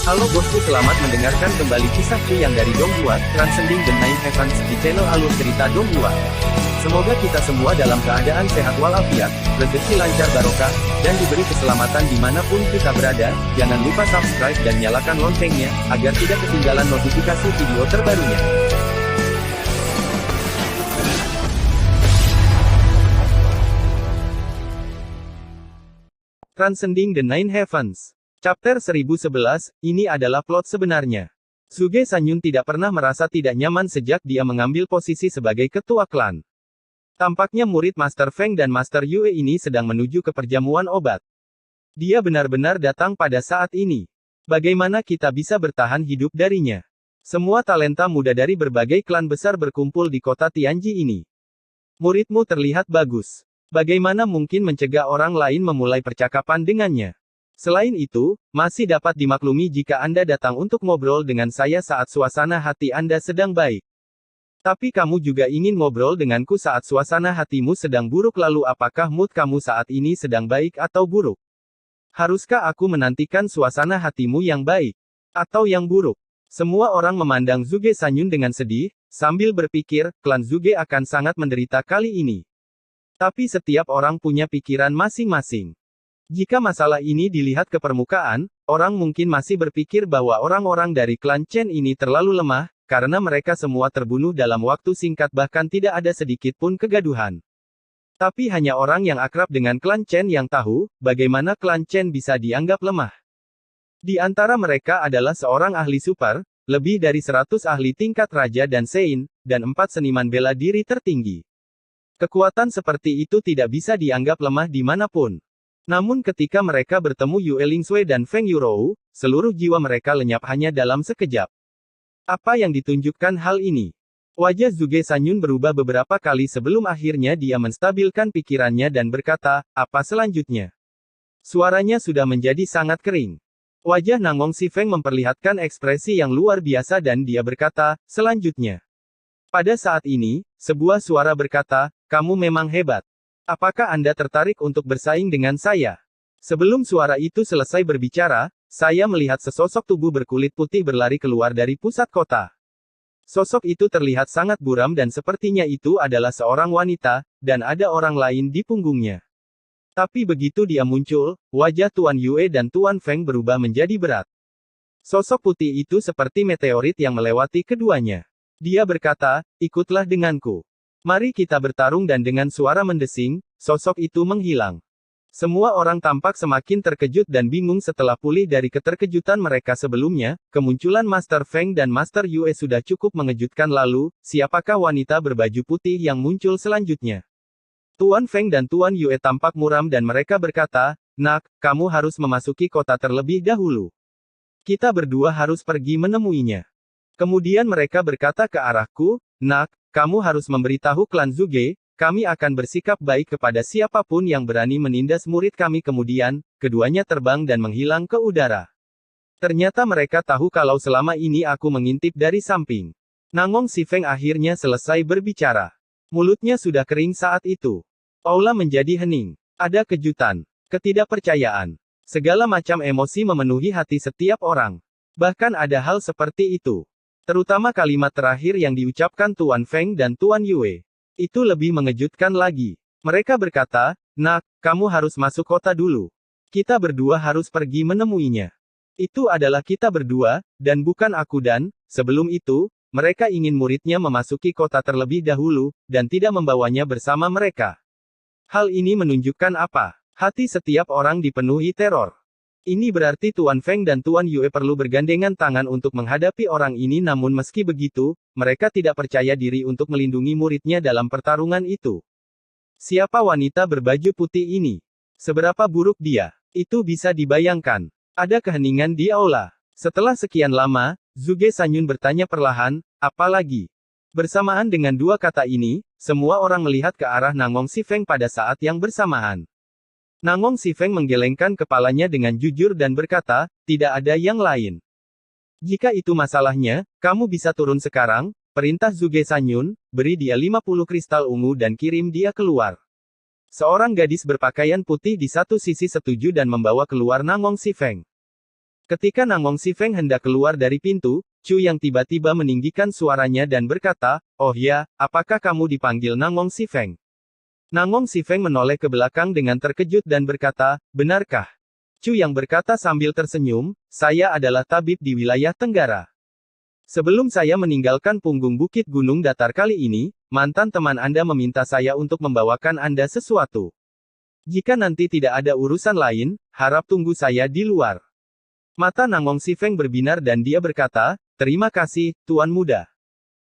Halo bosku, selamat mendengarkan kembali kisahku yang dari Donghua, Transcending the Nine Heavens, di channel alur cerita Donghua. Semoga kita semua dalam keadaan sehat walafiat, rezeki lancar barokah, dan diberi keselamatan dimanapun kita berada. Jangan lupa subscribe dan nyalakan loncengnya, agar tidak ketinggalan notifikasi video terbarunya. Transcending the Nine Heavens. Chapter 1011, ini adalah plot sebenarnya. Suge Sanyun tidak pernah merasa tidak nyaman sejak dia mengambil posisi sebagai ketua klan. Tampaknya murid Master Feng dan Master Yue ini sedang menuju ke perjamuan obat. Dia benar-benar datang pada saat ini. Bagaimana kita bisa bertahan hidup darinya? Semua talenta muda dari berbagai klan besar berkumpul di kota Tianji ini. Muridmu terlihat bagus. Bagaimana mungkin mencegah orang lain memulai percakapan dengannya? Selain itu, masih dapat dimaklumi jika Anda datang untuk ngobrol dengan saya saat suasana hati Anda sedang baik. Tapi kamu juga ingin ngobrol denganku saat suasana hatimu sedang buruk, lalu apakah mood kamu saat ini sedang baik atau buruk? Haruskah aku menantikan suasana hatimu yang baik? Atau yang buruk? Semua orang memandang Suge Sanyun dengan sedih, sambil berpikir, klan Suge akan sangat menderita kali ini. Tapi setiap orang punya pikiran masing-masing. Jika masalah ini dilihat ke permukaan, orang mungkin masih berpikir bahwa orang-orang dari klan Chen ini terlalu lemah, karena mereka semua terbunuh dalam waktu singkat bahkan tidak ada sedikit pun kegaduhan. Tapi hanya orang yang akrab dengan klan Chen yang tahu, bagaimana klan Chen bisa dianggap lemah. Di antara mereka adalah seorang ahli super, lebih dari 100 ahli tingkat raja dan Sein, dan 4 seniman bela diri tertinggi. Kekuatan seperti itu tidak bisa dianggap lemah dimanapun. Namun ketika mereka bertemu Yue Lingsui dan Feng Yurou, seluruh jiwa mereka lenyap hanya dalam sekejap. Apa yang ditunjukkan hal ini? Wajah Suge Sanyun berubah beberapa kali sebelum akhirnya dia menstabilkan pikirannya dan berkata, apa selanjutnya? Suaranya sudah menjadi sangat kering. Wajah Nangong Si Feng memperlihatkan ekspresi yang luar biasa dan dia berkata, selanjutnya. Pada saat ini, sebuah suara berkata, kamu memang hebat. Apakah Anda tertarik untuk bersaing dengan saya? Sebelum suara itu selesai berbicara, saya melihat sesosok tubuh berkulit putih berlari keluar dari pusat kota. Sosok itu terlihat sangat buram dan sepertinya itu adalah seorang wanita, dan ada orang lain di punggungnya. Tapi begitu dia muncul, wajah Tuan Yue dan Tuan Feng berubah menjadi berat. Sosok putih itu seperti meteorit yang melewati keduanya. Dia berkata, ikutlah denganku. Mari kita bertarung, dan dengan suara mendesing, sosok itu menghilang. Semua orang tampak semakin terkejut dan bingung setelah pulih dari keterkejutan mereka sebelumnya. Kemunculan Master Feng dan Master Yue sudah cukup mengejutkan, lalu, siapakah wanita berbaju putih yang muncul selanjutnya? Tuan Feng dan Tuan Yue tampak muram dan mereka berkata, nak, kamu harus memasuki kota terlebih dahulu. Kita berdua harus pergi menemuinya. Kemudian mereka berkata ke arahku, nak, kamu harus memberitahu klan Suge, kami akan bersikap baik kepada siapapun yang berani menindas murid kami. Kemudian, keduanya terbang dan menghilang ke udara. Ternyata mereka tahu kalau selama ini aku mengintip dari samping. Nangong Si Feng akhirnya selesai berbicara. Mulutnya sudah kering saat itu. Aula menjadi hening. Ada kejutan, ketidakpercayaan. Segala macam emosi memenuhi hati setiap orang. Bahkan ada hal seperti itu. Terutama kalimat terakhir yang diucapkan Tuan Feng dan Tuan Yue. Itu lebih mengejutkan lagi. Mereka berkata, nak, kamu harus masuk kota dulu. Kita berdua harus pergi menemuinya. Itu adalah kita berdua, dan bukan aku dan, sebelum itu, mereka ingin muridnya memasuki kota terlebih dahulu, dan tidak membawanya bersama mereka. Hal ini menunjukkan apa? Hati setiap orang dipenuhi teror. Ini berarti Tuan Feng dan Tuan Yue perlu bergandengan tangan untuk menghadapi orang ini, namun meski begitu, mereka tidak percaya diri untuk melindungi muridnya dalam pertarungan itu. Siapa wanita berbaju putih ini? Seberapa buruk dia? Itu bisa dibayangkan. Ada keheningan di aula. Setelah sekian lama, Suge Sanyun bertanya perlahan, apa lagi? Bersamaan dengan dua kata ini, semua orang melihat ke arah Nangong Si Feng pada saat yang bersamaan. Nangong Si Feng menggelengkan kepalanya dengan jujur dan berkata, tidak ada yang lain. Jika itu masalahnya, kamu bisa turun sekarang, perintah Suge Sanyun, beri dia 50 kristal ungu dan kirim dia keluar. Seorang gadis berpakaian putih di satu sisi setuju dan membawa keluar Nangong Si Feng. Ketika Nangong Si Feng hendak keluar dari pintu, Chu yang tiba-tiba meninggikan suaranya dan berkata, "Oh ya, apakah kamu dipanggil Nangong Si Feng?" Nangong Si Feng menoleh ke belakang dengan terkejut dan berkata, "Benarkah?" Chu yang berkata sambil tersenyum, "Saya adalah tabib di wilayah Tenggara. Sebelum saya meninggalkan punggung bukit gunung datar kali ini, mantan teman Anda meminta saya untuk membawakan Anda sesuatu. Jika nanti tidak ada urusan lain, harap tunggu saya di luar." Mata Nangong Si Feng berbinar dan dia berkata, "Terima kasih, Tuan Muda.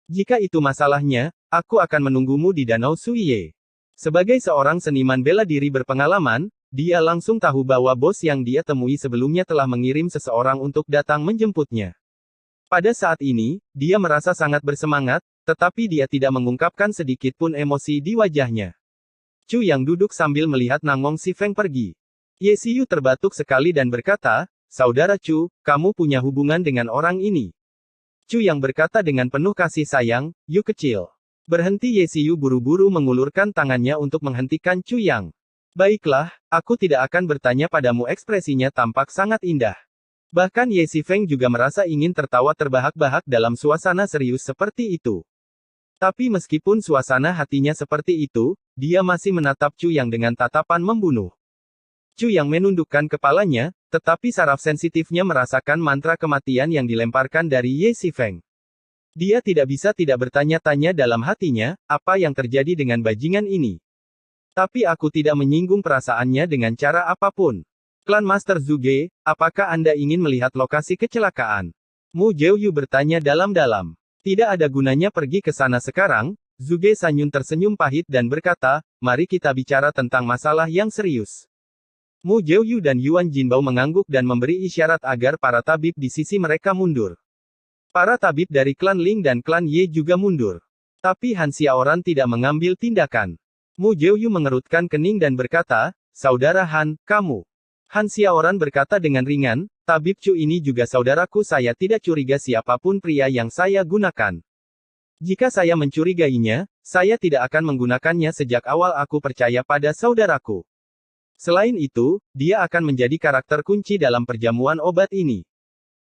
Jika itu masalahnya, aku akan menunggumu di Danau Suiye." Sebagai seorang seniman bela diri berpengalaman, dia langsung tahu bahwa bos yang dia temui sebelumnya telah mengirim seseorang untuk datang menjemputnya. Pada saat ini, dia merasa sangat bersemangat, tetapi dia tidak mengungkapkan sedikit pun emosi di wajahnya. Chu yang duduk sambil melihat Nangong Si Feng pergi. Ye Xiyu terbatuk sekali dan berkata, "Saudara Chu, kamu punya hubungan dengan orang ini." Chu yang berkata dengan penuh kasih sayang, "Yu kecil." Berhenti. Ye Xiyu buru-buru mengulurkan tangannya untuk menghentikan Chu yang. "Baiklah, aku tidak akan bertanya padamu." Ekspresinya tampak sangat indah. Bahkan Ye Si Feng juga merasa ingin tertawa terbahak-bahak dalam suasana serius seperti itu. Tapi meskipun suasana hatinya seperti itu, dia masih menatap Chu yang dengan tatapan membunuh. Chu yang menundukkan kepalanya, tetapi saraf sensitifnya merasakan mantra kematian yang dilemparkan dari Ye Si Feng. Dia tidak bisa tidak bertanya-tanya dalam hatinya, apa yang terjadi dengan bajingan ini. Tapi aku tidak menyinggung perasaannya dengan cara apapun. Klan Master Zhuge, apakah Anda ingin melihat lokasi kecelakaan? Mu Jiuyu bertanya dalam-dalam. Tidak ada gunanya pergi ke sana sekarang. Zhuge Sanyun tersenyum pahit dan berkata, "Mari kita bicara tentang masalah yang serius." Mu Jiuyu dan Yuan Jinbao mengangguk dan memberi isyarat agar para tabib di sisi mereka mundur. Para tabib dari klan Ling dan klan Ye juga mundur. Tapi Han Xiaoran tidak mengambil tindakan. Mu Jiuyu mengerutkan kening dan berkata, "Saudara Han, kamu." Han Xiaoran berkata dengan ringan, "Tabib Chu ini juga saudaraku. Saya tidak curiga siapapun pria yang saya gunakan. Jika saya mencurigainya, saya tidak akan menggunakannya sejak awal. Aku percaya pada saudaraku. Selain itu, dia akan menjadi karakter kunci dalam perjamuan obat ini.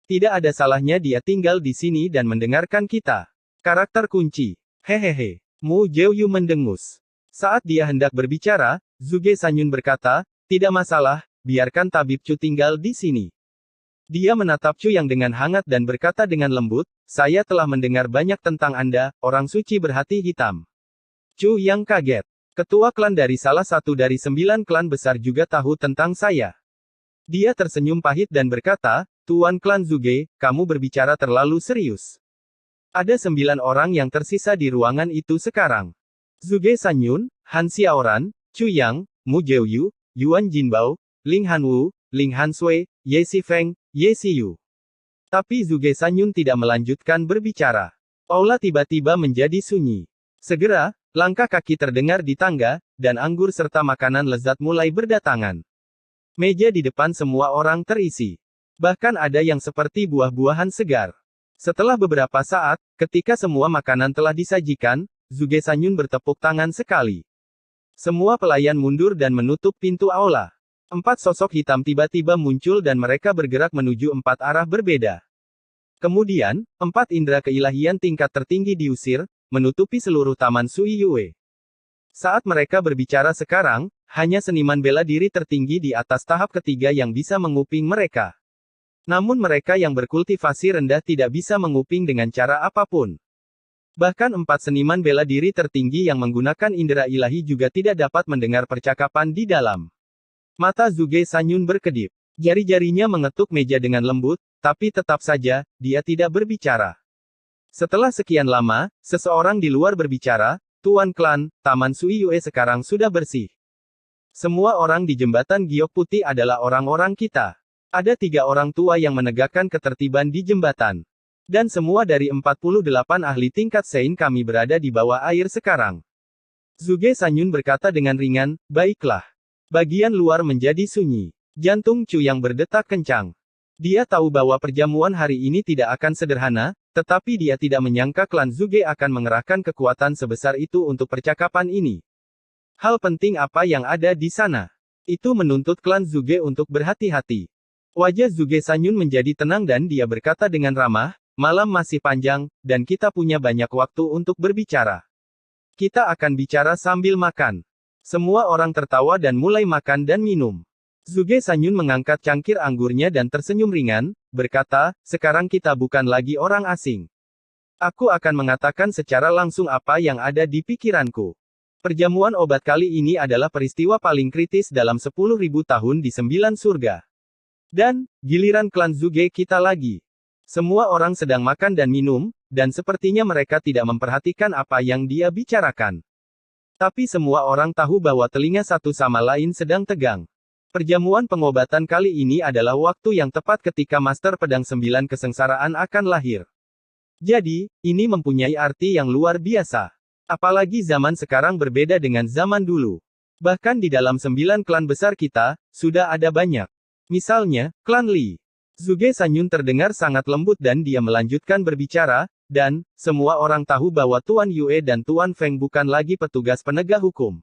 Tidak ada salahnya dia tinggal di sini dan mendengarkan kita." Karakter kunci. Hehehe. Mu Jiuyu mendengus. Saat dia hendak berbicara, Zhuge Sanyun berkata, "Tidak masalah. Biarkan Tabib Chu tinggal di sini." Dia menatap Chu yang dengan hangat dan berkata dengan lembut, "Saya telah mendengar banyak tentang Anda, orang suci berhati hitam." Chu yang kaget. Ketua klan dari salah satu dari 9 klan besar juga tahu tentang saya. Dia tersenyum pahit dan berkata, "Tuan klan Zhuge, kamu berbicara terlalu serius. Ada 9 orang yang tersisa di ruangan itu sekarang. Zhuge Sanyun, Han Xiaoran, Chu Yang, Mu Jiuyu, Yuan Jinbao, Ling Hanwu, Ling Hansui, Ye Si Feng, Ye Xiyu." Tapi Zhuge Sanyun tidak melanjutkan berbicara. Aula tiba-tiba menjadi sunyi. Segera, langkah kaki terdengar di tangga, dan anggur serta makanan lezat mulai berdatangan. Meja di depan semua orang terisi. Bahkan ada yang seperti buah-buahan segar. Setelah beberapa saat, ketika semua makanan telah disajikan, Zhuge Sanyun bertepuk tangan sekali. Semua pelayan mundur dan menutup pintu aula. 4 sosok hitam tiba-tiba muncul dan mereka bergerak menuju 4 arah berbeda. Kemudian, 4 indera keilahian tingkat tertinggi diusir, menutupi seluruh taman Sui Yue. Saat mereka berbicara sekarang, hanya seniman bela diri tertinggi di atas tahap ketiga yang bisa menguping mereka. Namun mereka yang berkultivasi rendah tidak bisa menguping dengan cara apapun. Bahkan 4 seniman bela diri tertinggi yang menggunakan indera ilahi juga tidak dapat mendengar percakapan di dalam. Mata Zhuge Sanyun berkedip. Jari-jarinya mengetuk meja dengan lembut, tapi tetap saja, dia tidak berbicara. Setelah sekian lama, seseorang di luar berbicara, "Tuan klan, Taman Sui Yue sekarang sudah bersih. Semua orang di jembatan Giok Putih adalah orang-orang kita. Ada 3 orang tua yang menegakkan ketertiban di jembatan. Dan semua dari 48 ahli tingkat Sein kami berada di bawah air sekarang." Zhuge Sanyun berkata dengan ringan, "Baiklah." Bagian luar menjadi sunyi. Jantung Chu yang berdetak kencang. Dia tahu bahwa perjamuan hari ini tidak akan sederhana, tetapi dia tidak menyangka klan Zhuge akan mengerahkan kekuatan sebesar itu untuk percakapan ini. Hal penting apa yang ada di sana? Itu menuntut klan Zhuge untuk berhati-hati. Wajah Zuge Sanyun menjadi tenang dan dia berkata dengan ramah, malam masih panjang, dan kita punya banyak waktu untuk berbicara. Kita akan bicara sambil makan. Semua orang tertawa dan mulai makan dan minum. Zuge Sanyun mengangkat cangkir anggurnya dan tersenyum ringan, berkata, sekarang kita bukan lagi orang asing. Aku akan mengatakan secara langsung apa yang ada di pikiranku. Perjamuan obat kali ini adalah peristiwa paling kritis dalam 10.000 tahun di 9 surga. Dan, giliran klan Zuge kita lagi. Semua orang sedang makan dan minum, dan sepertinya mereka tidak memperhatikan apa yang dia bicarakan. Tapi semua orang tahu bahwa telinga satu sama lain sedang tegang. Perjamuan pengobatan kali ini adalah waktu yang tepat ketika Master Pedang 9 Kesengsaraan akan lahir. Jadi, ini mempunyai arti yang luar biasa. Apalagi zaman sekarang berbeda dengan zaman dulu. Bahkan di dalam 9 klan besar kita, sudah ada banyak. Misalnya, klan Li. Zuge Sanyun terdengar sangat lembut dan dia melanjutkan berbicara, dan, semua orang tahu bahwa Tuan Yue dan Tuan Feng bukan lagi petugas penegak hukum.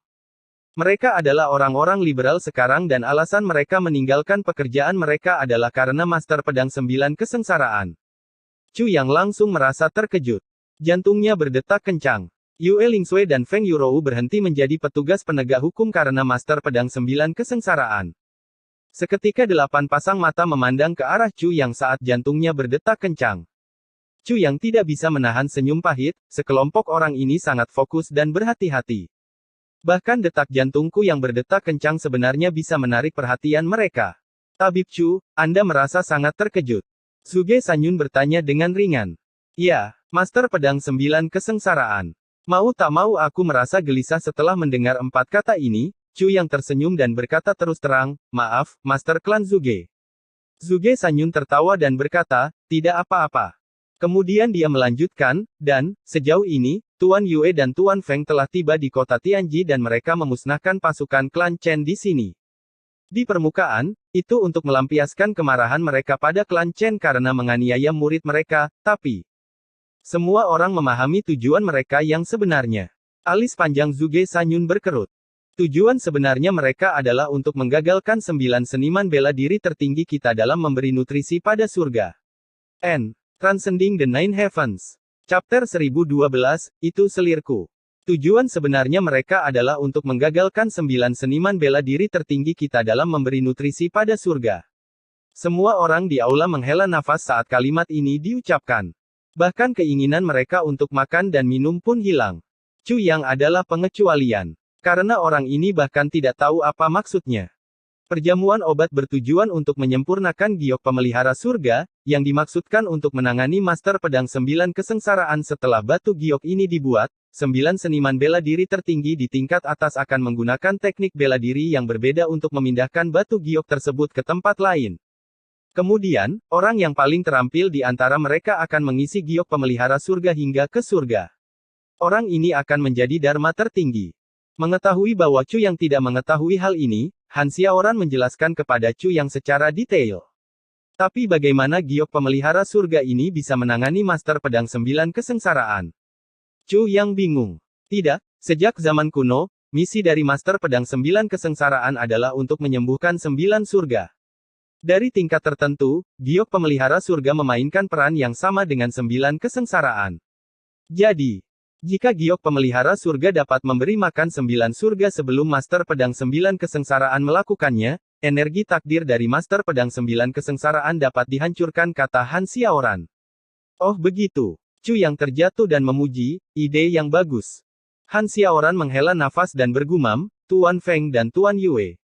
Mereka adalah orang-orang liberal sekarang dan alasan mereka meninggalkan pekerjaan mereka adalah karena Master Pedang 9 Kesengsaraan. Chu Yang langsung merasa terkejut. Jantungnya berdetak kencang. Yue Lingsui dan Feng Yurou berhenti menjadi petugas penegak hukum karena Master Pedang 9 Kesengsaraan. Seketika 8 pasang mata memandang ke arah Chu Yang saat jantungnya berdetak kencang. Chu Yang tidak bisa menahan senyum pahit, sekelompok orang ini sangat fokus dan berhati-hati. Bahkan detak jantungku yang berdetak kencang sebenarnya bisa menarik perhatian mereka. Tabib Chu, Anda merasa sangat terkejut. Zuge Sanyun bertanya dengan ringan. Ya, Master Pedang 9 Kesengsaraan. Mau tak mau aku merasa gelisah setelah mendengar 4 kata ini. Chu Yang tersenyum dan berkata terus terang, maaf, Master Klan Zuge. Zuge Sanyun tertawa dan berkata, tidak apa-apa. Kemudian dia melanjutkan, dan, sejauh ini, Tuan Yue dan Tuan Feng telah tiba di kota Tianji dan mereka memusnahkan pasukan klan Chen di sini. Di permukaan, itu untuk melampiaskan kemarahan mereka pada klan Chen karena menganiaya murid mereka, tapi semua orang memahami tujuan mereka yang sebenarnya. Alis panjang Zuge Sanyun berkerut. Tujuan sebenarnya mereka adalah untuk menggagalkan 9 seniman bela diri tertinggi kita dalam memberi nutrisi pada surga. Transcending the Nine Heavens. Chapter 1012, itu selirku. Tujuan sebenarnya mereka adalah untuk menggagalkan 9 seniman bela diri tertinggi kita dalam memberi nutrisi pada surga. Semua orang di aula menghela nafas saat kalimat ini diucapkan. Bahkan keinginan mereka untuk makan dan minum pun hilang. Chu Yang adalah pengecualian. Karena orang ini bahkan tidak tahu apa maksudnya. Perjamuan obat bertujuan untuk menyempurnakan giok pemelihara surga, yang dimaksudkan untuk menangani Master Pedang 9 Kesengsaraan setelah batu giok ini dibuat, 9 seniman bela diri tertinggi di tingkat atas akan menggunakan teknik bela diri yang berbeda untuk memindahkan batu giok tersebut ke tempat lain. Kemudian, orang yang paling terampil di antara mereka akan mengisi giok pemelihara surga hingga ke surga. Orang ini akan menjadi dharma tertinggi. Mengetahui bahwa Chu Yang tidak mengetahui hal ini, Han Xiaoran menjelaskan kepada Chu Yang secara detail. Tapi bagaimana giok pemelihara surga ini bisa menangani Master Pedang 9 Kesengsaraan? Chu Yang bingung. Tidak, sejak zaman kuno, misi dari Master Pedang 9 Kesengsaraan adalah untuk menyembuhkan 9 surga. Dari tingkat tertentu, giok pemelihara surga memainkan peran yang sama dengan 9 kesengsaraan. Jadi, jika giok pemelihara surga dapat memberi makan 9 surga sebelum Master Pedang 9 Kesengsaraan melakukannya, energi takdir dari Master Pedang 9 Kesengsaraan dapat dihancurkan, kata Han Xiaoran. Oh begitu. Chu Yang terjatuh dan memuji, ide yang bagus. Han Xiaoran menghela nafas dan bergumam, Tuan Feng dan Tuan Yue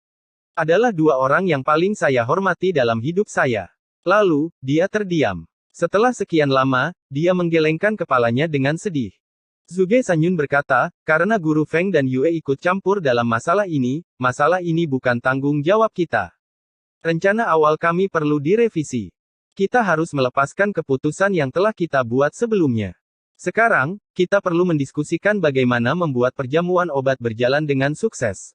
adalah 2 orang yang paling saya hormati dalam hidup saya. Lalu, dia terdiam. Setelah sekian lama, dia menggelengkan kepalanya dengan sedih. Zuge Sanyun berkata, karena Guru Feng dan Yue ikut campur dalam masalah ini bukan tanggung jawab kita. Rencana awal kami perlu direvisi. Kita harus melepaskan keputusan yang telah kita buat sebelumnya. Sekarang, kita perlu mendiskusikan bagaimana membuat perjamuan obat berjalan dengan sukses.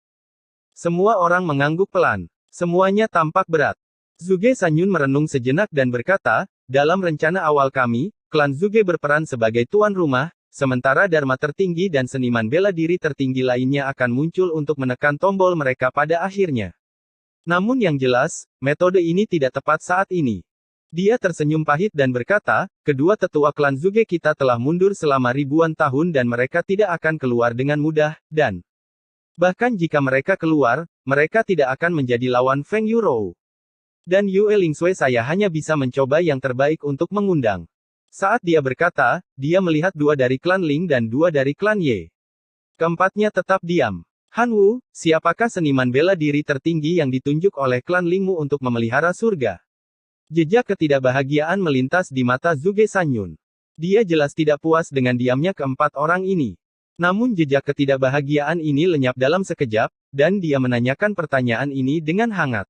Semua orang mengangguk pelan. Semuanya tampak berat. Zuge Sanyun merenung sejenak dan berkata, dalam rencana awal kami, klan Zuge berperan sebagai tuan rumah, sementara dharma tertinggi dan seniman bela diri tertinggi lainnya akan muncul untuk menekan tombol mereka pada akhirnya. Namun yang jelas, metode ini tidak tepat saat ini. Dia tersenyum pahit dan berkata, kedua tetua klan Zuge kita telah mundur selama ribuan tahun dan mereka tidak akan keluar dengan mudah, dan bahkan jika mereka keluar, mereka tidak akan menjadi lawan Feng Yurou. Dan Yue Lingsui saya hanya bisa mencoba yang terbaik untuk mengundang. Saat dia berkata, dia melihat dua dari klan Ling dan dua dari klan Ye. Keempatnya tetap diam. Han Wu, siapakah seniman bela diri tertinggi yang ditunjuk oleh klan Lingmu untuk memelihara surga? Jejak ketidakbahagiaan melintas di mata Zhuge Sanyun. Dia jelas tidak puas dengan diamnya keempat orang ini. Namun jejak ketidakbahagiaan ini lenyap dalam sekejap, dan dia menanyakan pertanyaan ini dengan hangat.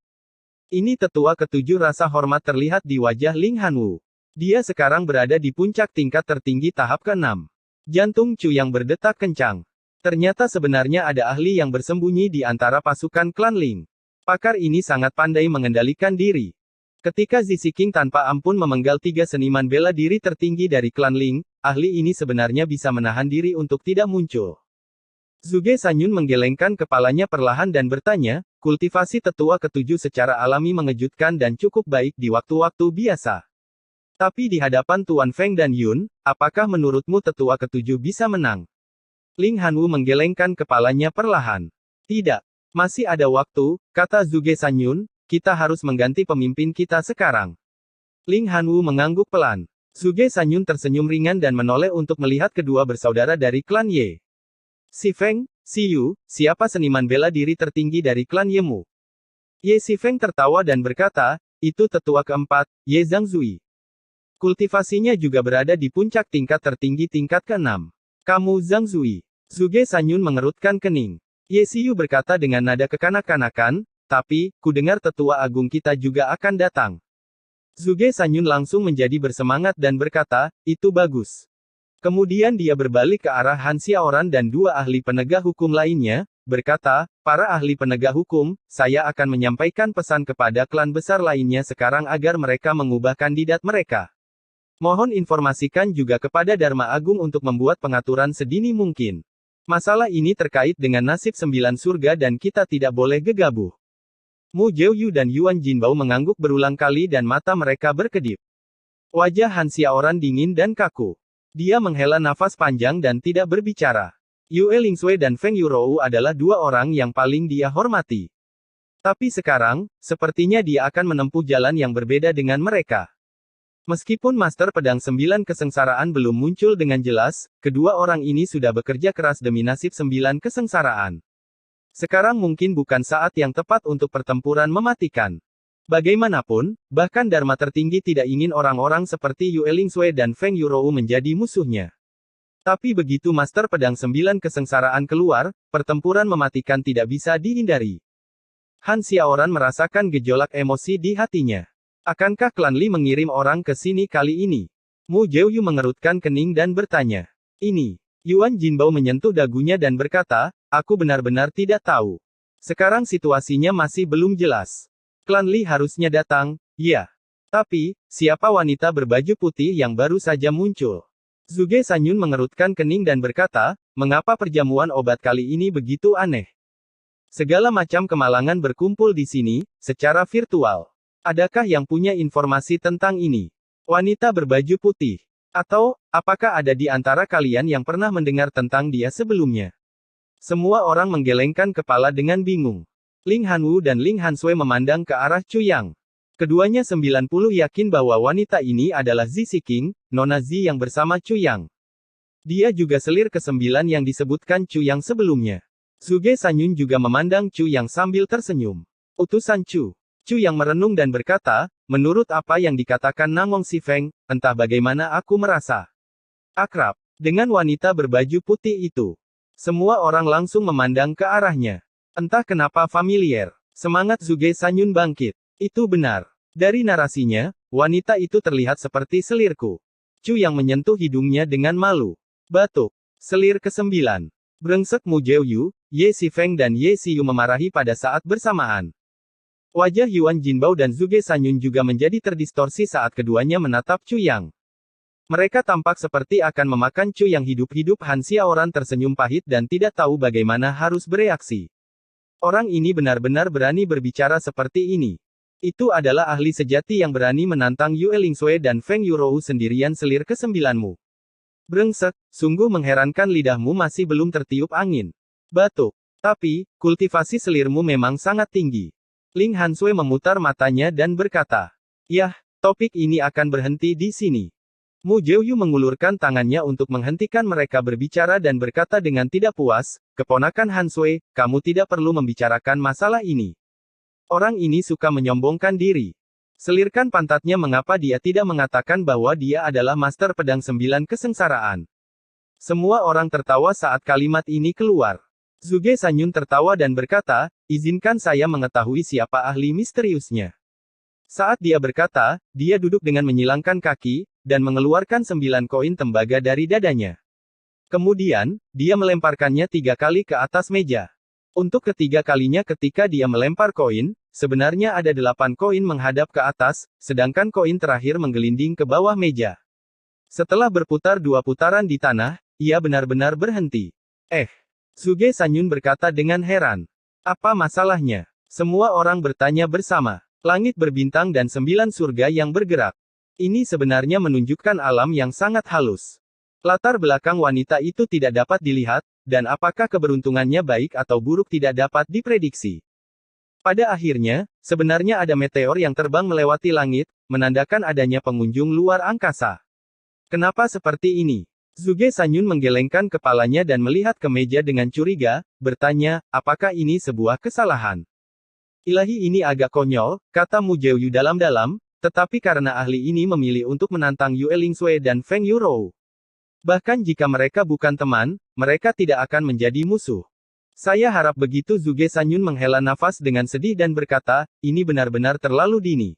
Ini tetua ketujuh rasa hormat terlihat di wajah Ling Han Wu. Dia sekarang berada di puncak tingkat tertinggi tahap ke-6. Jantung Chu yang berdetak kencang. Ternyata sebenarnya ada ahli yang bersembunyi di antara pasukan klan Ling. Pakar ini sangat pandai mengendalikan diri. Ketika Zizi King tanpa ampun memenggal tiga seniman bela diri tertinggi dari klan Ling, ahli ini sebenarnya bisa menahan diri untuk tidak muncul. Zhuge Sanyun menggelengkan kepalanya perlahan dan bertanya, kultivasi tetua ketujuh secara alami mengejutkan dan cukup baik di waktu-waktu biasa. Tapi di hadapan Tuan Feng dan Yun, apakah menurutmu tetua ketujuh bisa menang? Ling Han Wu menggelengkan kepalanya perlahan. Tidak. Masih ada waktu, kata Zhuge Sanyun, kita harus mengganti pemimpin kita sekarang. Ling Han Wu mengangguk pelan. Zhuge Sanyun tersenyum ringan dan menoleh untuk melihat kedua bersaudara dari klan Ye. Si Feng, Si Yu, siapa seniman bela diri tertinggi dari klan Yemu? Ye Si Feng tertawa dan berkata, itu tetua keempat, Ye Zhangzui. Kultivasinya juga berada di puncak tingkat tertinggi tingkat ke-6. Kamu Zhangzui. Zhuge Sanyun mengerutkan kening. Ye Xiyu berkata dengan nada kekanak-kanakan, tapi, ku dengar tetua agung kita juga akan datang. Zhuge Sanyun langsung menjadi bersemangat dan berkata, itu bagus. Kemudian dia berbalik ke arah Han Xiaoran dan dua ahli penegak hukum lainnya, berkata, para ahli penegak hukum, saya akan menyampaikan pesan kepada klan besar lainnya sekarang agar mereka mengubah kandidat mereka. Mohon informasikan juga kepada Dharma Agung untuk membuat pengaturan sedini mungkin. Masalah ini terkait dengan nasib 9 surga dan kita tidak boleh gegabah. Mu Jiuyu dan Yuan Jinbao mengangguk berulang kali dan mata mereka berkedip. Wajah Han Xiaoran dingin dan kaku. Dia menghela nafas panjang dan tidak berbicara. Yue Lingsui dan Feng Yurou adalah dua orang yang paling dia hormati. Tapi sekarang, sepertinya dia akan menempuh jalan yang berbeda dengan mereka. Meskipun Master Pedang 9 Kesengsaraan belum muncul dengan jelas, kedua orang ini sudah bekerja keras demi nasib 9 kesengsaraan. Sekarang mungkin bukan saat yang tepat untuk pertempuran mematikan. Bagaimanapun, bahkan Dharma tertinggi tidak ingin orang-orang seperti Yue Lingsui dan Feng Yurou menjadi musuhnya. Tapi begitu Master Pedang 9 Kesengsaraan keluar, pertempuran mematikan tidak bisa dihindari. Han Xiaoran merasakan gejolak emosi di hatinya. Akankah klan Li mengirim orang ke sini kali ini? Mu Jiuyu mengerutkan kening dan bertanya. Ini. Yuan Jinbao menyentuh dagunya dan berkata, aku benar-benar tidak tahu. Sekarang situasinya masih belum jelas. Klan Li harusnya datang, ya. Tapi, siapa wanita berbaju putih yang baru saja muncul? Zhuge Sanyun mengerutkan kening dan berkata, mengapa perjamuan obat kali ini begitu aneh? Segala macam kemalangan berkumpul di sini, secara virtual. Adakah yang punya informasi tentang ini? Wanita berbaju putih. Atau, apakah ada di antara kalian yang pernah mendengar tentang dia sebelumnya? Semua orang menggelengkan kepala dengan bingung. Ling Han Wu dan Ling Han Sui memandang ke arah Chu Yang. Keduanya 90 yakin bahwa wanita ini adalah Zizi King, Nona Zi yang bersama Chu Yang. Dia juga selir ke-9 yang disebutkan Chu Yang sebelumnya. Zhuge Sanyun juga memandang Chu Yang sambil tersenyum. Utusan Chu. Chu yang merenung dan berkata, menurut apa yang dikatakan Nangong Si Feng, entah bagaimana aku merasa akrab dengan wanita berbaju putih itu. Semua orang langsung memandang ke arahnya. Entah kenapa familiar. Semangat Zhuge Sanyun bangkit. Itu benar. Dari narasinya, wanita itu terlihat seperti selirku. Chu yang menyentuh hidungnya dengan malu. Batuk. Selir ke-9. Brengsek Mu Jiuyu, Ye Si Feng dan Ye Xiyu memarahi pada saat bersamaan. Wajah Yuan Jinbao dan Zhuge Sanyun juga menjadi terdistorsi saat keduanya menatap Chu Yang. Mereka tampak seperti akan memakan Chu Yang hidup-hidup. Han Xiaoran tersenyum pahit dan tidak tahu bagaimana harus bereaksi. Orang ini benar-benar berani berbicara seperti ini. Itu adalah ahli sejati yang berani menantang Yue Lingsui dan Feng Yurou sendirian selir ke-9-mu. Brengsek, sungguh mengherankan lidahmu masih belum tertiup angin. Batuk. Tapi, kultivasi selirmu memang sangat tinggi. Ling Hansui memutar matanya dan berkata, "Yah, topik ini akan berhenti di sini." Mu Jiuyu mengulurkan tangannya untuk menghentikan mereka berbicara dan berkata dengan tidak puas, "Keponakan Hansui, kamu tidak perlu membicarakan masalah ini. Orang ini suka menyombongkan diri. Selirkan pantatnya mengapa dia tidak mengatakan bahwa dia adalah Master Pedang 9 Kesengsaraan." Semua orang tertawa saat kalimat ini keluar. Zhuge Sanyun tertawa dan berkata, "Izinkan saya mengetahui siapa ahli misteriusnya." Saat dia berkata, dia duduk dengan menyilangkan kaki, dan mengeluarkan 9 koin tembaga dari dadanya. Kemudian, dia melemparkannya 3 kali ke atas meja. Untuk ketiga kalinya ketika dia melempar koin, sebenarnya ada 8 koin menghadap ke atas, sedangkan koin terakhir menggelinding ke bawah meja. Setelah berputar 2 putaran di tanah, ia benar-benar berhenti. Zhuge Sanyun berkata dengan heran. "Apa masalahnya?" Semua orang bertanya bersama. Langit berbintang dan 9 surga yang bergerak. Ini sebenarnya menunjukkan alam yang sangat halus. Latar belakang wanita itu tidak dapat dilihat, dan apakah keberuntungannya baik atau buruk tidak dapat diprediksi. Pada akhirnya, sebenarnya ada meteor yang terbang melewati langit, menandakan adanya pengunjung luar angkasa. Kenapa seperti ini? Zhuge Sanyun menggelengkan kepalanya dan melihat ke meja dengan curiga, bertanya, apakah ini sebuah kesalahan? Ilahi, ini agak konyol, kata Mu Jiuyu dalam-dalam, tetapi karena ahli ini memilih untuk menantang Yue Lingsui dan Feng Yurou. Bahkan jika mereka bukan teman, mereka tidak akan menjadi musuh. Saya harap begitu. Zhuge Sanyun menghela nafas dengan sedih dan berkata, ini benar-benar terlalu dini.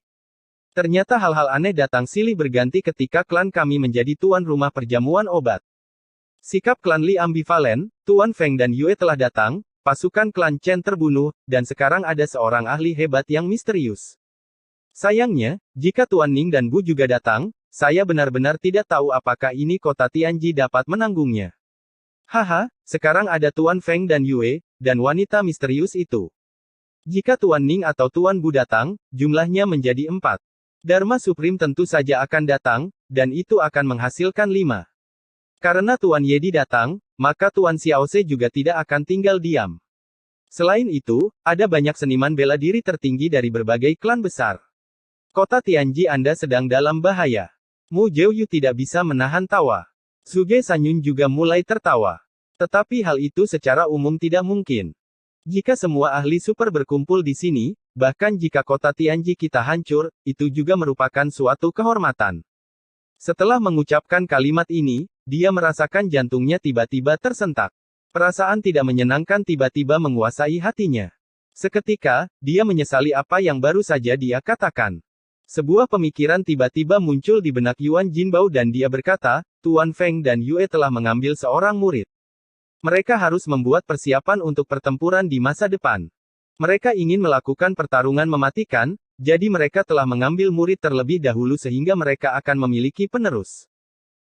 Ternyata hal-hal aneh datang silih berganti ketika klan kami menjadi tuan rumah perjamuan obat. Sikap klan Li ambivalen, Tuan Feng dan Yue telah datang, pasukan klan Chen terbunuh, dan sekarang ada seorang ahli hebat yang misterius. Sayangnya, jika Tuan Ning dan Bu juga datang, saya benar-benar tidak tahu apakah ini kota Tianji dapat menanggungnya. Haha, sekarang ada Tuan Feng dan Yue, dan wanita misterius itu. Jika Tuan Ning atau Tuan Bu datang, jumlahnya menjadi 4. Dharma Supreme tentu saja akan datang, dan itu akan menghasilkan 5. Karena Tuan Yedi datang, maka Tuan Xiaoze juga tidak akan tinggal diam. Selain itu, ada banyak seniman bela diri tertinggi dari berbagai klan besar. Kota Tianji Anda sedang dalam bahaya. Mu Jiuyu tidak bisa menahan tawa. Zhuge Sanyun juga mulai tertawa. Tetapi hal itu secara umum tidak mungkin. Jika semua ahli super berkumpul di sini, bahkan jika kota Tianji kita hancur, itu juga merupakan suatu kehormatan. Setelah mengucapkan kalimat ini, dia merasakan jantungnya tiba-tiba tersentak. Perasaan tidak menyenangkan tiba-tiba menguasai hatinya. Seketika, dia menyesali apa yang baru saja dia katakan. Sebuah pemikiran tiba-tiba muncul di benak Yuan Jinbao dan dia berkata, Tuan Feng dan Yue telah mengambil seorang murid. Mereka harus membuat persiapan untuk pertempuran di masa depan. Mereka ingin melakukan pertarungan mematikan, jadi mereka telah mengambil murid terlebih dahulu sehingga mereka akan memiliki penerus.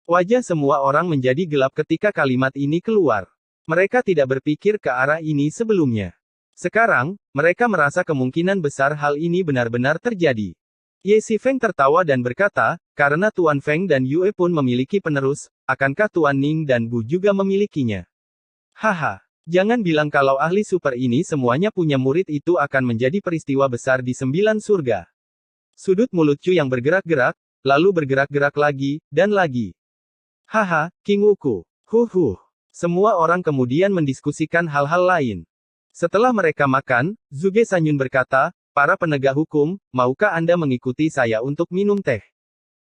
Wajah semua orang menjadi gelap ketika kalimat ini keluar. Mereka tidak berpikir ke arah ini sebelumnya. Sekarang, mereka merasa kemungkinan besar hal ini benar-benar terjadi. Ye Xifeng tertawa dan berkata, karena Tuan Feng dan Yue pun memiliki penerus, akankah Tuan Ning dan Bu juga memilikinya? Haha. Jangan bilang kalau ahli super ini semuanya punya murid, itu akan menjadi peristiwa besar di 9 surga. Sudut mulut Chu yang bergerak-gerak, lalu bergerak-gerak lagi, dan lagi. Haha, King Wuku. Semua orang kemudian mendiskusikan hal-hal lain. Setelah mereka makan, Zhuge Sanyun berkata, para penegak hukum, maukah Anda mengikuti saya untuk minum teh?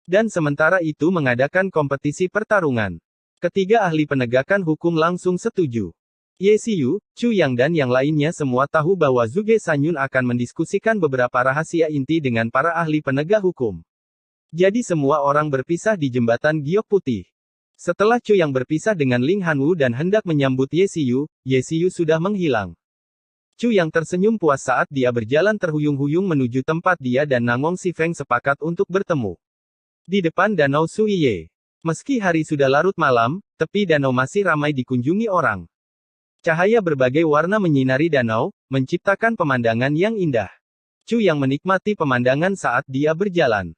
Dan sementara itu mengadakan kompetisi pertarungan. Ketiga ahli penegakan hukum langsung setuju. Ye Xiyu, Chu Yang dan yang lainnya semua tahu bahwa Zhuge Sanyun akan mendiskusikan beberapa rahasia inti dengan para ahli penegak hukum. Jadi semua orang berpisah di jembatan Giok Putih. Setelah Chu Yang berpisah dengan Ling Hanwu dan hendak menyambut Ye Xiyu sudah menghilang. Chu Yang tersenyum puas saat dia berjalan terhuyung-huyung menuju tempat dia dan Nangong Xifeng sepakat untuk bertemu. Di depan Danau Suiye. Meski hari sudah larut malam, tepi danau masih ramai dikunjungi orang. Cahaya berbagai warna menyinari danau, menciptakan pemandangan yang indah. Chu yang menikmati pemandangan saat dia berjalan.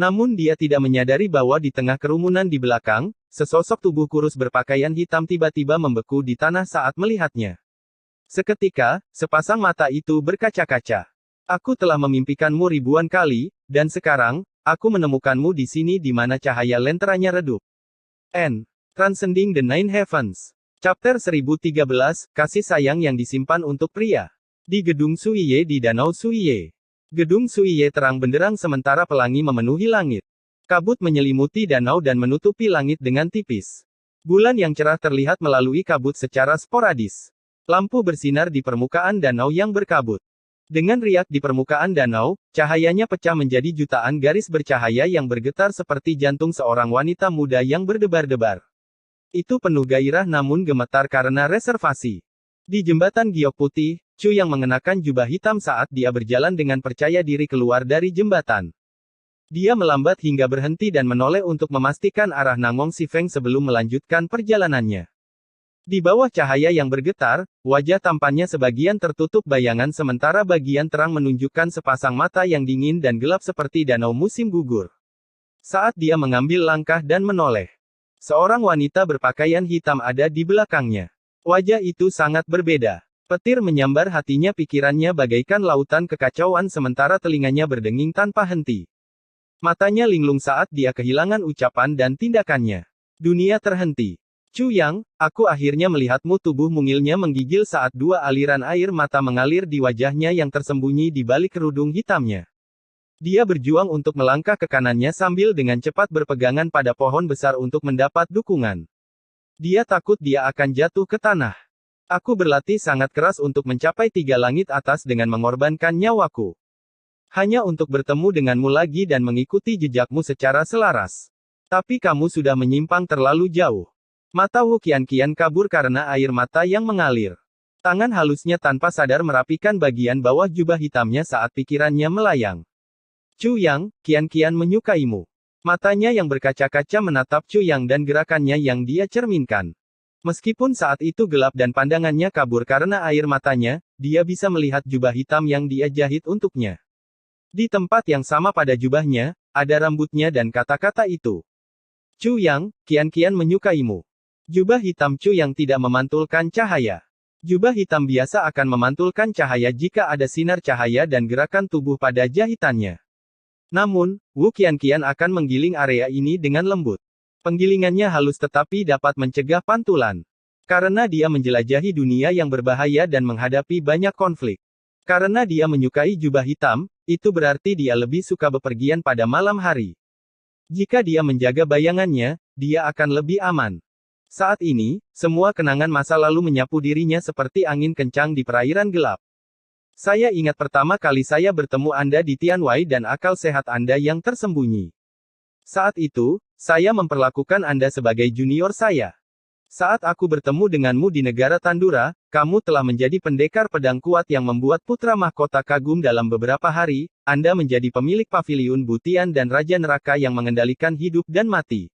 Namun dia tidak menyadari bahwa di tengah kerumunan di belakang, sesosok tubuh kurus berpakaian hitam tiba-tiba membeku di tanah saat melihatnya. Seketika, sepasang mata itu berkaca-kaca. Aku telah memimpikanmu ribuan kali, dan sekarang, aku menemukanmu di sini di mana cahaya lenteranya redup. N. Transcending the Nine Heavens. Chapter 1013, Kasih Sayang yang Disimpan untuk Pria. Di Gedung Suiye di Danau Suiye. Gedung Suiye terang benderang sementara pelangi memenuhi langit. Kabut menyelimuti danau dan menutupi langit dengan tipis. Bulan yang cerah terlihat melalui kabut secara sporadis. Lampu bersinar di permukaan danau yang berkabut. Dengan riak di permukaan danau, cahayanya pecah menjadi jutaan garis bercahaya yang bergetar seperti jantung seorang wanita muda yang berdebar-debar. Itu penuh gairah namun gemetar karena reservasi. Di jembatan giok putih, Chu yang mengenakan jubah hitam saat dia berjalan dengan percaya diri keluar dari jembatan. Dia melambat hingga berhenti dan menoleh untuk memastikan arah Nangong Si Feng sebelum melanjutkan perjalanannya. Di bawah cahaya yang bergetar, wajah tampannya sebagian tertutup bayangan sementara bagian terang menunjukkan sepasang mata yang dingin dan gelap seperti danau musim gugur. Saat dia mengambil langkah dan menoleh, seorang wanita berpakaian hitam ada di belakangnya. Wajah itu sangat berbeda. Petir menyambar hatinya, pikirannya bagaikan lautan kekacauan sementara telinganya berdenging tanpa henti. Matanya linglung saat dia kehilangan ucapan dan tindakannya. Dunia terhenti. Chu Yang, aku akhirnya melihatmu. Tubuh mungilnya menggigil saat dua aliran air mata mengalir di wajahnya yang tersembunyi di balik kerudung hitamnya. Dia berjuang untuk melangkah ke kanannya sambil dengan cepat berpegangan pada pohon besar untuk mendapat dukungan. Dia takut dia akan jatuh ke tanah. Aku berlatih sangat keras untuk mencapai 3 langit atas dengan mengorbankan nyawaku. Hanya untuk bertemu denganmu lagi dan mengikuti jejakmu secara selaras. Tapi kamu sudah menyimpang terlalu jauh. Mata Wu Qianqian kabur karena air mata yang mengalir. Tangan halusnya tanpa sadar merapikan bagian bawah jubah hitamnya saat pikirannya melayang. Chu Yang, Qianqian menyukaimu. Matanya yang berkaca-kaca menatap Chu Yang dan gerakannya yang dia cerminkan. Meskipun saat itu gelap dan pandangannya kabur karena air matanya, dia bisa melihat jubah hitam yang dia jahit untuknya. Di tempat yang sama pada jubahnya, ada rambutnya dan kata-kata itu. Chu Yang, Qianqian menyukaimu. Jubah hitam Chu Yang tidak memantulkan cahaya. Jubah hitam biasa akan memantulkan cahaya jika ada sinar cahaya dan gerakan tubuh pada jahitannya. Namun, Wu Qianqian akan menggiling area ini dengan lembut. Penggilingannya halus tetapi dapat mencegah pantulan. Karena dia menjelajahi dunia yang berbahaya dan menghadapi banyak konflik. Karena dia menyukai jubah hitam, itu berarti dia lebih suka bepergian pada malam hari. Jika dia menjaga bayangannya, dia akan lebih aman. Saat ini, semua kenangan masa lalu menyapu dirinya seperti angin kencang di perairan gelap. Saya ingat pertama kali saya bertemu Anda di Tianwai dan akal sehat Anda yang tersembunyi. Saat itu, saya memperlakukan Anda sebagai junior saya. Saat aku bertemu denganmu di negara Tandura, kamu telah menjadi pendekar pedang kuat yang membuat putra mahkota kagum dalam beberapa hari. Anda menjadi pemilik paviliun Butian dan Raja Neraka yang mengendalikan hidup dan mati.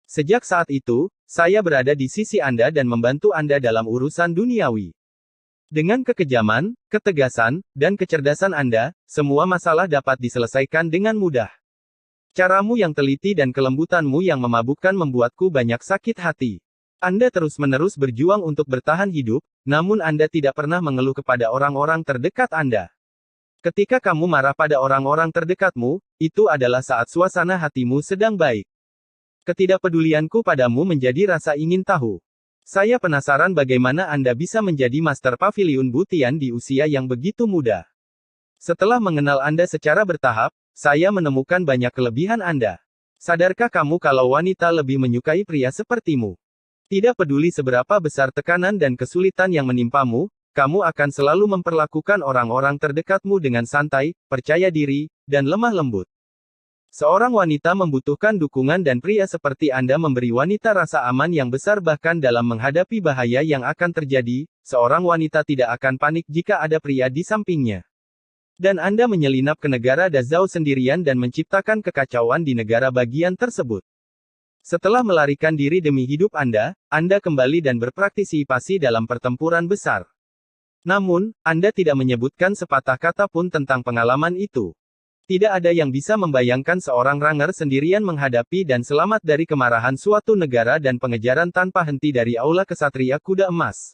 Sejak saat itu, saya berada di sisi Anda dan membantu Anda dalam urusan duniawi. Dengan kekejaman, ketegasan, dan kecerdasan Anda, semua masalah dapat diselesaikan dengan mudah. Caramu yang teliti dan kelembutanmu yang memabukkan membuatku banyak sakit hati. Anda terus-menerus berjuang untuk bertahan hidup, namun Anda tidak pernah mengeluh kepada orang-orang terdekat Anda. Ketika kamu marah pada orang-orang terdekatmu, itu adalah saat suasana hatimu sedang baik. Ketidakpedulianku padamu menjadi rasa ingin tahu. Saya penasaran bagaimana Anda bisa menjadi Master Paviliun Butian di usia yang begitu muda. Setelah mengenal Anda secara bertahap, saya menemukan banyak kelebihan Anda. Sadarkah kamu kalau wanita lebih menyukai pria sepertimu? Tidak peduli seberapa besar tekanan dan kesulitan yang menimpamu, kamu akan selalu memperlakukan orang-orang terdekatmu dengan santai, percaya diri, dan lemah lembut. Seorang wanita membutuhkan dukungan dan pria seperti Anda memberi wanita rasa aman yang besar bahkan dalam menghadapi bahaya yang akan terjadi, seorang wanita tidak akan panik jika ada pria di sampingnya. Dan Anda menyelinap ke negara Dazhao sendirian dan menciptakan kekacauan di negara bagian tersebut. Setelah melarikan diri demi hidup Anda kembali dan berpartisipasi dalam pertempuran besar. Namun, Anda tidak menyebutkan sepatah kata pun tentang pengalaman itu. Tidak ada yang bisa membayangkan seorang ranger sendirian menghadapi dan selamat dari kemarahan suatu negara dan pengejaran tanpa henti dari Aula Kesatria Kuda Emas.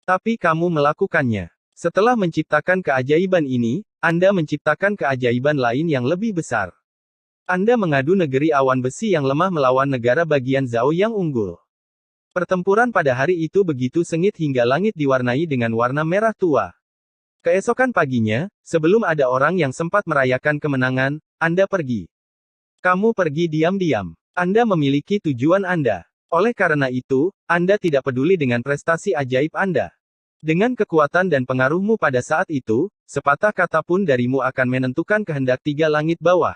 Tapi kamu melakukannya. Setelah menciptakan keajaiban ini, Anda menciptakan keajaiban lain yang lebih besar. Anda mengadu negeri awan besi yang lemah melawan negara bagian Zhao yang unggul. Pertempuran pada hari itu begitu sengit hingga langit diwarnai dengan warna merah tua. Keesokan paginya, sebelum ada orang yang sempat merayakan kemenangan, Anda pergi. Kamu pergi diam-diam. Anda memiliki tujuan Anda. Oleh karena itu, Anda tidak peduli dengan prestasi ajaib Anda. Dengan kekuatan dan pengaruhmu pada saat itu, sepatah kata pun darimu akan menentukan kehendak tiga langit bawah.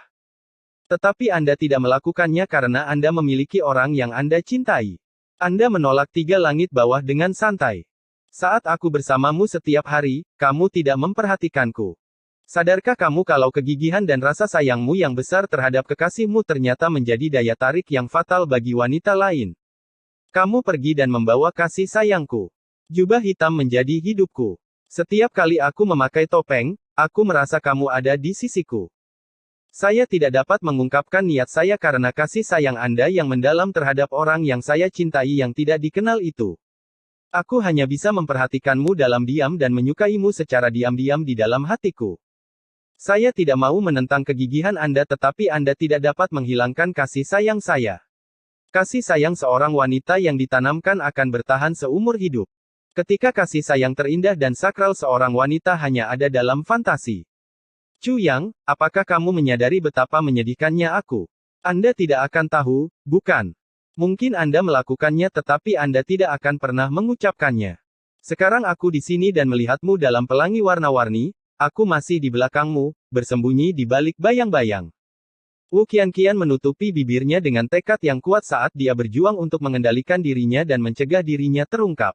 Tetapi Anda tidak melakukannya karena Anda memiliki orang yang Anda cintai. Anda menolak tiga langit bawah dengan santai. Saat aku bersamamu setiap hari, kamu tidak memperhatikanku. Sadarkah kamu kalau kegigihan dan rasa sayangmu yang besar terhadap kekasihmu ternyata menjadi daya tarik yang fatal bagi wanita lain? Kamu pergi dan membawa kasih sayangku. Jubah hitam menjadi hidupku. Setiap kali aku memakai topeng, aku merasa kamu ada di sisiku. Saya tidak dapat mengungkapkan niat saya karena kasih sayang Anda yang mendalam terhadap orang yang saya cintai yang tidak dikenal itu. Aku hanya bisa memperhatikanmu dalam diam dan menyukaimu secara diam-diam di dalam hatiku. Saya tidak mau menentang kegigihan Anda tetapi Anda tidak dapat menghilangkan kasih sayang saya. Kasih sayang seorang wanita yang ditanamkan akan bertahan seumur hidup. Ketika kasih sayang terindah dan sakral seorang wanita hanya ada dalam fantasi. Chu Yang, apakah kamu menyadari betapa menyedihkannya aku? Anda tidak akan tahu, bukan? Mungkin Anda melakukannya tetapi Anda tidak akan pernah mengucapkannya. Sekarang aku di sini dan melihatmu dalam pelangi warna-warni, aku masih di belakangmu, bersembunyi di balik bayang-bayang. Wu Qianqian menutupi bibirnya dengan tekad yang kuat saat dia berjuang untuk mengendalikan dirinya dan mencegah dirinya terungkap.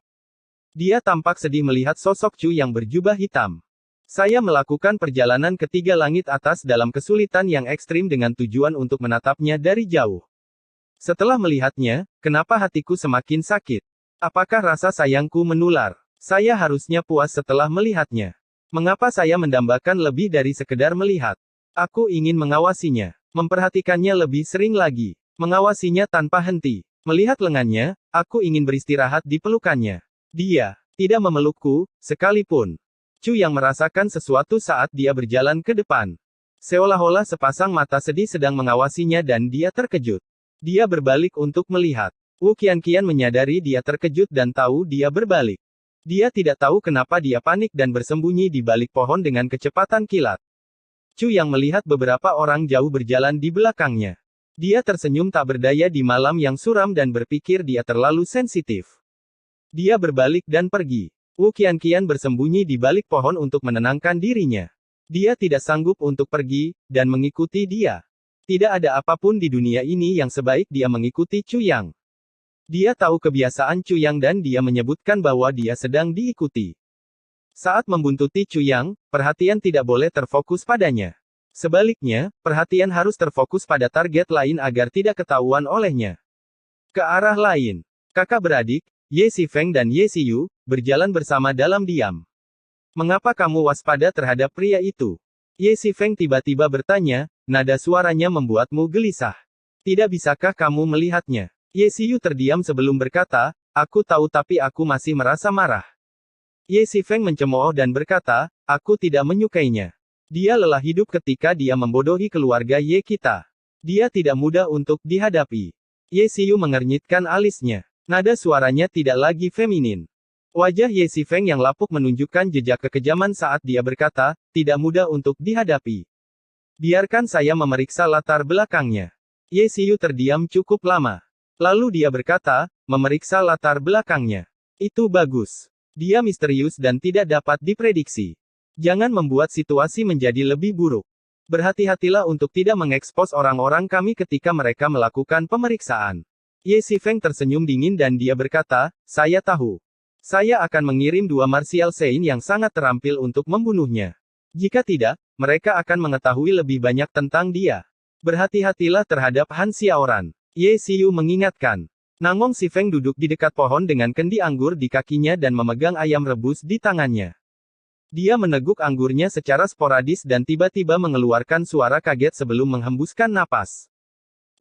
Dia tampak sedih melihat sosok Chu yang berjubah hitam. Saya melakukan perjalanan ke tiga langit atas dalam kesulitan yang ekstrim dengan tujuan untuk menatapnya dari jauh. Setelah melihatnya, kenapa hatiku semakin sakit? Apakah rasa sayangku menular? Saya harusnya puas setelah melihatnya. Mengapa saya mendambakan lebih dari sekedar melihat? Aku ingin mengawasinya, memperhatikannya lebih sering lagi, mengawasinya tanpa henti. Melihat lengannya, aku ingin beristirahat di pelukannya. Dia tidak memelukku, sekalipun. Chu yang merasakan sesuatu saat dia berjalan ke depan. Seolah-olah sepasang mata sedih sedang mengawasinya dan dia terkejut. Dia berbalik untuk melihat. Wu Qianqian menyadari dia terkejut dan tahu dia berbalik. Dia tidak tahu kenapa dia panik dan bersembunyi di balik pohon dengan kecepatan kilat. Chu yang melihat beberapa orang jauh berjalan di belakangnya. Dia tersenyum tak berdaya di malam yang suram dan berpikir dia terlalu sensitif. Dia berbalik dan pergi. Wu Qianqian bersembunyi di balik pohon untuk menenangkan dirinya. Dia tidak sanggup untuk pergi, dan mengikuti dia. Tidak ada apapun di dunia ini yang sebaik dia mengikuti Chu Yang. Dia tahu kebiasaan Chu Yang dan dia menyebutkan bahwa dia sedang diikuti. Saat membuntuti Chu Yang, perhatian tidak boleh terfokus padanya. Sebaliknya, perhatian harus terfokus pada target lain agar tidak ketahuan olehnya. Ke arah lain, kakak beradik, Ye Xifeng dan Ye Xiyu, berjalan bersama dalam diam. Mengapa kamu waspada terhadap pria itu? Ye Xifeng tiba-tiba bertanya, nada suaranya membuatmu gelisah. Tidak bisakah kamu melihatnya? Ye Xiyu terdiam sebelum berkata, aku tahu tapi aku masih merasa marah. Ye Xifeng mencemooh dan berkata, aku tidak menyukainya. Dia lelah hidup ketika dia membodohi keluarga Ye kita. Dia tidak mudah untuk dihadapi. Ye Xiyu mengernyitkan alisnya. Nada suaranya tidak lagi feminin. Wajah Ye Xifeng yang lapuk menunjukkan jejak kekejaman saat dia berkata, tidak mudah untuk dihadapi. Biarkan saya memeriksa latar belakangnya. Ye Xiyu terdiam cukup lama. Lalu dia berkata, memeriksa latar belakangnya. Itu bagus. Dia misterius dan tidak dapat diprediksi. Jangan membuat situasi menjadi lebih buruk. Berhati-hatilah untuk tidak mengekspos orang-orang kami ketika mereka melakukan pemeriksaan. Ye Xifeng tersenyum dingin dan dia berkata, saya tahu. Saya akan mengirim 2 Martial Saint yang sangat terampil untuk membunuhnya. Jika tidak, mereka akan mengetahui lebih banyak tentang dia. Berhati-hatilah terhadap Han Xiaoran. Ye Xiyu mengingatkan. Nangong Si Feng duduk di dekat pohon dengan kendi anggur di kakinya dan memegang ayam rebus di tangannya. Dia meneguk anggurnya secara sporadis dan tiba-tiba mengeluarkan suara kaget sebelum menghembuskan napas.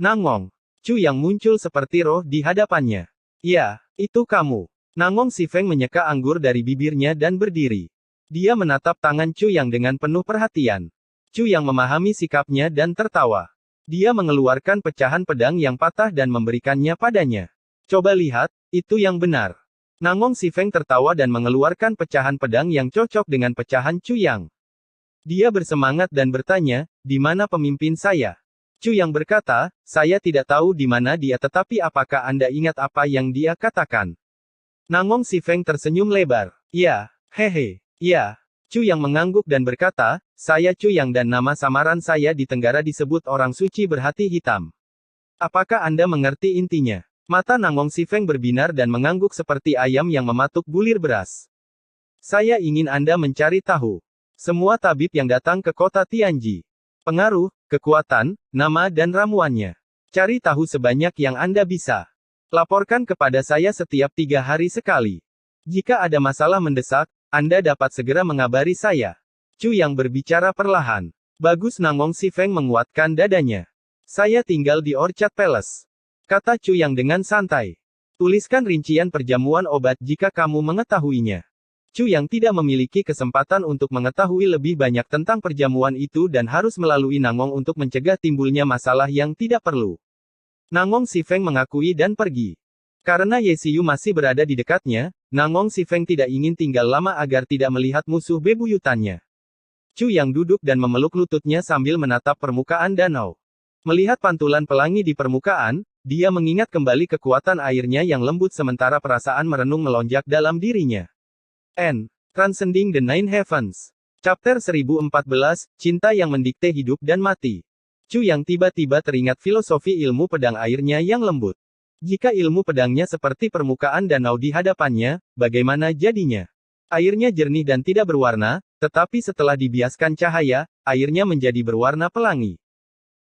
Nangong. Chu yang muncul seperti roh di hadapannya. Ya, itu kamu. Nangong Si Feng menyeka anggur dari bibirnya dan berdiri. Dia menatap tangan Chu yang dengan penuh perhatian. Chu yang memahami sikapnya dan tertawa. Dia mengeluarkan pecahan pedang yang patah dan memberikannya padanya. Coba lihat, itu yang benar. Nangong Si Feng tertawa dan mengeluarkan pecahan pedang yang cocok dengan pecahan Chu Yang. Dia bersemangat dan bertanya, di mana pemimpin saya? Chu Yang berkata, saya tidak tahu di mana dia tetapi apakah Anda ingat apa yang dia katakan? Nangong Si Feng tersenyum lebar. Ya, hehe, ya. Chu Yang mengangguk dan berkata, saya Chu Yang dan nama samaran saya di Tenggara disebut orang suci berhati hitam. Apakah Anda mengerti intinya? Mata Nangong Si Feng berbinar dan mengangguk seperti ayam yang mematuk bulir beras. Saya ingin Anda mencari tahu. Semua tabib yang datang ke kota Tianji. Pengaruh, kekuatan, nama dan ramuannya. Cari tahu sebanyak yang Anda bisa. Laporkan kepada saya setiap 3 hari sekali. Jika ada masalah mendesak, Anda dapat segera mengabari saya. Chu Yang berbicara perlahan. Bagus. Nangong Si Feng menguatkan dadanya. Saya tinggal di Orchard Palace. Kata Chu Yang dengan santai. Tuliskan rincian perjamuan obat jika kamu mengetahuinya. Chu Yang tidak memiliki kesempatan untuk mengetahui lebih banyak tentang perjamuan itu dan harus melalui Nangong untuk mencegah timbulnya masalah yang tidak perlu. Nangong Si Feng mengakui dan pergi. Karena Ye Xiu masih berada di dekatnya, Nangong Si Feng tidak ingin tinggal lama agar tidak melihat musuh bebuyutannya. Chu Yang duduk dan memeluk lututnya sambil menatap permukaan danau. Melihat pantulan pelangi di permukaan, dia mengingat kembali kekuatan airnya yang lembut sementara perasaan merenung melonjak dalam dirinya. Transcending the Nine Heavens. Chapter 1014, Cinta yang Mendikte Hidup dan Mati. Chu Yang tiba-tiba teringat filosofi ilmu pedang airnya yang lembut. Jika ilmu pedangnya seperti permukaan danau di hadapannya, bagaimana jadinya? Airnya jernih dan tidak berwarna, tetapi setelah dibiaskan cahaya, airnya menjadi berwarna pelangi.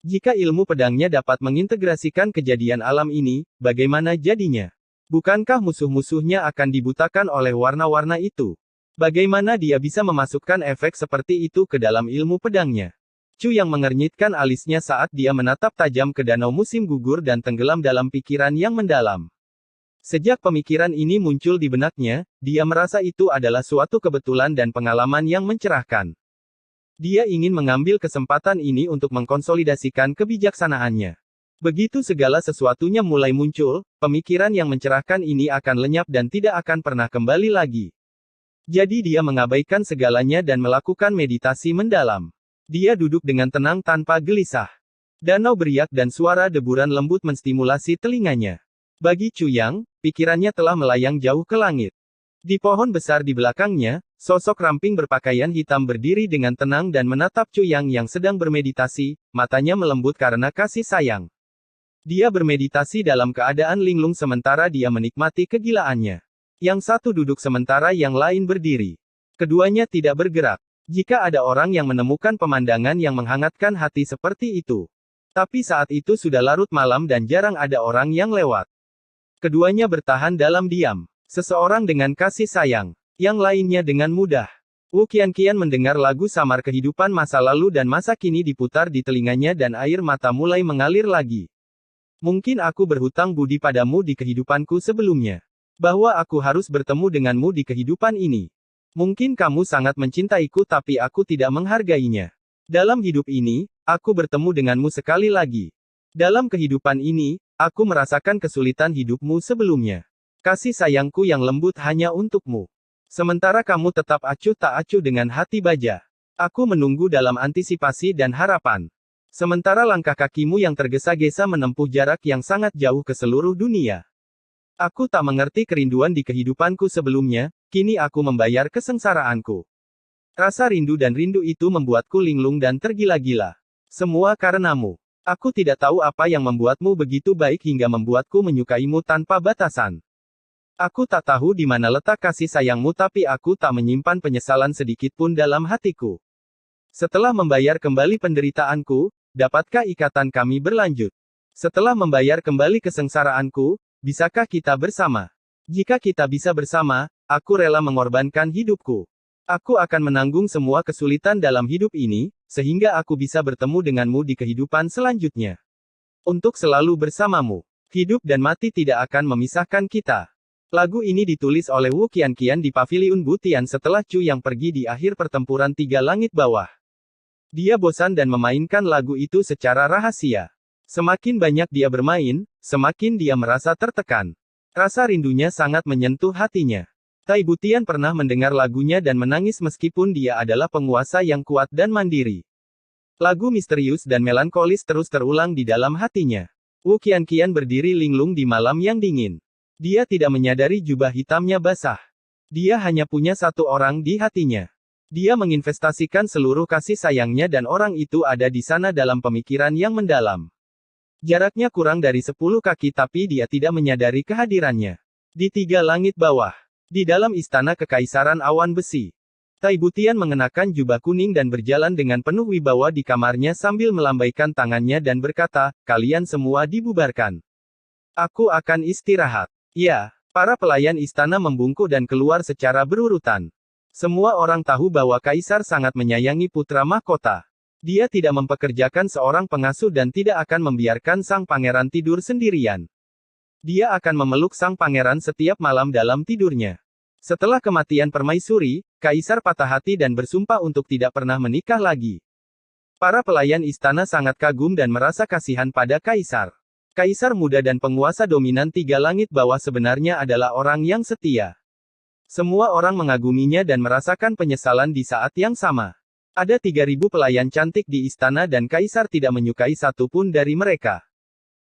Jika ilmu pedangnya dapat mengintegrasikan kejadian alam ini, bagaimana jadinya? Bukankah musuh-musuhnya akan dibutakan oleh warna-warna itu? Bagaimana dia bisa memasukkan efek seperti itu ke dalam ilmu pedangnya? Chu Yang mengernyitkan alisnya saat dia menatap tajam ke danau musim gugur dan tenggelam dalam pikiran yang mendalam. Sejak pemikiran ini muncul di benaknya, dia merasa itu adalah suatu kebetulan dan pengalaman yang mencerahkan. Dia ingin mengambil kesempatan ini untuk mengkonsolidasikan kebijaksanaannya. Begitu segala sesuatunya mulai muncul, pemikiran yang mencerahkan ini akan lenyap dan tidak akan pernah kembali lagi. Jadi dia mengabaikan segalanya dan melakukan meditasi mendalam. Dia duduk dengan tenang tanpa gelisah. Danau beriak dan suara deburan lembut menstimulasi telinganya. Bagi Chu Yang, pikirannya telah melayang jauh ke langit. Di pohon besar di belakangnya, sosok ramping berpakaian hitam berdiri dengan tenang dan menatap Chu Yang yang sedang bermeditasi, matanya melembut karena kasih sayang. Dia bermeditasi dalam keadaan linglung sementara dia menikmati kegilaannya. Yang satu duduk sementara yang lain berdiri. Keduanya tidak bergerak. Jika ada orang yang menemukan pemandangan yang menghangatkan hati seperti itu. Tapi saat itu sudah larut malam dan jarang ada orang yang lewat. Keduanya bertahan dalam diam. Seseorang dengan kasih sayang, yang lainnya dengan mudah. Wu Qianqian mendengar lagu samar kehidupan masa lalu dan masa kini diputar di telinganya dan air mata mulai mengalir lagi. Mungkin aku berhutang budi padamu di kehidupanku sebelumnya. Bahwa aku harus bertemu denganmu di kehidupan ini. Mungkin kamu sangat mencintaiku tapi aku tidak menghargainya. Dalam hidup ini, aku bertemu denganmu sekali lagi. Dalam kehidupan ini, aku merasakan kesulitan hidupmu sebelumnya. Kasih sayangku yang lembut hanya untukmu. Sementara kamu tetap acuh tak acuh dengan hati baja. Aku menunggu dalam antisipasi dan harapan. Sementara langkah kakimu yang tergesa-gesa menempuh jarak yang sangat jauh ke seluruh dunia. Aku tak mengerti kerinduan di kehidupanku sebelumnya, kini aku membayar kesengsaraanku. Rasa rindu dan rindu itu membuatku linglung dan tergila-gila. Semua karenamu. Aku tidak tahu apa yang membuatmu begitu baik hingga membuatku menyukaimu tanpa batasan. Aku tak tahu di mana letak kasih sayangmu tapi aku tak menyimpan penyesalan sedikit pun dalam hatiku. Setelah membayar kembali penderitaanku, dapatkah ikatan kami berlanjut? Setelah membayar kembali kesengsaraanku, bisakah kita bersama? Jika kita bisa bersama, aku rela mengorbankan hidupku. Aku akan menanggung semua kesulitan dalam hidup ini, sehingga aku bisa bertemu denganmu di kehidupan selanjutnya. Untuk selalu bersamamu. Hidup dan mati tidak akan memisahkan kita. Lagu ini ditulis oleh Wu Qianqian di Paviliun Butian setelah Chu Yang pergi di akhir pertempuran Tiga Langit Bawah. Dia bosan dan memainkan lagu itu secara rahasia. Semakin banyak dia bermain, semakin dia merasa tertekan. Rasa rindunya sangat menyentuh hatinya. Tai Butian pernah mendengar lagunya dan menangis meskipun dia adalah penguasa yang kuat dan mandiri. Lagu misterius dan melankolis terus terulang di dalam hatinya. Wu Qianqian berdiri linglung di malam yang dingin. Dia tidak menyadari jubah hitamnya basah. Dia hanya punya satu orang di hatinya. Dia menginvestasikan seluruh kasih sayangnya dan orang itu ada di sana dalam pemikiran yang mendalam. Jaraknya kurang dari 10 kaki tapi dia tidak menyadari kehadirannya. Di Tiga Langit Bawah. Di dalam istana kekaisaran awan besi. Tai Butian mengenakan jubah kuning dan berjalan dengan penuh wibawa di kamarnya sambil melambaikan tangannya dan berkata, kalian semua dibubarkan. Aku akan istirahat. Ya, para pelayan istana membungkuk dan keluar secara berurutan. Semua orang tahu bahwa kaisar sangat menyayangi putra mahkota. Dia tidak mempekerjakan seorang pengasuh dan tidak akan membiarkan sang pangeran tidur sendirian. Dia akan memeluk sang pangeran setiap malam dalam tidurnya. Setelah kematian permaisuri, kaisar patah hati dan bersumpah untuk tidak pernah menikah lagi. Para pelayan istana sangat kagum dan merasa kasihan pada kaisar. Kaisar muda dan penguasa dominan Tiga Langit Bawah sebenarnya adalah orang yang setia. Semua orang mengaguminya dan merasakan penyesalan di saat yang sama. Ada 3.000 pelayan cantik di istana dan kaisar tidak menyukai satupun dari mereka.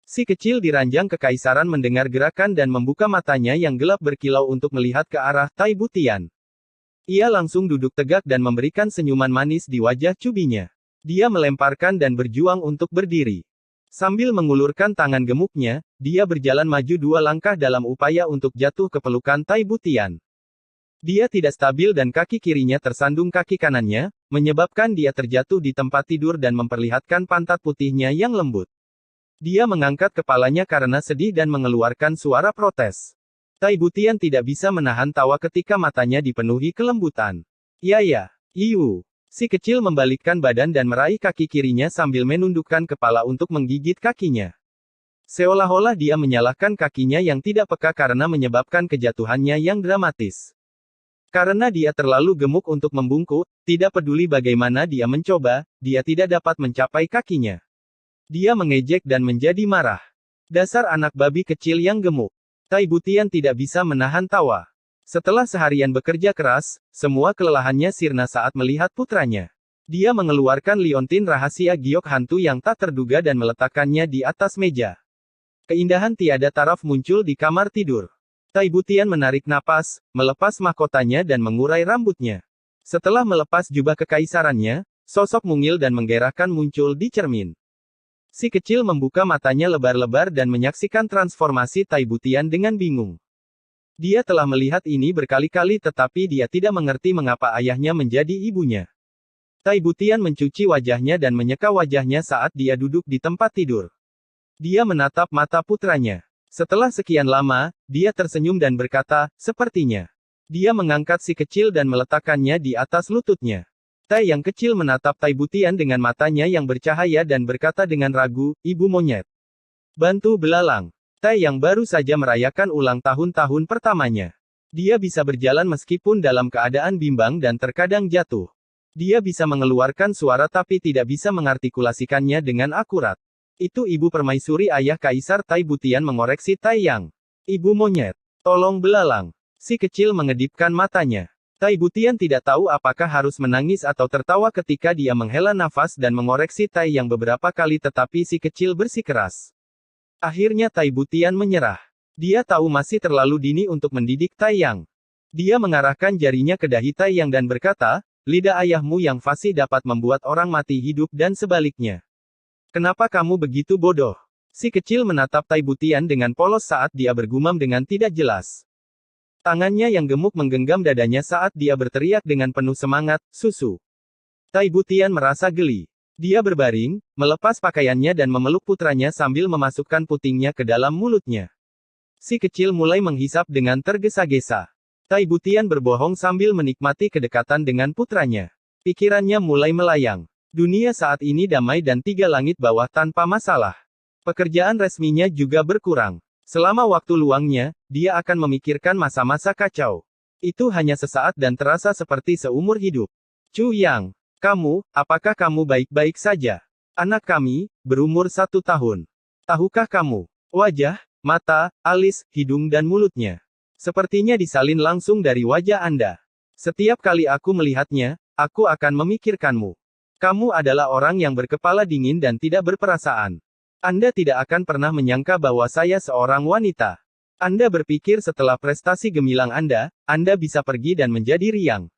Si kecil di ranjang kekaisaran mendengar gerakan dan membuka matanya yang gelap berkilau untuk melihat ke arah Tai Butian. Ia langsung duduk tegak dan memberikan senyuman manis di wajah cubinya. Dia melemparkan dan berjuang untuk berdiri. Sambil mengulurkan tangan gemuknya, dia berjalan maju 2 langkah dalam upaya untuk jatuh ke pelukan Tai Butian. Dia tidak stabil dan kaki kirinya tersandung kaki kanannya, menyebabkan dia terjatuh di tempat tidur dan memperlihatkan pantat putihnya yang lembut. Dia mengangkat kepalanya karena sedih dan mengeluarkan suara protes. Tai Butian tidak bisa menahan tawa ketika matanya dipenuhi kelembutan. Ya, Iu. Si kecil membalikkan badan dan meraih kaki kirinya sambil menundukkan kepala untuk menggigit kakinya. Seolah-olah dia menyalahkan kakinya yang tidak peka karena menyebabkan kejatuhannya yang dramatis. Karena dia terlalu gemuk untuk membungkuk, tidak peduli bagaimana dia mencoba, dia tidak dapat mencapai kakinya. Dia mengejek dan menjadi marah. Dasar anak babi kecil yang gemuk. Tai Butian tidak bisa menahan tawa. Setelah seharian bekerja keras, semua kelelahannya sirna saat melihat putranya. Dia mengeluarkan liontin rahasia giok hantu yang tak terduga dan meletakkannya di atas meja. Keindahan tiada taraf muncul di kamar tidur. Tai Butian menarik napas, melepas mahkotanya dan mengurai rambutnya. Setelah melepas jubah kekaisarannya, sosok mungil dan menggerakkan muncul di cermin. Si kecil membuka matanya lebar-lebar dan menyaksikan transformasi Tai Butian dengan bingung. Dia telah melihat ini berkali-kali tetapi dia tidak mengerti mengapa ayahnya menjadi ibunya. Tai Butian mencuci wajahnya dan menyeka wajahnya saat dia duduk di tempat tidur. Dia menatap mata putranya. Setelah sekian lama, dia tersenyum dan berkata, sepertinya. Dia mengangkat si kecil dan meletakkannya di atas lututnya. Tai yang kecil menatap Tai Butian dengan matanya yang bercahaya dan berkata dengan ragu, ibu monyet. Bantu belalang. Tai yang baru saja merayakan ulang tahun pertamanya. Dia bisa berjalan meskipun dalam keadaan bimbang dan terkadang jatuh. Dia bisa mengeluarkan suara tapi tidak bisa mengartikulasikannya dengan akurat. Itu ibu permaisuri ayah kaisar Tai Butian mengoreksi Tai yang. Ibu monyet. Tolong belalang. Si kecil mengedipkan matanya. Tai Butian tidak tahu apakah harus menangis atau tertawa ketika dia menghela nafas dan mengoreksi Tai yang beberapa kali tetapi si kecil bersikeras. Akhirnya Tai Butian menyerah. Dia tahu masih terlalu dini untuk mendidik Tai Yang. Dia mengarahkan jarinya ke dahi Tai Yang dan berkata, lidah ayahmu yang fasih dapat membuat orang mati hidup dan sebaliknya. Kenapa kamu begitu bodoh? Si kecil menatap Tai Butian dengan polos saat dia bergumam dengan tidak jelas. Tangannya yang gemuk menggenggam dadanya saat dia berteriak dengan penuh semangat, susu. Tai Butian merasa geli. Dia berbaring, melepas pakaiannya dan memeluk putranya sambil memasukkan putingnya ke dalam mulutnya. Si kecil mulai menghisap dengan tergesa-gesa. Tai Butian berbohong sambil menikmati kedekatan dengan putranya. Pikirannya mulai melayang. Dunia saat ini damai dan 3 langit bawah tanpa masalah. Pekerjaan resminya juga berkurang. Selama waktu luangnya, dia akan memikirkan masa-masa kacau. Itu hanya sesaat dan terasa seperti seumur hidup. Chu Yang, apakah kamu baik-baik saja? Anak kami, berumur 1 tahun. Tahukah kamu? Wajah, mata, alis, hidung dan mulutnya. Sepertinya disalin langsung dari wajah Anda. Setiap kali aku melihatnya, aku akan memikirkanmu. Kamu adalah orang yang berkepala dingin dan tidak berperasaan. Anda tidak akan pernah menyangka bahwa saya seorang wanita. Anda berpikir setelah prestasi gemilang Anda bisa pergi dan menjadi riang.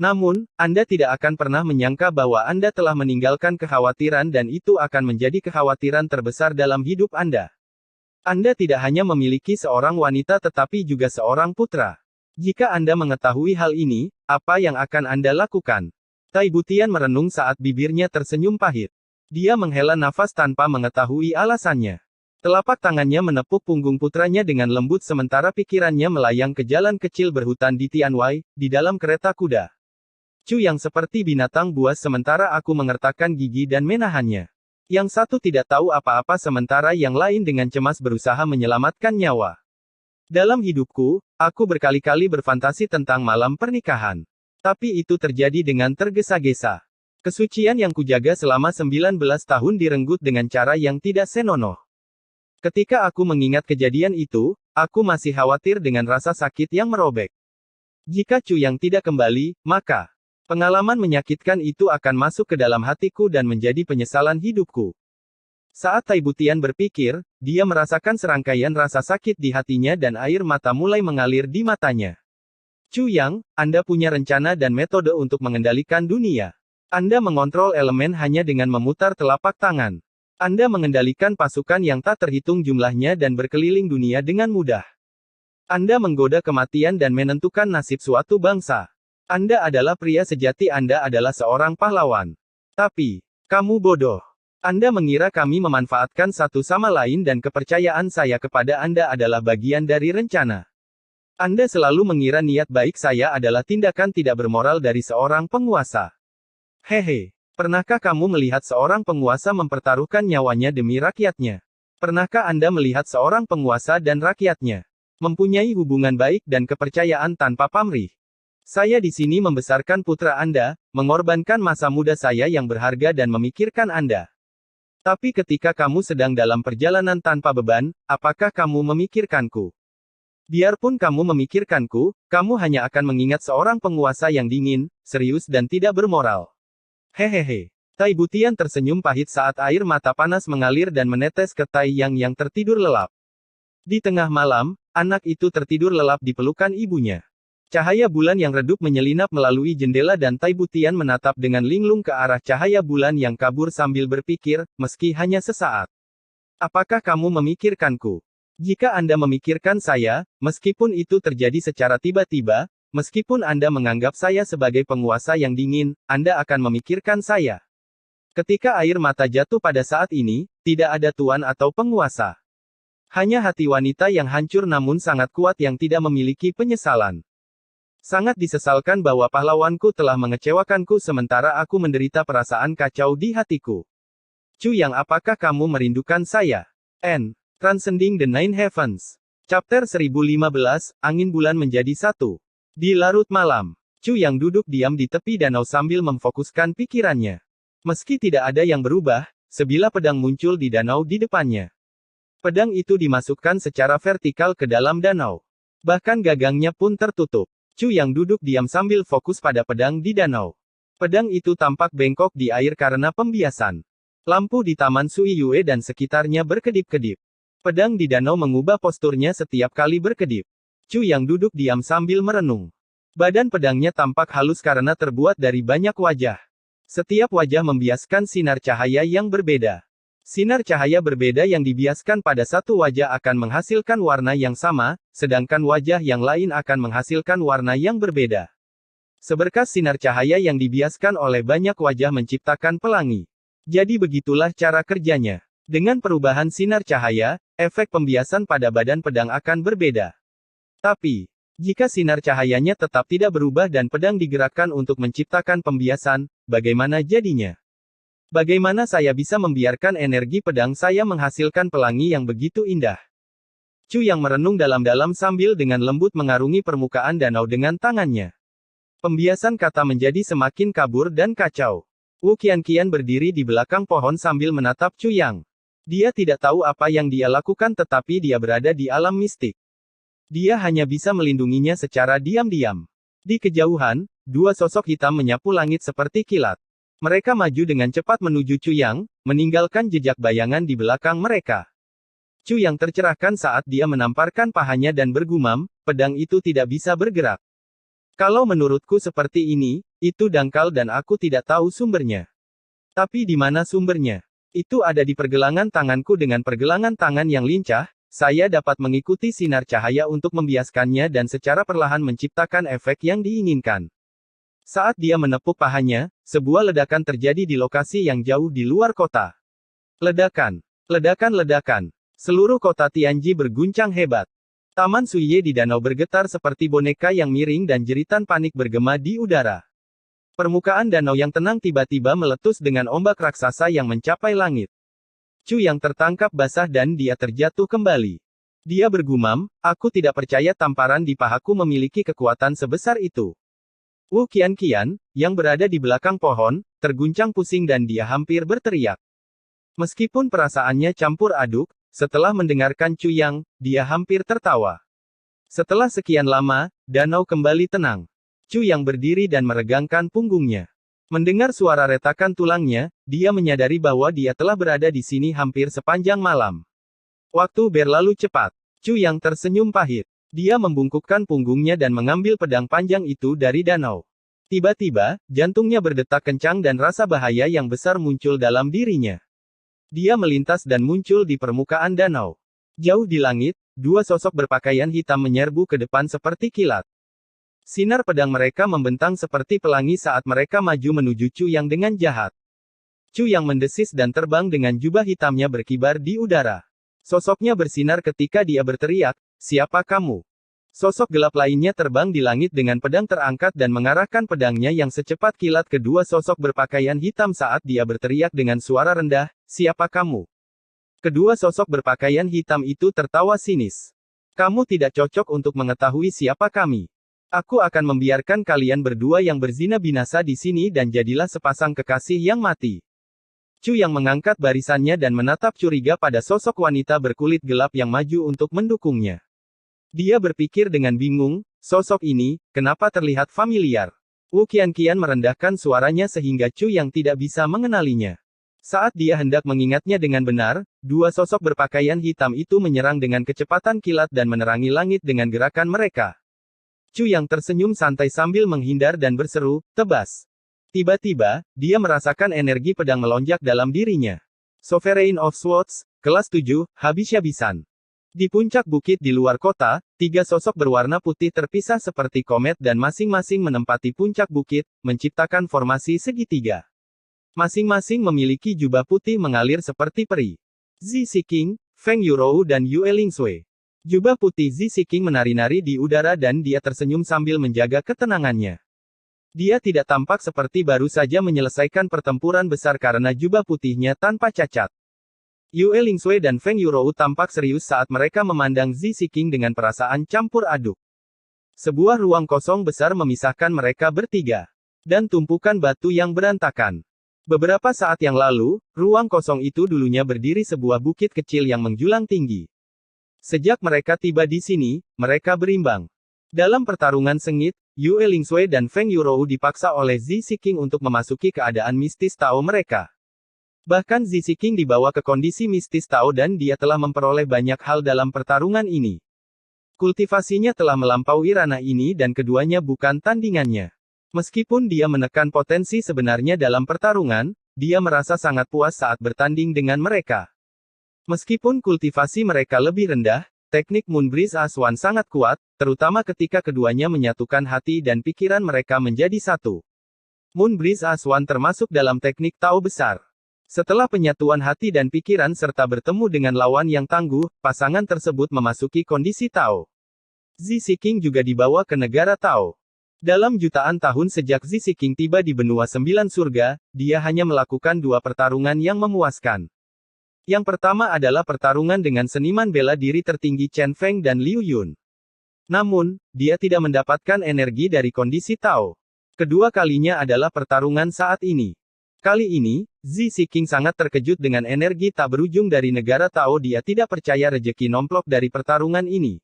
Namun, Anda tidak akan pernah menyangka bahwa Anda telah meninggalkan kekhawatiran dan itu akan menjadi kekhawatiran terbesar dalam hidup Anda. Anda tidak hanya memiliki seorang wanita tetapi juga seorang putra. Jika Anda mengetahui hal ini, apa yang akan Anda lakukan? Tai Butian merenung saat bibirnya tersenyum pahit. Dia menghela nafas tanpa mengetahui alasannya. Telapak tangannya menepuk punggung putranya dengan lembut sementara pikirannya melayang ke jalan kecil berhutan di Tianwai, di dalam kereta kuda. Chu Yang seperti binatang buas sementara aku mengertakkan gigi dan menahannya. Yang satu tidak tahu apa-apa sementara yang lain dengan cemas berusaha menyelamatkan nyawa. Dalam hidupku, aku berkali-kali berfantasi tentang malam pernikahan. Tapi itu terjadi dengan tergesa-gesa. Kesucian yang kujaga selama 19 tahun direnggut dengan cara yang tidak senonoh. Ketika aku mengingat kejadian itu, aku masih khawatir dengan rasa sakit yang merobek. Jika Chu Yang tidak kembali, maka pengalaman menyakitkan itu akan masuk ke dalam hatiku dan menjadi penyesalan hidupku. Saat Tai Butian berpikir, dia merasakan serangkaian rasa sakit di hatinya dan air mata mulai mengalir di matanya. Chu Yang, Anda punya rencana dan metode untuk mengendalikan dunia. Anda mengontrol elemen hanya dengan memutar telapak tangan. Anda mengendalikan pasukan yang tak terhitung jumlahnya dan berkeliling dunia dengan mudah. Anda menggoda kematian dan menentukan nasib suatu bangsa. Anda adalah pria sejati, Anda adalah seorang pahlawan. Tapi, kamu bodoh. Anda mengira kami memanfaatkan satu sama lain dan kepercayaan saya kepada Anda adalah bagian dari rencana. Anda selalu mengira niat baik saya adalah tindakan tidak bermoral dari seorang penguasa. Hehe, pernahkah kamu melihat seorang penguasa mempertaruhkan nyawanya demi rakyatnya? Pernahkah Anda melihat seorang penguasa dan rakyatnya mempunyai hubungan baik dan kepercayaan tanpa pamrih? Saya di sini membesarkan putra Anda, mengorbankan masa muda saya yang berharga dan memikirkan Anda. Tapi ketika kamu sedang dalam perjalanan tanpa beban, apakah kamu memikirkanku? Biarpun kamu memikirkanku, kamu hanya akan mengingat seorang penguasa yang dingin, serius dan tidak bermoral. Hehehe. Tai Butian tersenyum pahit saat air mata panas mengalir dan menetes ke Tai yang tertidur lelap. Di tengah malam, anak itu tertidur lelap di pelukan ibunya. Cahaya bulan yang redup menyelinap melalui jendela dan Tai Butian menatap dengan linglung ke arah cahaya bulan yang kabur sambil berpikir, meski hanya sesaat. Apakah kamu memikirkanku? Jika Anda memikirkan saya, meskipun itu terjadi secara tiba-tiba, meskipun Anda menganggap saya sebagai penguasa yang dingin, Anda akan memikirkan saya. Ketika air mata jatuh pada saat ini, tidak ada tuan atau penguasa. Hanya hati wanita yang hancur namun sangat kuat yang tidak memiliki penyesalan. Sangat disesalkan bahwa pahlawanku telah mengecewakanku sementara aku menderita perasaan kacau di hatiku. Chu Yang, apakah kamu merindukan saya? Transcending the Nine Heavens. Chapter 1015, Angin Bulan Menjadi Satu. Di larut malam, Chu Yang duduk diam di tepi danau sambil memfokuskan pikirannya. Meski tidak ada yang berubah, sebilah pedang muncul di danau di depannya. Pedang itu dimasukkan secara vertikal ke dalam danau. Bahkan gagangnya pun tertutup. Chu Yang duduk diam sambil fokus pada pedang di danau. Pedang itu tampak bengkok di air karena pembiasan. Lampu di Taman Sui Yue dan sekitarnya berkedip-kedip. Pedang di danau mengubah posturnya setiap kali berkedip. Chu Yang duduk diam sambil merenung. Badan pedangnya tampak halus karena terbuat dari banyak wajah. Setiap wajah membiaskan sinar cahaya yang berbeda. Sinar cahaya berbeda yang dibiaskan pada satu wajah akan menghasilkan warna yang sama, sedangkan wajah yang lain akan menghasilkan warna yang berbeda. Seberkas sinar cahaya yang dibiaskan oleh banyak wajah menciptakan pelangi. Jadi begitulah cara kerjanya. Dengan perubahan sinar cahaya, efek pembiasan pada badan pedang akan berbeda. Tapi, jika sinar cahayanya tetap tidak berubah dan pedang digerakkan untuk menciptakan pembiasan, bagaimana jadinya? Bagaimana saya bisa membiarkan energi pedang saya menghasilkan pelangi yang begitu indah? Chu yang merenung dalam-dalam sambil dengan lembut mengarungi permukaan danau dengan tangannya. Pembiasan kata menjadi semakin kabur dan kacau. Wu Qianqian berdiri di belakang pohon sambil menatap Chu Yang. Dia tidak tahu apa yang dia lakukan tetapi dia berada di alam mistik. Dia hanya bisa melindunginya secara diam-diam. Di kejauhan, dua sosok hitam menyapu langit seperti kilat. Mereka maju dengan cepat menuju Chu Yang, meninggalkan jejak bayangan di belakang mereka. Chu Yang tercerahkan saat dia menamparkan pahanya dan bergumam, pedang itu tidak bisa bergerak. Kalau menurutku seperti ini, itu dangkal dan aku tidak tahu sumbernya. Tapi di mana sumbernya? Itu ada di pergelangan tanganku dengan pergelangan tangan yang lincah, saya dapat mengikuti sinar cahaya untuk membiaskannya dan secara perlahan menciptakan efek yang diinginkan. Saat dia menepuk pahanya, sebuah ledakan terjadi di lokasi yang jauh di luar kota. Ledakan. Ledakan-ledakan. Seluruh kota Tianji berguncang hebat. Taman Suye di danau bergetar seperti boneka yang miring dan jeritan panik bergema di udara. Permukaan danau yang tenang tiba-tiba meletus dengan ombak raksasa yang mencapai langit. Chu yang tertangkap basah dan dia terjatuh kembali. Dia bergumam, aku tidak percaya tamparan di pahaku memiliki kekuatan sebesar itu. Wu Qianqian, yang berada di belakang pohon, terguncang pusing dan dia hampir berteriak. Meskipun perasaannya campur aduk, setelah mendengarkan Chu Yang, dia hampir tertawa. Setelah sekian lama, danau kembali tenang. Chu yang berdiri dan meregangkan punggungnya. Mendengar suara retakan tulangnya, dia menyadari bahwa dia telah berada di sini hampir sepanjang malam. Waktu berlalu cepat. Chu yang tersenyum pahit. Dia membungkukkan punggungnya dan mengambil pedang panjang itu dari danau. Tiba-tiba, jantungnya berdetak kencang dan rasa bahaya yang besar muncul dalam dirinya. Dia melintas dan muncul di permukaan danau. Jauh di langit, dua sosok berpakaian hitam menyerbu ke depan seperti kilat. Sinar pedang mereka membentang seperti pelangi saat mereka maju menuju Chu Yang dengan jahat. Chu Yang mendesis dan terbang dengan jubah hitamnya berkibar di udara. Sosoknya bersinar ketika dia berteriak, "Siapa kamu?" Sosok gelap lainnya terbang di langit dengan pedang terangkat dan mengarahkan pedangnya yang secepat kilat ke dua sosok berpakaian hitam saat dia berteriak dengan suara rendah, "Siapa kamu?" Kedua sosok berpakaian hitam itu tertawa sinis. "Kamu tidak cocok untuk mengetahui siapa kami. Aku akan membiarkan kalian berdua yang berzina binasa di sini dan jadilah sepasang kekasih yang mati." Chu yang mengangkat barisannya dan menatap curiga pada sosok wanita berkulit gelap yang maju untuk mendukungnya. Dia berpikir dengan bingung, sosok ini, kenapa terlihat familiar? Wu Qianqian merendahkan suaranya sehingga Chu yang tidak bisa mengenalinya. Saat dia hendak mengingatnya dengan benar, dua sosok berpakaian hitam itu menyerang dengan kecepatan kilat dan menerangi langit dengan gerakan mereka. Chu yang tersenyum santai sambil menghindar dan berseru, "Tebas." Tiba-tiba, dia merasakan energi pedang melonjak dalam dirinya. Sovereign of Swords, kelas 7, habis-habisan. Di puncak bukit di luar kota, tiga sosok berwarna putih terpisah seperti komet dan masing-masing menempati puncak bukit, menciptakan formasi segitiga. Masing-masing memiliki jubah putih mengalir seperti peri. Zi Siqing, Feng Yurou dan Yue Lingsui. Jubah putih Zi Siqing menari-nari di udara dan dia tersenyum sambil menjaga ketenangannya. Dia tidak tampak seperti baru saja menyelesaikan pertempuran besar karena jubah putihnya tanpa cacat. Yue Lingsui dan Feng Yurou tampak serius saat mereka memandang Zi Siqing dengan perasaan campur aduk. Sebuah ruang kosong besar memisahkan mereka bertiga. Dan tumpukan batu yang berantakan. Beberapa saat yang lalu, ruang kosong itu dulunya berdiri sebuah bukit kecil yang menjulang tinggi. Sejak mereka tiba di sini, mereka berimbang. Dalam pertarungan sengit, Yue Lingsui dan Feng Yurou dipaksa oleh Zi Siqing untuk memasuki keadaan mistis Tao mereka. Bahkan Zi Siqing dibawa ke kondisi mistis Tao dan dia telah memperoleh banyak hal dalam pertarungan ini. Kultivasinya telah melampaui ranah ini dan keduanya bukan tandingannya. Meskipun dia menekan potensi sebenarnya dalam pertarungan, dia merasa sangat puas saat bertanding dengan mereka. Meskipun kultivasi mereka lebih rendah, teknik Moonbreeze Aswan sangat kuat, terutama ketika keduanya menyatukan hati dan pikiran mereka menjadi satu. Moonbreeze Aswan termasuk dalam teknik Tao besar. Setelah penyatuan hati dan pikiran serta bertemu dengan lawan yang tangguh, pasangan tersebut memasuki kondisi Tao. Zi Siqing juga dibawa ke negara Tao. Dalam jutaan tahun sejak Zi Siqing tiba di benua sembilan surga, dia hanya melakukan dua pertarungan yang memuaskan. Yang pertama adalah pertarungan dengan seniman bela diri tertinggi Chen Feng dan Liu Yun. Namun, dia tidak mendapatkan energi dari kondisi Tao. Kedua kalinya adalah pertarungan saat ini. Kali ini, Zi Siqing sangat terkejut dengan energi tak berujung dari negara Tao. Dia tidak percaya rejeki nomplok dari pertarungan ini.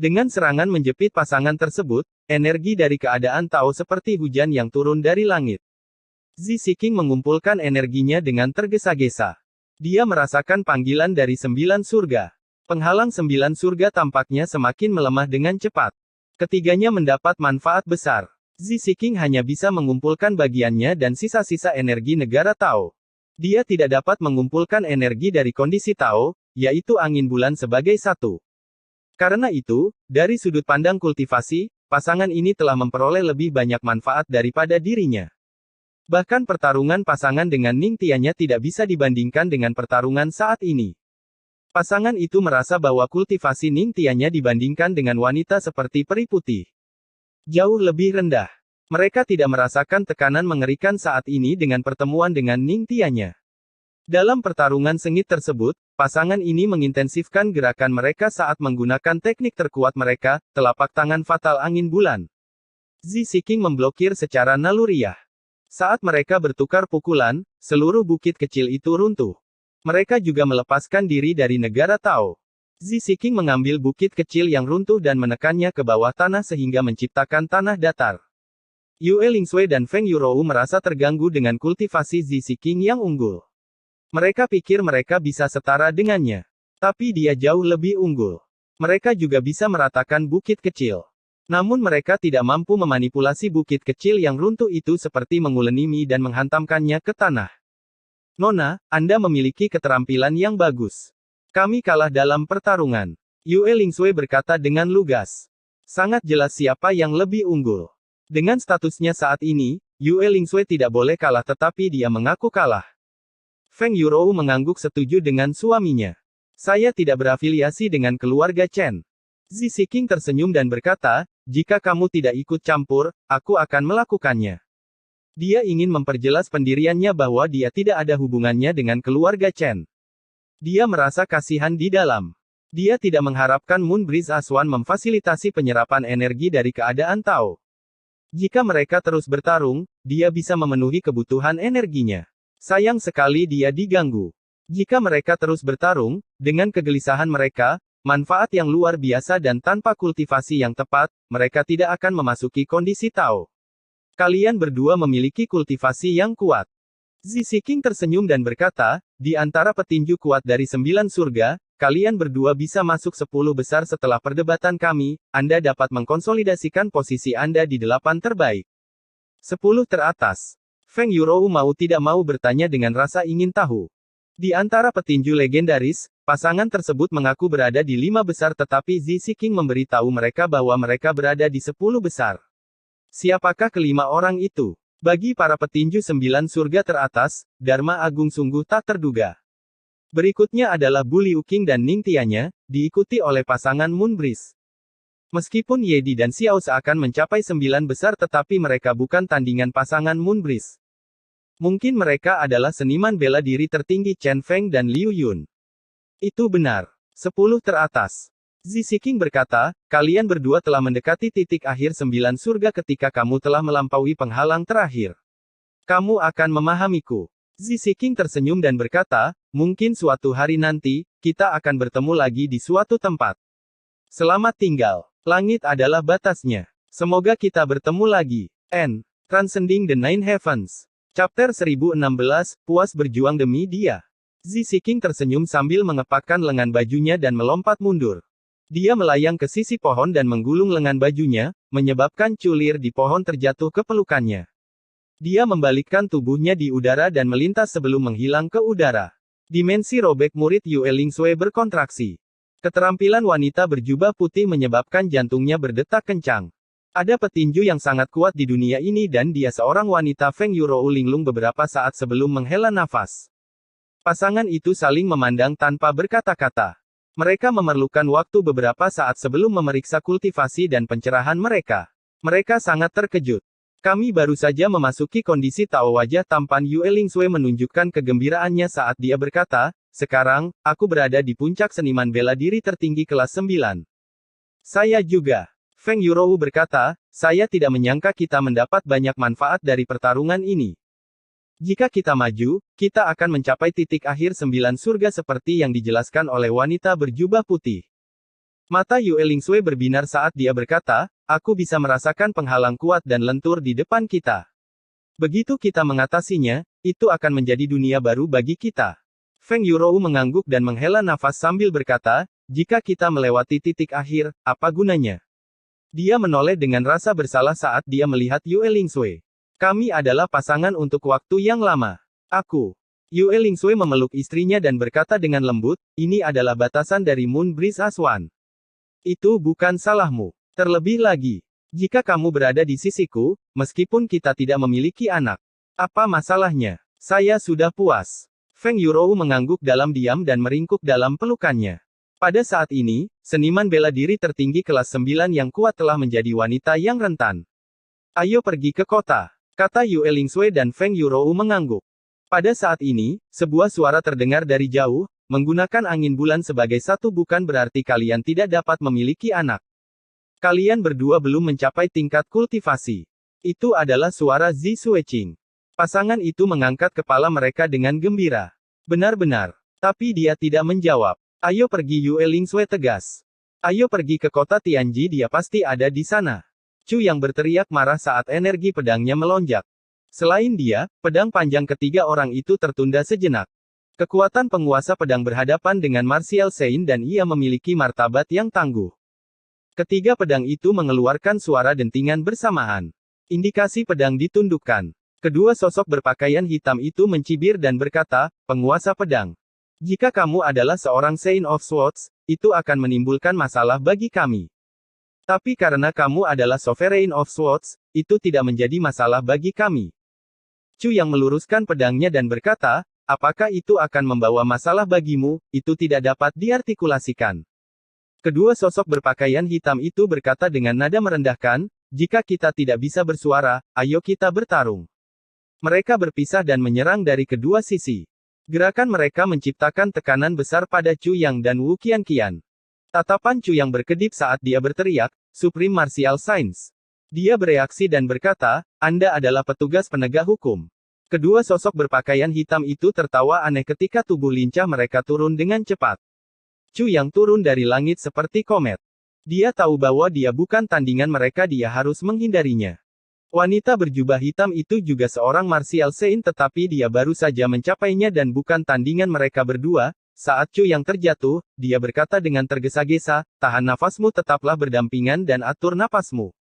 Dengan serangan menjepit pasangan tersebut, energi dari keadaan Tao seperti hujan yang turun dari langit. Zi Siqing mengumpulkan energinya dengan tergesa-gesa. Dia merasakan panggilan dari sembilan surga. Penghalang sembilan surga tampaknya semakin melemah dengan cepat. Ketiganya mendapat manfaat besar. Zi Siqing hanya bisa mengumpulkan bagiannya dan sisa-sisa energi negara Tao. Dia tidak dapat mengumpulkan energi dari kondisi Tao, yaitu angin bulan sebagai satu. Karena itu, dari sudut pandang kultivasi, pasangan ini telah memperoleh lebih banyak manfaat daripada dirinya. Bahkan pertarungan pasangan dengan Ning Tianya tidak bisa dibandingkan dengan pertarungan saat ini. Pasangan itu merasa bahwa kultivasi Ning Tianya dibandingkan dengan wanita seperti peri putih jauh lebih rendah. Mereka tidak merasakan tekanan mengerikan saat ini dengan pertemuan dengan Ning Tianya. Dalam pertarungan sengit tersebut, pasangan ini mengintensifkan gerakan mereka saat menggunakan teknik terkuat mereka, telapak tangan fatal angin bulan. Zi Siqing memblokir secara naluriah. Saat mereka bertukar pukulan, seluruh bukit kecil itu runtuh. Mereka juga melepaskan diri dari negara Tao. Zi Siqing mengambil bukit kecil yang runtuh dan menekannya ke bawah tanah sehingga menciptakan tanah datar. Yue Lingsui dan Feng Yurou merasa terganggu dengan kultivasi Zi Siqing yang unggul. Mereka pikir mereka bisa setara dengannya. Tapi dia jauh lebih unggul. Mereka juga bisa meratakan bukit kecil. Namun mereka tidak mampu memanipulasi bukit kecil yang runtuh itu seperti menguleni mie dan menghantamkannya ke tanah. Nona, Anda memiliki keterampilan yang bagus. Kami kalah dalam pertarungan. Yue Lingsui berkata dengan lugas. Sangat jelas siapa yang lebih unggul. Dengan statusnya saat ini, Yue Lingsui tidak boleh kalah tetapi dia mengaku kalah. Feng Yurou mengangguk setuju dengan suaminya. Saya tidak berafiliasi dengan keluarga Chen. Zi Siqing tersenyum dan berkata, jika kamu tidak ikut campur, aku akan melakukannya. Dia ingin memperjelas pendiriannya bahwa dia tidak ada hubungannya dengan keluarga Chen. Dia merasa kasihan di dalam. Dia tidak mengharapkan Moonbreeze Aswan memfasilitasi penyerapan energi dari keadaan Tao. Jika mereka terus bertarung, dia bisa memenuhi kebutuhan energinya. Sayang sekali dia diganggu. Jika mereka terus bertarung, dengan kegelisahan mereka, manfaat yang luar biasa dan tanpa kultivasi yang tepat, mereka tidak akan memasuki kondisi Tao. Kalian berdua memiliki kultivasi yang kuat. Zi Siqing tersenyum dan berkata, di antara petinju kuat dari 9 surga, kalian berdua bisa masuk 10 besar setelah perdebatan kami, Anda dapat mengkonsolidasikan posisi Anda di 8 terbaik. 10 teratas. Feng Yurou mau tidak mau bertanya dengan rasa ingin tahu. Di antara petinju legendaris, pasangan tersebut mengaku berada di 5 besar tetapi Zi Siqing memberitahu mereka bahwa mereka berada di 10 besar. Siapakah kelima orang itu? Bagi para petinju 9 surga teratas, Dharma Agung sungguh tak terduga. Berikutnya adalah Bu Liu Qing dan Ning Tianya, diikuti oleh pasangan Moonbreeze. Meskipun Ye Di dan Xiao seakan mencapai 9 besar tetapi mereka bukan tandingan pasangan Moonbreeze. Mungkin mereka adalah seniman bela diri tertinggi Chen Feng dan Liu Yun. Itu benar. 10 teratas. Zi Siqing berkata, kalian berdua telah mendekati titik akhir 9 surga ketika kamu telah melampaui penghalang terakhir. Kamu akan memahamiku. Zi Siqing tersenyum dan berkata, mungkin suatu hari nanti, kita akan bertemu lagi di suatu tempat. Selamat tinggal. Langit adalah batasnya. Semoga kita bertemu lagi. N. Transcending the Nine Heavens. Chapter 1016, puas berjuang demi dia. Zi Siqing tersenyum sambil mengepakkan lengan bajunya dan melompat mundur. Dia melayang ke sisi pohon dan menggulung lengan bajunya, menyebabkan culir di pohon terjatuh ke pelukannya. Dia membalikkan tubuhnya di udara dan melintas sebelum menghilang ke udara. Dimensi robek murid Yue Lingsui berkontraksi. Keterampilan wanita berjubah putih menyebabkan jantungnya berdetak kencang. Ada petinju yang sangat kuat di dunia ini dan dia seorang wanita. Feng Yurou linglung beberapa saat sebelum menghela nafas. Pasangan itu saling memandang tanpa berkata-kata. Mereka memerlukan waktu beberapa saat sebelum memeriksa kultivasi dan pencerahan mereka. Mereka sangat terkejut. Kami baru saja memasuki kondisi Tao. Wajah tampan Yue Lingsui menunjukkan kegembiraannya saat dia berkata, sekarang, aku berada di puncak seniman bela diri tertinggi kelas 9. Saya juga. Feng Yurou berkata, saya tidak menyangka kita mendapat banyak manfaat dari pertarungan ini. Jika kita maju, kita akan mencapai titik akhir 9 surga seperti yang dijelaskan oleh wanita berjubah putih. Mata Yue Lingsui berbinar saat dia berkata, aku bisa merasakan penghalang kuat dan lentur di depan kita. Begitu kita mengatasinya, itu akan menjadi dunia baru bagi kita. Feng Yurou mengangguk dan menghela nafas sambil berkata, jika kita melewati titik akhir, apa gunanya? Dia menoleh dengan rasa bersalah saat dia melihat Yue Lingsui. Kami adalah pasangan untuk waktu yang lama. Aku. Yue Lingsui memeluk istrinya dan berkata dengan lembut, ini adalah batasan dari Moon Breeze Aswan. Itu bukan salahmu. Terlebih lagi, jika kamu berada di sisiku, meskipun kita tidak memiliki anak. Apa masalahnya? Saya sudah puas. Feng Yurou mengangguk dalam diam dan meringkuk dalam pelukannya. Pada saat ini, seniman bela diri tertinggi kelas 9 yang kuat telah menjadi wanita yang rentan. Ayo pergi ke kota, kata Yue Lingsui dan Feng Yurou mengangguk. Pada saat ini, sebuah suara terdengar dari jauh, menggunakan angin bulan sebagai satu bukan berarti kalian tidak dapat memiliki anak. Kalian berdua belum mencapai tingkat kultivasi. Itu adalah suara Zi Sueqing. Pasangan itu mengangkat kepala mereka dengan gembira. Benar-benar. Tapi dia tidak menjawab. Ayo pergi, Yue Lingsui tegas. Ayo pergi ke kota Tianji, dia pasti ada di sana. Chu yang berteriak marah saat energi pedangnya melonjak. Selain dia, pedang panjang ketiga orang itu tertunda sejenak. Kekuatan penguasa pedang berhadapan dengan Martial Saint dan ia memiliki martabat yang tangguh. Ketiga pedang itu mengeluarkan suara dentingan bersamaan. Indikasi pedang ditundukkan. Kedua sosok berpakaian hitam itu mencibir dan berkata, penguasa pedang. Jika kamu adalah seorang Saint of Swords, itu akan menimbulkan masalah bagi kami. Tapi karena kamu adalah Sovereign of Swords, itu tidak menjadi masalah bagi kami. Chu yang meluruskan pedangnya dan berkata, apakah itu akan membawa masalah bagimu, itu tidak dapat diartikulasikan. Kedua sosok berpakaian hitam itu berkata dengan nada merendahkan, jika kita tidak bisa bersuara, ayo kita bertarung. Mereka berpisah dan menyerang dari kedua sisi. Gerakan mereka menciptakan tekanan besar pada Chu Yang dan Wu Qianqian. Tatapan Chu Yang berkedip saat dia berteriak, Supreme Martial Science. Dia bereaksi dan berkata, Anda adalah petugas penegak hukum. Kedua sosok berpakaian hitam itu tertawa aneh ketika tubuh lincah mereka turun dengan cepat. Chu Yang turun dari langit seperti komet. Dia tahu bahwa dia bukan tandingan mereka, dia harus menghindarinya. Wanita berjubah hitam itu juga seorang Martial Saint tetapi dia baru saja mencapainya dan bukan tandingan mereka berdua. Saat Chu Yang terjatuh, dia berkata dengan tergesa-gesa, tahan nafasmu, tetaplah berdampingan dan atur napasmu.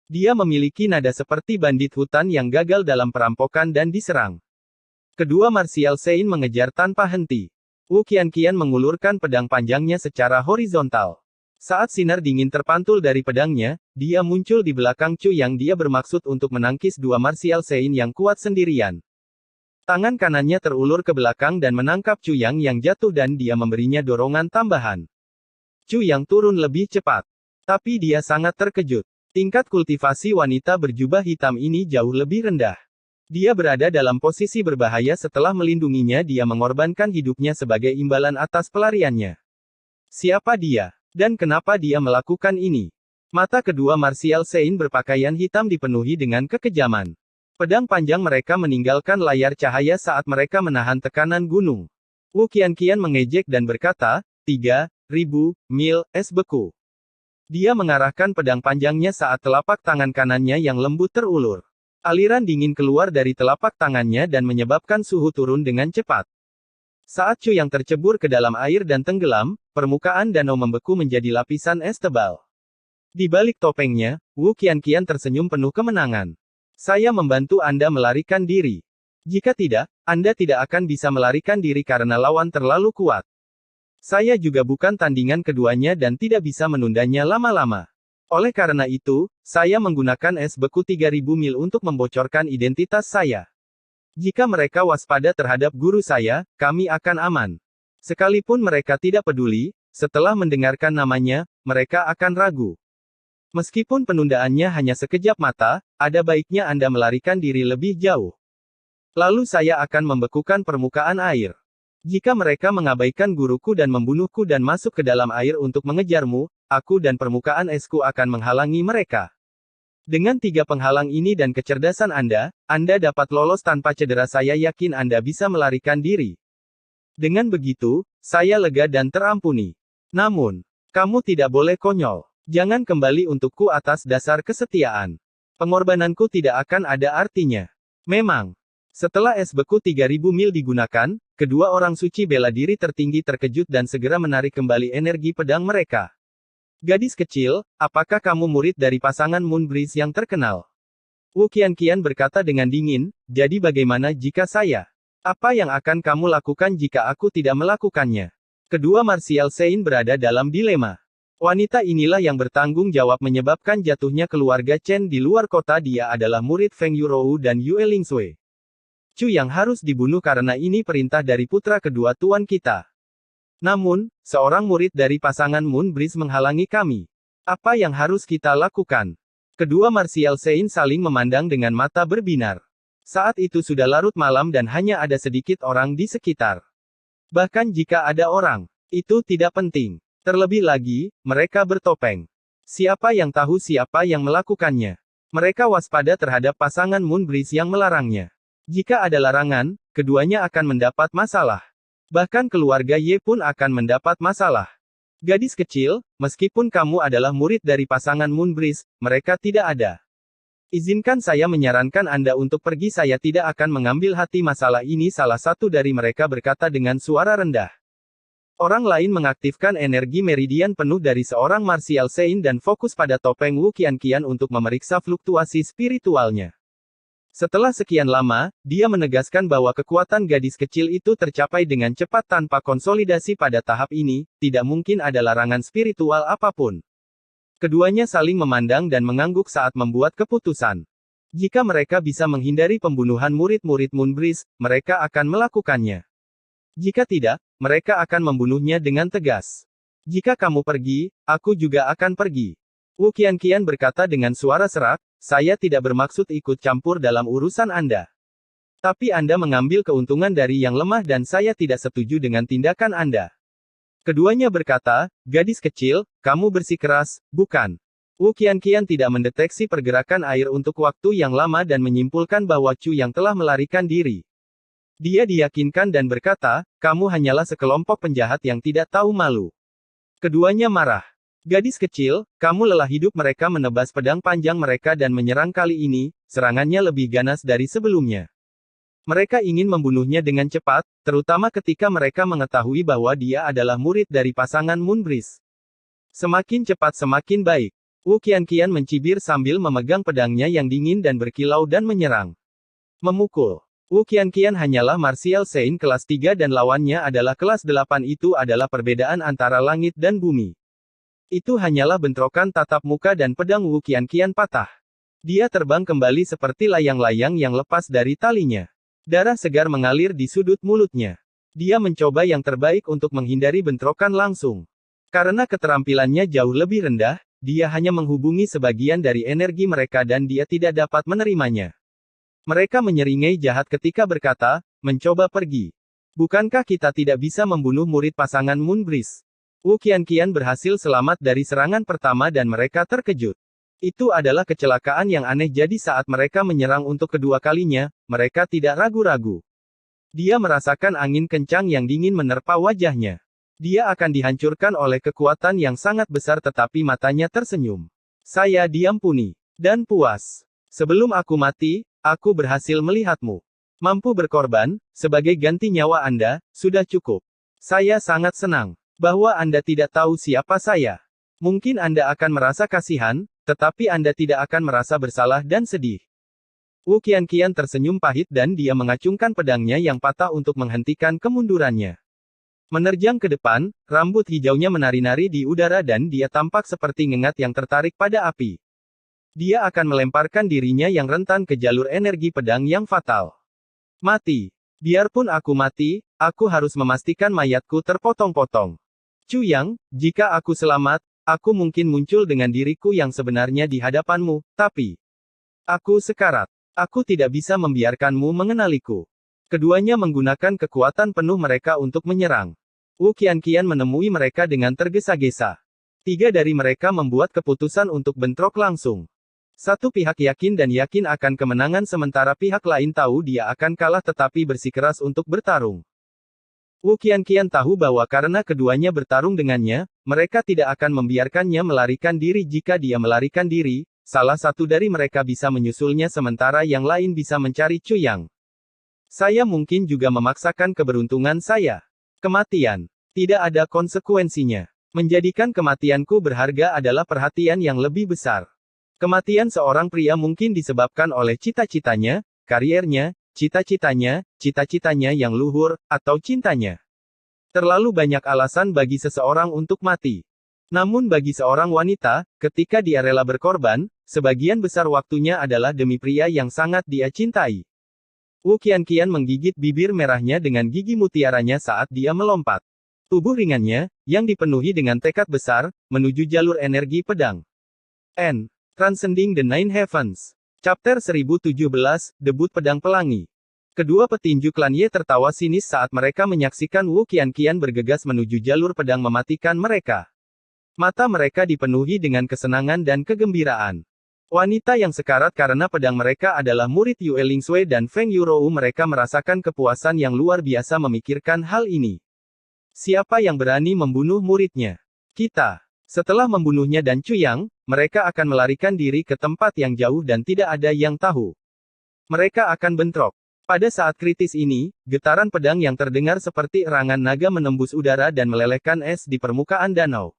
Dia memiliki nada seperti bandit hutan yang gagal dalam perampokan dan diserang. Kedua Martial Saint mengejar tanpa henti. Wu Qianqian mengulurkan pedang panjangnya secara horizontal. Saat sinar dingin terpantul dari pedangnya, dia muncul di belakang Chu Yang. Dia bermaksud untuk menangkis dua Martial Saint yang kuat sendirian. Tangan kanannya terulur ke belakang dan menangkap Chu Yang jatuh dan dia memberinya dorongan tambahan. Chu Yang turun lebih cepat. Tapi dia sangat terkejut. Tingkat kultivasi wanita berjubah hitam ini jauh lebih rendah. Dia berada dalam posisi berbahaya setelah melindunginya, dia mengorbankan hidupnya sebagai imbalan atas pelariannya. Siapa dia? Dan kenapa dia melakukan ini? Mata kedua Martial Saint berpakaian hitam dipenuhi dengan kekejaman. Pedang panjang mereka meninggalkan layar cahaya saat mereka menahan tekanan gunung. Wu Qianqian mengejek dan berkata, 3.000 mil es beku. Dia mengarahkan pedang panjangnya saat telapak tangan kanannya yang lembut terulur. Aliran dingin keluar dari telapak tangannya dan menyebabkan suhu turun dengan cepat. Saat Chu Yang tercebur ke dalam air dan tenggelam, permukaan danau membeku menjadi lapisan es tebal. Di balik topengnya, Wu Qianqian tersenyum penuh kemenangan. Saya membantu Anda melarikan diri. Jika tidak, Anda tidak akan bisa melarikan diri karena lawan terlalu kuat. Saya juga bukan tandingan keduanya dan tidak bisa menundanya lama-lama. Oleh karena itu, saya menggunakan es beku 3000 mil untuk membocorkan identitas saya. Jika mereka waspada terhadap guru saya, kami akan aman. Sekalipun mereka tidak peduli, setelah mendengarkan namanya, mereka akan ragu. Meskipun penundaannya hanya sekejap mata, ada baiknya Anda melarikan diri lebih jauh. Lalu saya akan membekukan permukaan air. Jika mereka mengabaikan guruku dan membunuhku dan masuk ke dalam air untuk mengejarmu, aku dan permukaan esku akan menghalangi mereka. Dengan 3 penghalang ini dan kecerdasan Anda dapat lolos tanpa cedera. Saya yakin Anda bisa melarikan diri. Dengan begitu, saya lega dan terampuni. Namun, kamu tidak boleh konyol. Jangan kembali untukku atas dasar kesetiaan. Pengorbananku tidak akan ada artinya. Memang. Setelah es beku 3000 mil digunakan, kedua orang suci bela diri tertinggi terkejut dan segera menarik kembali energi pedang mereka. Gadis kecil, apakah kamu murid dari pasangan Moonbreeze yang terkenal? Wu Qianqian berkata dengan dingin, jadi bagaimana jika saya? Apa yang akan kamu lakukan jika aku tidak melakukannya? Kedua Martial Saint berada dalam dilema. Wanita inilah yang bertanggung jawab menyebabkan jatuhnya keluarga Chen di luar kota. Dia adalah murid Feng Yurou dan Yue Lingsui. Chu yang harus dibunuh karena ini perintah dari putra kedua tuan kita. Namun, seorang murid dari pasangan Moonbreeze menghalangi kami. Apa yang harus kita lakukan? Kedua Martial Saint saling memandang dengan mata berbinar. Saat itu sudah larut malam dan hanya ada sedikit orang di sekitar. Bahkan jika ada orang, itu tidak penting. Terlebih lagi, mereka bertopeng. Siapa yang tahu siapa yang melakukannya? Mereka waspada terhadap pasangan Moonbreeze yang melarangnya. Jika ada larangan, keduanya akan mendapat masalah. Bahkan keluarga Ye pun akan mendapat masalah. Gadis kecil, meskipun kamu adalah murid dari pasangan Moonbreeze, mereka tidak ada. Izinkan saya menyarankan Anda untuk pergi. Saya tidak akan mengambil hati masalah ini. Salah satu dari mereka berkata dengan suara rendah. Orang lain mengaktifkan energi meridian penuh dari seorang Martial Saint dan fokus pada topeng Wu Qianqian untuk memeriksa fluktuasi spiritualnya. Setelah sekian lama, dia menegaskan bahwa kekuatan gadis kecil itu tercapai dengan cepat tanpa konsolidasi pada tahap ini, tidak mungkin ada larangan spiritual apapun. Keduanya saling memandang dan mengangguk saat membuat keputusan. Jika mereka bisa menghindari pembunuhan murid-murid Moonbreeze, mereka akan melakukannya. Jika tidak, mereka akan membunuhnya dengan tegas. Jika kamu pergi, aku juga akan pergi. Wu Qianqian berkata dengan suara serak, saya tidak bermaksud ikut campur dalam urusan Anda. Tapi Anda mengambil keuntungan dari yang lemah dan saya tidak setuju dengan tindakan Anda. Keduanya berkata, gadis kecil, kamu bersikeras, bukan? Wu Qianqian tidak mendeteksi pergerakan air untuk waktu yang lama dan menyimpulkan bahwa Chu yang telah melarikan diri. Dia diyakinkan dan berkata, kamu hanyalah sekelompok penjahat yang tidak tahu malu. Keduanya marah. Gadis kecil, kamu lelah hidup. Mereka menebas pedang panjang mereka dan menyerang. Kali ini, serangannya lebih ganas dari sebelumnya. Mereka ingin membunuhnya dengan cepat, terutama ketika mereka mengetahui bahwa dia adalah murid dari pasangan Moonbreeze. Semakin cepat semakin baik. Wu Qianqian mencibir sambil memegang pedangnya yang dingin dan berkilau dan menyerang. Memukul. Wu Qianqian hanyalah Martial Saint kelas 3 dan lawannya adalah kelas 8. Itu adalah perbedaan antara langit dan bumi. Itu hanyalah bentrokan tatap muka dan pedang Wu Qianqian patah. Dia terbang kembali seperti layang-layang yang lepas dari talinya. Darah segar mengalir di sudut mulutnya. Dia mencoba yang terbaik untuk menghindari bentrokan langsung. Karena keterampilannya jauh lebih rendah, dia hanya menghubungi sebagian dari energi mereka dan dia tidak dapat menerimanya. Mereka menyeringai jahat ketika berkata, mencoba pergi. Bukankah kita tidak bisa membunuh murid pasangan Moonbreeze? Wu Qianqian berhasil selamat dari serangan pertama dan mereka terkejut. Itu adalah kecelakaan yang aneh. Jadi saat mereka menyerang untuk kedua kalinya, mereka tidak ragu-ragu. Dia merasakan angin kencang yang dingin menerpa wajahnya. Dia akan dihancurkan oleh kekuatan yang sangat besar tetapi matanya tersenyum. Saya diampuni. Dan puas. Sebelum aku mati, aku berhasil melihatmu. Mampu berkorban, sebagai ganti nyawa Anda, sudah cukup. Saya sangat senang bahwa Anda tidak tahu siapa saya. Mungkin Anda akan merasa kasihan, tetapi Anda tidak akan merasa bersalah dan sedih. Wu Qianqian tersenyum pahit dan dia mengacungkan pedangnya yang patah untuk menghentikan kemundurannya. Menerjang ke depan, rambut hijaunya menari-nari di udara dan dia tampak seperti ngengat yang tertarik pada api. Dia akan melemparkan dirinya yang rentan ke jalur energi pedang yang fatal. Mati. Biarpun aku mati, aku harus memastikan mayatku terpotong-potong. Chu Yang, jika aku selamat, aku mungkin muncul dengan diriku yang sebenarnya di hadapanmu, tapi aku sekarat. Aku tidak bisa membiarkanmu mengenaliku. Keduanya menggunakan kekuatan penuh mereka untuk menyerang. Wu Qianqian menemui mereka dengan tergesa-gesa. 3 dari mereka membuat keputusan untuk bentrok langsung. Satu pihak yakin akan kemenangan sementara pihak lain tahu dia akan kalah tetapi bersikeras untuk bertarung. Wu Qianqian tahu bahwa karena keduanya bertarung dengannya, mereka tidak akan membiarkannya melarikan diri. Jika dia melarikan diri, salah satu dari mereka bisa menyusulnya sementara yang lain bisa mencari Chu Yang. Saya mungkin juga memaksakan keberuntungan saya. Kematian. Tidak ada konsekuensinya. Menjadikan kematianku berharga adalah perhatian yang lebih besar. Kematian seorang pria mungkin disebabkan oleh cita-citanya, kariernya, cita-citanya yang luhur, atau cintanya. Terlalu banyak alasan bagi seseorang untuk mati. Namun bagi seorang wanita, ketika dia rela berkorban, sebagian besar waktunya adalah demi pria yang sangat dia cintai. Wu Qianqian menggigit bibir merahnya dengan gigi mutiaranya saat dia melompat. Tubuh ringannya, yang dipenuhi dengan tekad besar, menuju jalur energi pedang. Transcending the Nine Heavens. Chapter 1017, Debut Pedang Pelangi. Kedua petinju klan Ye tertawa sinis saat mereka menyaksikan Wu Qianqian bergegas menuju jalur pedang mematikan mereka. Mata mereka dipenuhi dengan kesenangan dan kegembiraan. Wanita yang sekarat karena pedang mereka adalah murid Yue Lingsui dan Feng Yurou. Mereka merasakan kepuasan yang luar biasa memikirkan hal ini. Siapa yang berani membunuh muridnya? Kita. Setelah membunuhnya dan Chu Yang, mereka akan melarikan diri ke tempat yang jauh dan tidak ada yang tahu. Mereka akan bentrok. Pada saat kritis ini, getaran pedang yang terdengar seperti erangan naga menembus udara dan melelehkan es di permukaan danau.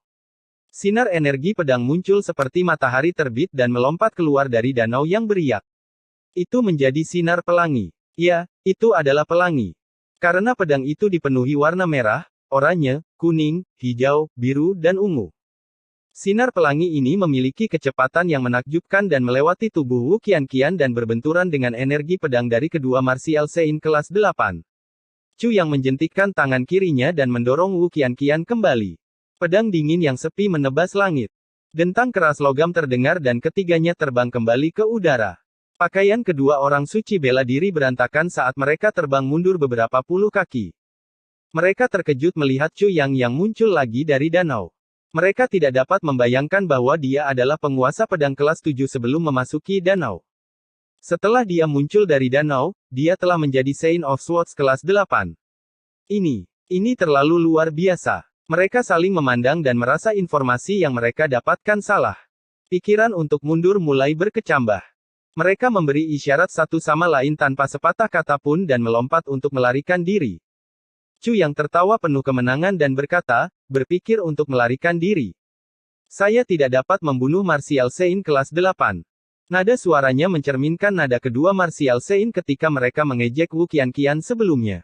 Sinar energi pedang muncul seperti matahari terbit dan melompat keluar dari danau yang beriak. Itu menjadi sinar pelangi. Ya, itu adalah pelangi. Karena pedang itu dipenuhi warna merah, oranye, kuning, hijau, biru dan ungu. Sinar pelangi ini memiliki kecepatan yang menakjubkan dan melewati tubuh Wu Qianqian dan berbenturan dengan energi pedang dari kedua martial Sein kelas 8. Chu Yang menjentikkan tangan kirinya dan mendorong Wu Qianqian kembali. Pedang dingin yang sepi menebas langit. Dentang keras logam terdengar dan ketiganya terbang kembali ke udara. Pakaian kedua orang suci bela diri berantakan saat mereka terbang mundur beberapa puluh kaki. Mereka terkejut melihat Chu Yang muncul lagi dari danau. Mereka tidak dapat membayangkan bahwa dia adalah penguasa pedang kelas 7 sebelum memasuki danau. Setelah dia muncul dari danau, dia telah menjadi Saint of Swords kelas 8. Ini terlalu luar biasa. Mereka saling memandang dan merasa informasi yang mereka dapatkan salah. Pikiran untuk mundur mulai berkecambah. Mereka memberi isyarat satu sama lain tanpa sepatah kata pun dan melompat untuk melarikan diri. Chu Yang tertawa penuh kemenangan dan berkata, berpikir untuk melarikan diri. Saya tidak dapat membunuh martial Sein kelas 8. Nada suaranya mencerminkan nada kedua martial Sein ketika mereka mengejek Wu Qianqian sebelumnya.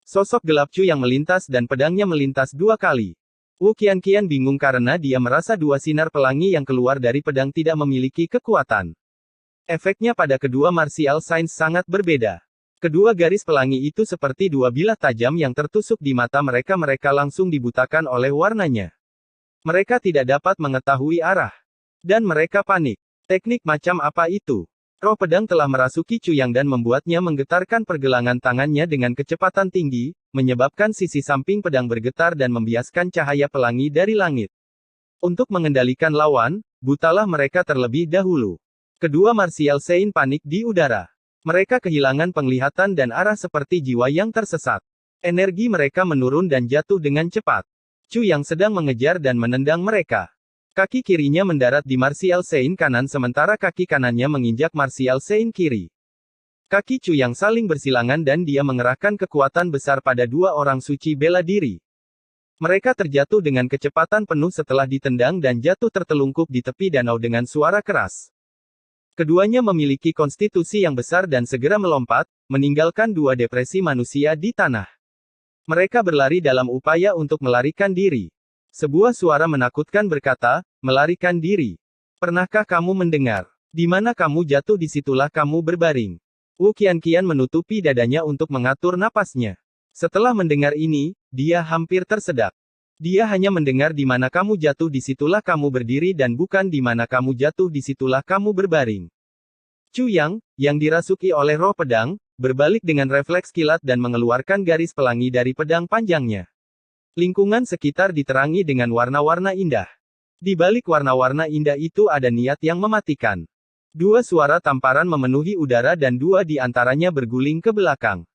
Sosok gelap Chu Yang melintas dan pedangnya melintas 2 kali. Wu Qianqian bingung karena dia merasa 2 sinar pelangi yang keluar dari pedang tidak memiliki kekuatan. Efeknya pada kedua martial Sains sangat berbeda. Kedua garis pelangi itu seperti 2 bilah tajam yang tertusuk di mata mereka. Mereka langsung dibutakan oleh warnanya. Mereka tidak dapat mengetahui arah. Dan mereka panik. Teknik macam apa itu? Roh pedang telah merasuki Chu Yang dan membuatnya menggetarkan pergelangan tangannya dengan kecepatan tinggi, menyebabkan sisi samping pedang bergetar dan membiaskan cahaya pelangi dari langit. Untuk mengendalikan lawan, butalah mereka terlebih dahulu. Kedua martial Sein panik di udara. Mereka kehilangan penglihatan dan arah seperti jiwa yang tersesat. Energi mereka menurun dan jatuh dengan cepat. Chu Yang sedang mengejar dan menendang mereka. Kaki kirinya mendarat di martial Sein kanan sementara kaki kanannya menginjak martial Sein kiri. Kaki Chu Yang saling bersilangan dan dia mengerahkan kekuatan besar pada 2 orang suci bela diri. Mereka terjatuh dengan kecepatan penuh setelah ditendang dan jatuh tertelungkup di tepi danau dengan suara keras. Keduanya memiliki konstitusi yang besar dan segera melompat, meninggalkan 2 depresi manusia di tanah. Mereka berlari dalam upaya untuk melarikan diri. Sebuah suara menakutkan berkata, melarikan diri. Pernahkah kamu mendengar? Di mana kamu jatuh disitulah kamu berbaring. Wu Qianqian menutupi dadanya untuk mengatur napasnya. Setelah mendengar ini, dia hampir tersedak. Dia hanya mendengar di mana kamu jatuh disitulah kamu berdiri dan bukan di mana kamu jatuh disitulah kamu berbaring. Chu Yang, yang dirasuki oleh roh pedang, berbalik dengan refleks kilat dan mengeluarkan garis pelangi dari pedang panjangnya. Lingkungan sekitar diterangi dengan warna-warna indah. Di balik warna-warna indah itu ada niat yang mematikan. Dua suara tamparan memenuhi udara dan dua di antaranya berguling ke belakang.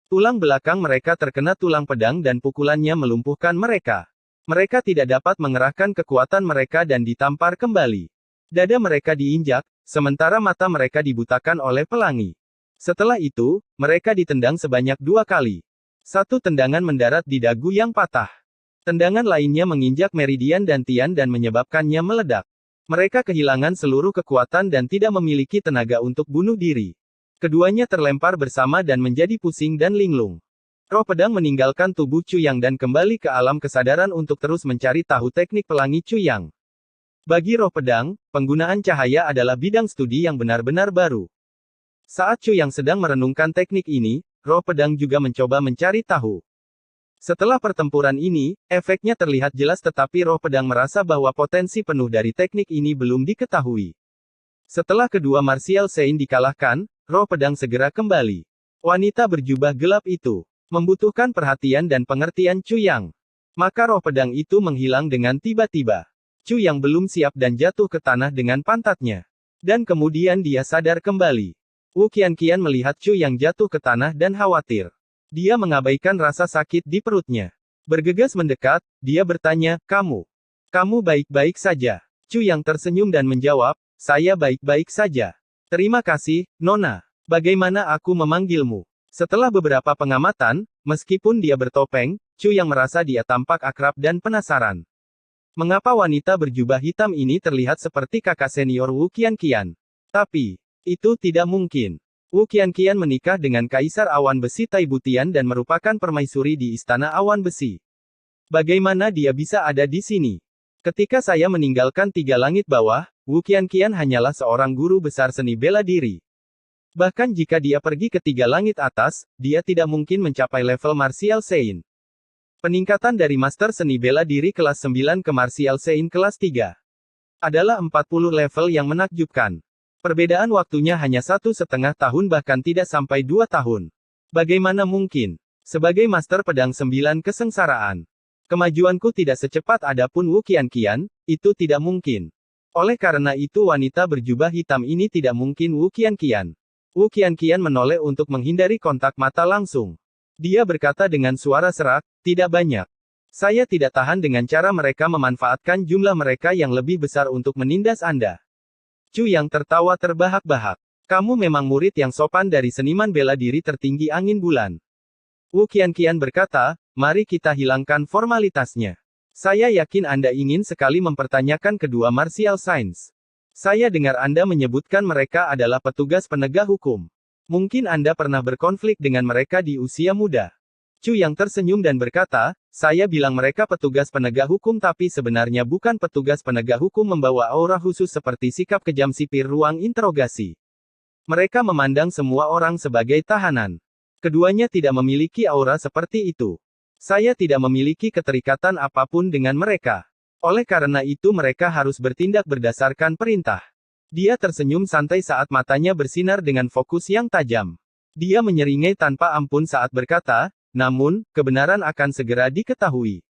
Tulang belakang mereka terkena tulang pedang dan pukulannya melumpuhkan mereka. Mereka tidak dapat mengerahkan kekuatan mereka dan ditampar kembali. Dada mereka diinjak, sementara mata mereka dibutakan oleh pelangi. Setelah itu, mereka ditendang sebanyak 2 kali. Satu tendangan mendarat di dagu yang patah. Tendangan lainnya menginjak meridian dantian dan menyebabkannya meledak. Mereka kehilangan seluruh kekuatan dan tidak memiliki tenaga untuk bunuh diri. Keduanya terlempar bersama dan menjadi pusing dan linglung. Roh pedang meninggalkan tubuh Chu Yang dan kembali ke alam kesadaran untuk terus mencari tahu teknik pelangi Chu Yang. Bagi roh pedang, penggunaan cahaya adalah bidang studi yang benar-benar baru. Saat Chu Yang sedang merenungkan teknik ini, roh pedang juga mencoba mencari tahu. Setelah pertempuran ini, efeknya terlihat jelas tetapi roh pedang merasa bahwa potensi penuh dari teknik ini belum diketahui. Setelah kedua martial saint dikalahkan, roh pedang segera kembali. Wanita berjubah gelap itu membutuhkan perhatian dan pengertian Chu Yang. Maka roh pedang itu menghilang dengan tiba-tiba. Chu Yang belum siap dan jatuh ke tanah dengan pantatnya. Dan kemudian dia sadar kembali. Wu Qianqian melihat Chu Yang jatuh ke tanah dan khawatir. Dia mengabaikan rasa sakit di perutnya. Bergegas mendekat, dia bertanya, kamu baik-baik saja? Chu Yang tersenyum dan menjawab, saya baik-baik saja. Terima kasih, Nona. Bagaimana aku memanggilmu? Setelah beberapa pengamatan, meskipun dia bertopeng, Chu Yang merasa dia tampak akrab dan penasaran. Mengapa wanita berjubah hitam ini terlihat seperti kakak senior Wu Qianqian? Tapi, itu tidak mungkin. Wu Qianqian menikah dengan Kaisar Awan Besi Taibutian dan merupakan permaisuri di Istana Awan Besi. Bagaimana dia bisa ada di sini? Ketika saya meninggalkan 3 langit bawah, Wu Qianqian hanyalah seorang guru besar seni bela diri. Bahkan jika dia pergi ke 3 langit atas, dia tidak mungkin mencapai level Martial Saint. Peningkatan dari Master Seni Bela Diri kelas 9 ke Martial Saint kelas 3 adalah 40 level yang menakjubkan. Perbedaan waktunya hanya 1,5 tahun bahkan tidak sampai 2 tahun. Bagaimana mungkin? Sebagai Master Pedang 9 kesengsaraan. Kemajuanku tidak secepat adapun Wu Qianqian, itu tidak mungkin. Oleh karena itu wanita berjubah hitam ini tidak mungkin Wu Qianqian. Wu Qianqian menoleh untuk menghindari kontak mata langsung. Dia berkata dengan suara serak, tidak banyak. Saya tidak tahan dengan cara mereka memanfaatkan jumlah mereka yang lebih besar untuk menindas Anda. Chu Yang tertawa terbahak-bahak. Kamu memang murid yang sopan dari seniman bela diri tertinggi angin bulan. Wu Qianqian berkata, mari kita hilangkan formalitasnya. Saya yakin Anda ingin sekali mempertanyakan kedua martial science. Saya dengar Anda menyebutkan mereka adalah petugas penegak hukum. Mungkin Anda pernah berkonflik dengan mereka di usia muda. Chu Yang tersenyum dan berkata, saya bilang mereka petugas penegak hukum tapi sebenarnya bukan petugas penegak hukum membawa aura khusus seperti sikap kejam sipir ruang interogasi. Mereka memandang semua orang sebagai tahanan. Keduanya tidak memiliki aura seperti itu. Saya tidak memiliki keterikatan apapun dengan mereka. Oleh karena itu mereka harus bertindak berdasarkan perintah. Dia tersenyum santai saat matanya bersinar dengan fokus yang tajam. Dia menyeringai tanpa ampun saat berkata, namun, kebenaran akan segera diketahui.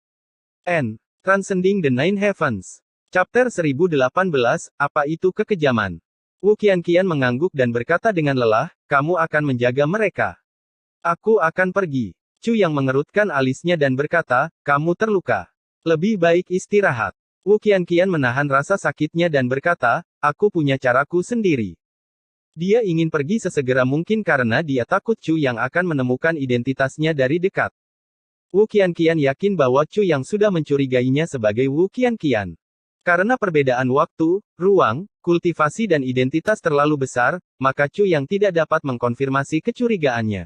Transcending the Nine Heavens. Chapter 1018, apa itu kekejaman? Wu Qianqian mengangguk dan berkata dengan lelah, kamu akan menjaga mereka. Aku akan pergi. Chu Yang mengerutkan alisnya dan berkata, kamu terluka. Lebih baik istirahat. Wu Qianqian menahan rasa sakitnya dan berkata, aku punya caraku sendiri. Dia ingin pergi sesegera mungkin karena dia takut Chu Yang akan menemukan identitasnya dari dekat. Wu Qianqian yakin bahwa Chu Yang sudah mencurigainya sebagai Wu Qianqian. Karena perbedaan waktu, ruang, kultivasi dan identitas terlalu besar, maka Chu Yang tidak dapat mengkonfirmasi kecurigaannya.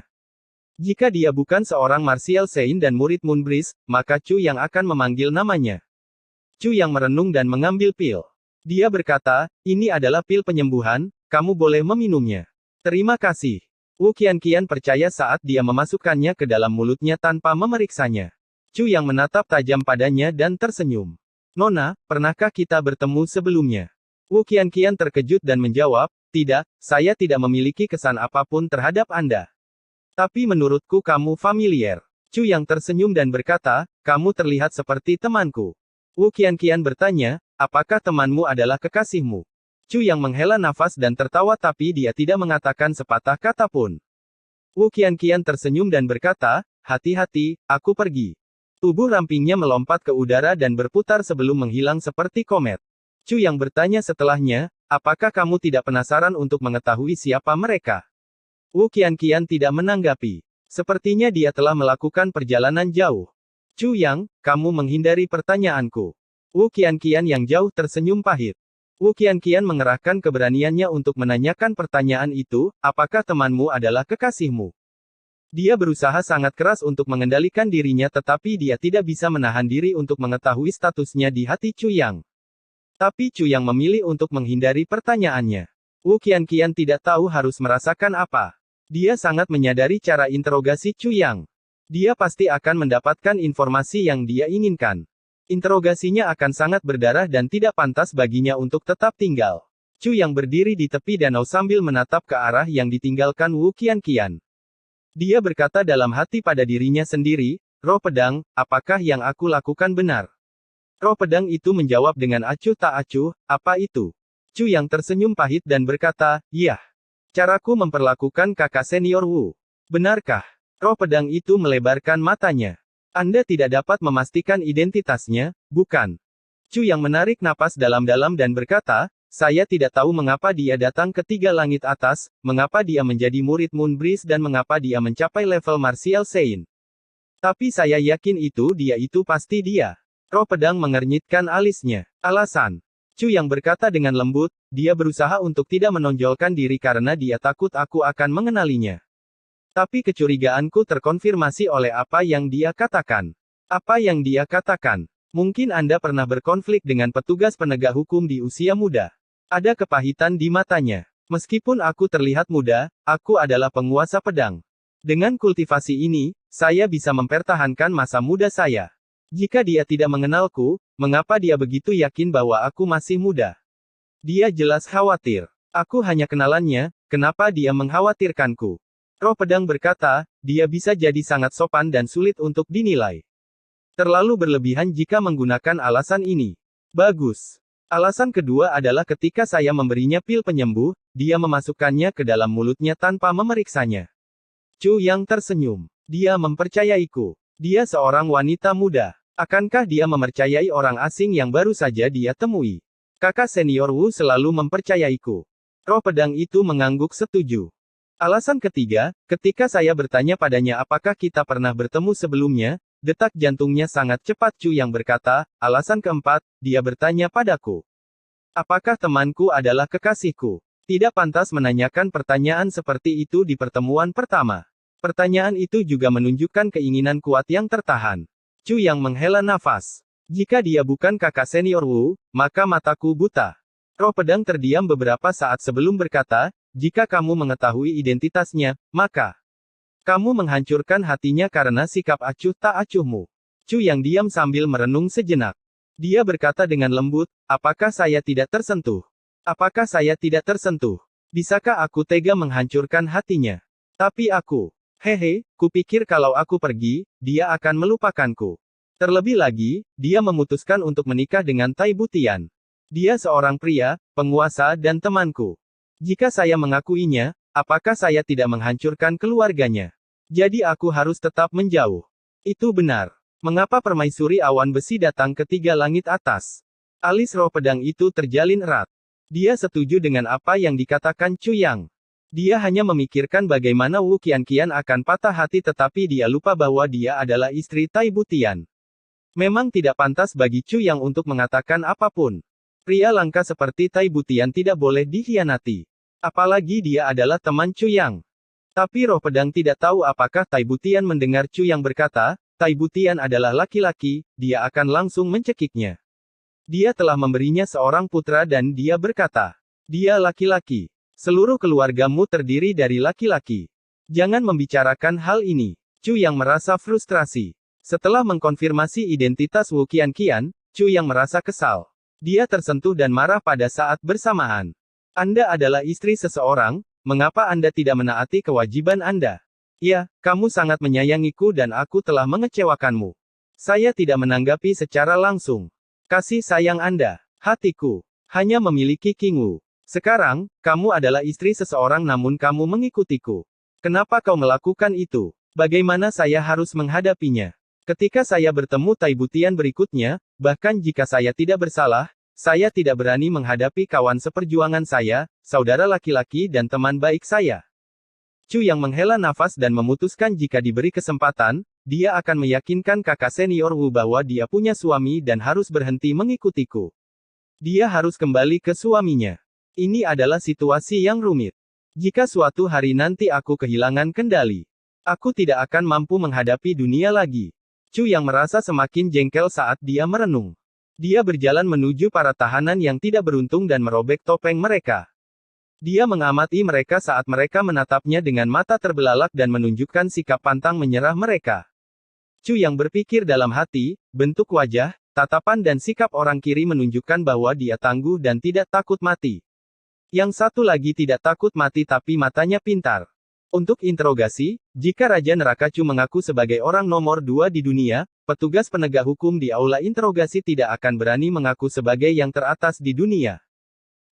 Jika dia bukan seorang martial saint dan murid Moonbreeze, maka Chu yang akan memanggil namanya. Chu yang merenung dan mengambil pil. Dia berkata, ini adalah pil penyembuhan, kamu boleh meminumnya. Terima kasih. Wu Qianqian percaya saat dia memasukkannya ke dalam mulutnya tanpa memeriksanya. Chu yang menatap tajam padanya dan tersenyum. Nona, pernahkah kita bertemu sebelumnya? Wu Qianqian terkejut dan menjawab, tidak, saya tidak memiliki kesan apapun terhadap Anda. Tapi menurutku kamu familiar. Chu yang tersenyum dan berkata, kamu terlihat seperti temanku. Wu Qianqian bertanya, apakah temanmu adalah kekasihmu? Chu yang menghela nafas dan tertawa tapi dia tidak mengatakan sepatah kata pun. Wu Qianqian tersenyum dan berkata, hati-hati, aku pergi. Tubuh rampingnya melompat ke udara dan berputar sebelum menghilang seperti komet. Chu yang bertanya setelahnya, apakah kamu tidak penasaran untuk mengetahui siapa mereka? Wu Qianqian tidak menanggapi. Sepertinya dia telah melakukan perjalanan jauh. Chu Yang, kamu menghindari pertanyaanku. Wu Qianqian yang jauh tersenyum pahit. Wu Qianqian mengerahkan keberaniannya untuk menanyakan pertanyaan itu, apakah temanmu adalah kekasihmu? Dia berusaha sangat keras untuk mengendalikan dirinya tetapi dia tidak bisa menahan diri untuk mengetahui statusnya di hati Chu Yang. Tapi Chu Yang memilih untuk menghindari pertanyaannya. Wu Qianqian tidak tahu harus merasakan apa. Dia sangat menyadari cara interogasi Chu Yang. Dia pasti akan mendapatkan informasi yang dia inginkan. Interogasinya akan sangat berdarah dan tidak pantas baginya untuk tetap tinggal. Chu Yang berdiri di tepi danau sambil menatap ke arah yang ditinggalkan Wu Qianqian. Dia berkata dalam hati pada dirinya sendiri, roh pedang, apakah yang aku lakukan benar? Roh pedang itu menjawab dengan acuh tak acuh, apa itu? Chu Yang tersenyum pahit dan berkata, yah. Caraku memperlakukan kakak senior Wu. Benarkah? Roh pedang itu melebarkan matanya. Anda tidak dapat memastikan identitasnya, bukan? Chu Yang menarik napas dalam-dalam dan berkata, saya tidak tahu mengapa dia datang ke tiga langit atas, mengapa dia menjadi murid Moonbreeze dan mengapa dia mencapai level martial saint. Tapi saya yakin itu pasti dia. Roh pedang mengernyitkan alisnya. Alasan. Chu Yang berkata dengan lembut, dia berusaha untuk tidak menonjolkan diri karena dia takut aku akan mengenalinya. Tapi kecurigaanku terkonfirmasi oleh apa yang dia katakan. Apa yang dia katakan? Mungkin Anda pernah berkonflik dengan petugas penegak hukum di usia muda. Ada kepahitan di matanya. Meskipun aku terlihat muda, aku adalah penguasa pedang. Dengan kultivasi ini, saya bisa mempertahankan masa muda saya. Jika dia tidak mengenalku, mengapa dia begitu yakin bahwa aku masih muda? Dia jelas khawatir. Aku hanya kenalannya, kenapa dia mengkhawatirkanku? Roh pedang berkata, dia bisa jadi sangat sopan dan sulit untuk dinilai. Terlalu berlebihan jika menggunakan alasan ini. Bagus. Alasan kedua adalah ketika saya memberinya pil penyembuh, dia memasukkannya ke dalam mulutnya tanpa memeriksanya. Chu Yang tersenyum. Dia mempercayaiku. Dia seorang wanita muda. Akankah dia mempercayai orang asing yang baru saja dia temui? Kakak senior Wu selalu mempercayaiku. Roh pedang itu mengangguk setuju. Alasan ketiga, ketika saya bertanya padanya apakah kita pernah bertemu sebelumnya, detak jantungnya sangat cepat. Chu Yang berkata, alasan keempat, dia bertanya padaku. Apakah temanku adalah kekasihku? Tidak pantas menanyakan pertanyaan seperti itu di pertemuan pertama. Pertanyaan itu juga menunjukkan keinginan kuat yang tertahan. Chu Yang menghela nafas. Jika dia bukan kakak senior Wu, maka mataku buta. Roh pedang terdiam beberapa saat sebelum berkata, jika kamu mengetahui identitasnya, maka kamu menghancurkan hatinya karena sikap acuh tak acuhmu. Chu Yang diam sambil merenung sejenak. Dia berkata dengan lembut, apakah saya tidak tersentuh? Apakah saya tidak tersentuh? Bisakah aku tega menghancurkan hatinya? Tapi aku, hehe, kupikir kalau aku pergi, dia akan melupakanku. Terlebih lagi, dia memutuskan untuk menikah dengan Tai Butian. Dia seorang pria, penguasa dan temanku. Jika saya mengakuinya, apakah saya tidak menghancurkan keluarganya? Jadi aku harus tetap menjauh. Itu benar. Mengapa permaisuri awan besi datang ke tiga langit atas? Alis roh pedang itu terjalin erat. Dia setuju dengan apa yang dikatakan Chu Yang. Dia hanya memikirkan bagaimana Wu Qianqian akan patah hati tetapi dia lupa bahwa dia adalah istri Tai Butian. Memang tidak pantas bagi Chu Yang untuk mengatakan apapun. Pria langka seperti Tai Butian tidak boleh dikhianati. Apalagi dia adalah teman Chu Yang. Tapi roh pedang tidak tahu apakah Tai Butian mendengar Chu yang berkata, Tai Butian adalah laki-laki, dia akan langsung mencekiknya. Dia telah memberinya seorang putra dan dia berkata, dia laki-laki. Seluruh keluargamu terdiri dari laki-laki. Jangan membicarakan hal ini. Chu yang merasa frustrasi. Setelah mengkonfirmasi identitas Wu Qianqian, Chu yang merasa kesal. Dia tersentuh dan marah pada saat bersamaan. Anda adalah istri seseorang, mengapa Anda tidak menaati kewajiban Anda? Ya, kamu sangat menyayangiku dan aku telah mengecewakanmu. Saya tidak menanggapi secara langsung. Kasih sayang Anda, hatiku, hanya memiliki King Wu. Sekarang, kamu adalah istri seseorang namun kamu mengikutiku. Kenapa kau melakukan itu? Bagaimana saya harus menghadapinya? Ketika saya bertemu Tai Butian berikutnya, bahkan jika saya tidak bersalah, saya tidak berani menghadapi kawan seperjuangan saya, saudara laki-laki dan teman baik saya. Chu yang menghela nafas dan memutuskan jika diberi kesempatan, dia akan meyakinkan kakak senior Wu bahwa dia punya suami dan harus berhenti mengikutiku. Dia harus kembali ke suaminya. Ini adalah situasi yang rumit. Jika suatu hari nanti aku kehilangan kendali, aku tidak akan mampu menghadapi dunia lagi. Chu yang merasa semakin jengkel saat dia merenung. Dia berjalan menuju para tahanan yang tidak beruntung dan merobek topeng mereka. Dia mengamati mereka saat mereka menatapnya dengan mata terbelalak dan menunjukkan sikap pantang menyerah mereka. Chu yang berpikir dalam hati, bentuk wajah, tatapan dan sikap orang kiri menunjukkan bahwa dia tangguh dan tidak takut mati. Yang satu lagi tidak takut mati tapi matanya pintar. Untuk interogasi, jika Raja Neraka Chu mengaku sebagai orang nomor 2 di dunia, petugas penegak hukum di aula interogasi tidak akan berani mengaku sebagai yang teratas di dunia.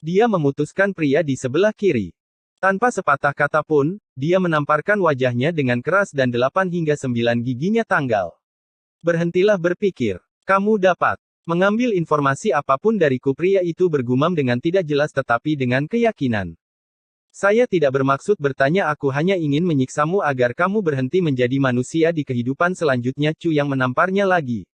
Dia memutuskan pria di sebelah kiri. Tanpa sepatah kata pun, dia menamparkan wajahnya dengan keras dan 8 hingga 9 giginya tanggal. Berhentilah berpikir. Kamu dapat mengambil informasi apapun dariku, pria itu bergumam dengan tidak jelas tetapi dengan keyakinan. Saya tidak bermaksud bertanya, aku hanya ingin menyiksamu agar kamu berhenti menjadi manusia di kehidupan selanjutnya. Chu yang menamparnya lagi.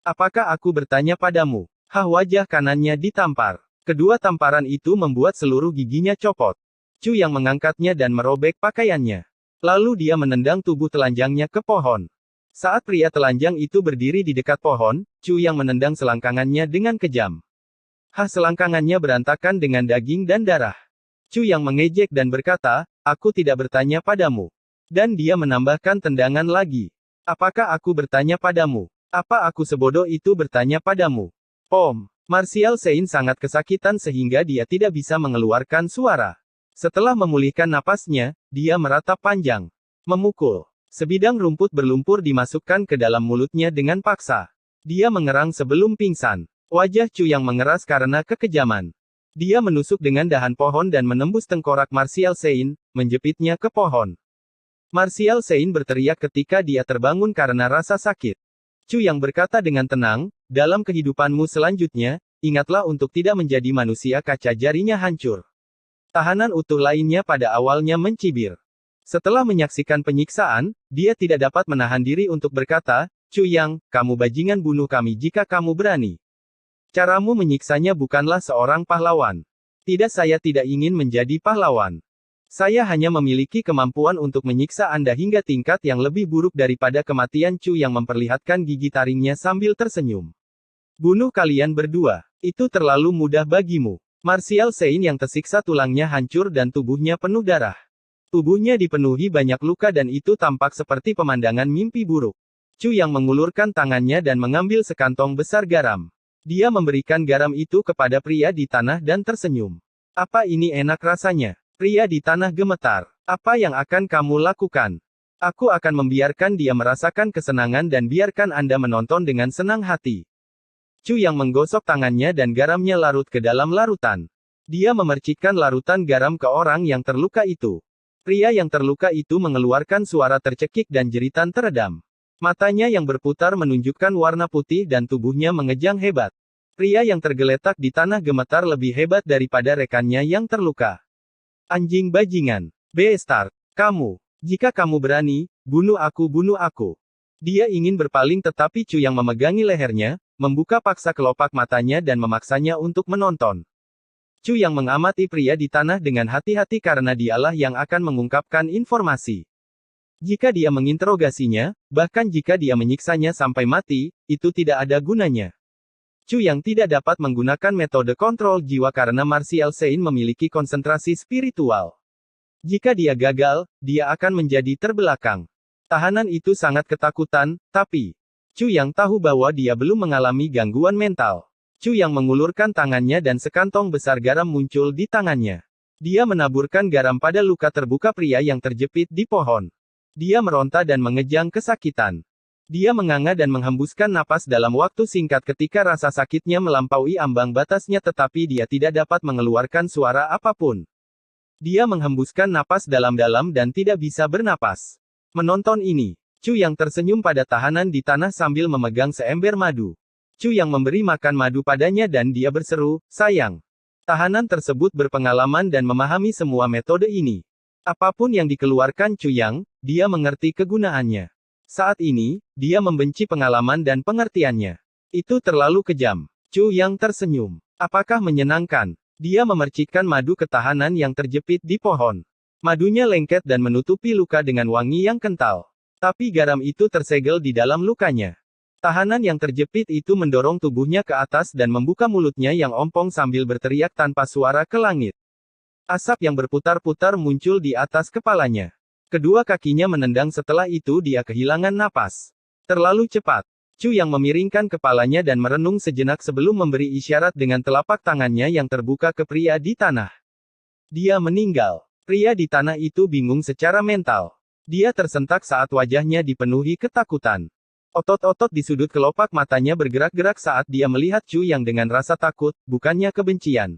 Apakah aku bertanya padamu? Wajah kanannya ditampar. Kedua tamparan itu membuat seluruh giginya copot. Chu yang mengangkatnya dan merobek pakaiannya. Lalu dia menendang tubuh telanjangnya ke pohon. Saat pria telanjang itu berdiri di dekat pohon, Chu yang menendang selangkangannya dengan kejam. Selangkangannya berantakan dengan daging dan darah. Chu yang mengejek dan berkata, aku tidak bertanya padamu. Dan dia menambahkan tendangan lagi. Apakah aku bertanya padamu? Apa aku sebodoh itu bertanya padamu? Pom. Martial Sein sangat kesakitan sehingga dia tidak bisa mengeluarkan suara. Setelah memulihkan napasnya, dia meratap panjang. Memukul. Sebidang rumput berlumpur dimasukkan ke dalam mulutnya dengan paksa. Dia mengerang sebelum pingsan. Wajah Chu yang mengeras karena kekejaman. Dia menusuk dengan dahan pohon dan menembus tengkorak Martial Sein, menjepitnya ke pohon. Martial Sein berteriak ketika dia terbangun karena rasa sakit. Chu yang berkata dengan tenang, dalam kehidupanmu selanjutnya, ingatlah untuk tidak menjadi manusia kaca, jarinya hancur. Tahanan utuh lainnya pada awalnya mencibir. Setelah menyaksikan penyiksaan, dia tidak dapat menahan diri untuk berkata, Chu Yang, kamu bajingan, bunuh kami jika kamu berani. Caramu menyiksanya bukanlah seorang pahlawan. Tidak, saya tidak ingin menjadi pahlawan. Saya hanya memiliki kemampuan untuk menyiksa Anda hingga tingkat yang lebih buruk daripada kematian. Chu yang memperlihatkan gigi taringnya sambil tersenyum. Bunuh kalian berdua. Itu terlalu mudah bagimu. Martial Sein yang tersiksa, tulangnya hancur dan tubuhnya penuh darah. Tubuhnya dipenuhi banyak luka dan itu tampak seperti pemandangan mimpi buruk. Chu yang mengulurkan tangannya dan mengambil sekantong besar garam. Dia memberikan garam itu kepada pria di tanah dan tersenyum. Apa ini enak rasanya? Pria di tanah gemetar. Apa yang akan kamu lakukan? Aku akan membiarkan dia merasakan kesenangan dan biarkan Anda menonton dengan senang hati. Chu yang menggosok tangannya dan garamnya larut ke dalam larutan. Dia memercikkan larutan garam ke orang yang terluka itu. Pria yang terluka itu mengeluarkan suara tercekik dan jeritan teredam. Matanya yang berputar menunjukkan warna putih dan tubuhnya mengejang hebat. Pria yang tergeletak di tanah gemetar lebih hebat daripada rekannya yang terluka. Anjing bajingan. Beastard. Kamu. Jika kamu berani, bunuh aku, bunuh aku. Dia ingin berpaling tetapi Chu yang memegangi lehernya, membuka paksa kelopak matanya dan memaksanya untuk menonton. Chu yang mengamati pria di tanah dengan hati-hati karena dialah yang akan mengungkapkan informasi. Jika dia menginterogasinya, bahkan jika dia menyiksanya sampai mati, itu tidak ada gunanya. Chu yang tidak dapat menggunakan metode kontrol jiwa karena Martial Saint memiliki konsentrasi spiritual. Jika dia gagal, dia akan menjadi terbelakang. Tahanan itu sangat ketakutan, tapi Chu yang tahu bahwa dia belum mengalami gangguan mental. Chu yang mengulurkan tangannya dan sekantong besar garam muncul di tangannya. Dia menaburkan garam pada luka terbuka pria yang terjepit di pohon. Dia meronta dan mengejang kesakitan. Dia menganga dan menghembuskan napas dalam waktu singkat ketika rasa sakitnya melampaui ambang batasnya tetapi dia tidak dapat mengeluarkan suara apapun. Dia menghembuskan napas dalam-dalam dan tidak bisa bernapas. Menonton ini, Chu yang tersenyum pada tahanan di tanah sambil memegang seember madu. Chu yang memberi makan madu padanya dan dia berseru, sayang. Tahanan tersebut berpengalaman dan memahami semua metode ini. Apapun yang dikeluarkan Chu Yang, dia mengerti kegunaannya. Saat ini, dia membenci pengalaman dan pengertiannya. Itu terlalu kejam. Chu Yang tersenyum. Apakah menyenangkan? Dia memercikkan madu ke tahanan yang terjepit di pohon. Madunya lengket dan menutupi luka dengan wangi yang kental. Tapi garam itu tersegel di dalam lukanya. Tahanan yang terjepit itu mendorong tubuhnya ke atas dan membuka mulutnya yang ompong sambil berteriak tanpa suara ke langit. Asap yang berputar-putar muncul di atas kepalanya. Kedua kakinya menendang setelah itu dia kehilangan napas. Terlalu cepat. Chu yang memiringkan kepalanya dan merenung sejenak sebelum memberi isyarat dengan telapak tangannya yang terbuka ke pria di tanah. Dia meninggal. Pria di tanah itu bingung secara mental. Dia tersentak saat wajahnya dipenuhi ketakutan. Otot-otot di sudut kelopak matanya bergerak-gerak saat dia melihat Chu yang dengan rasa takut, bukannya kebencian.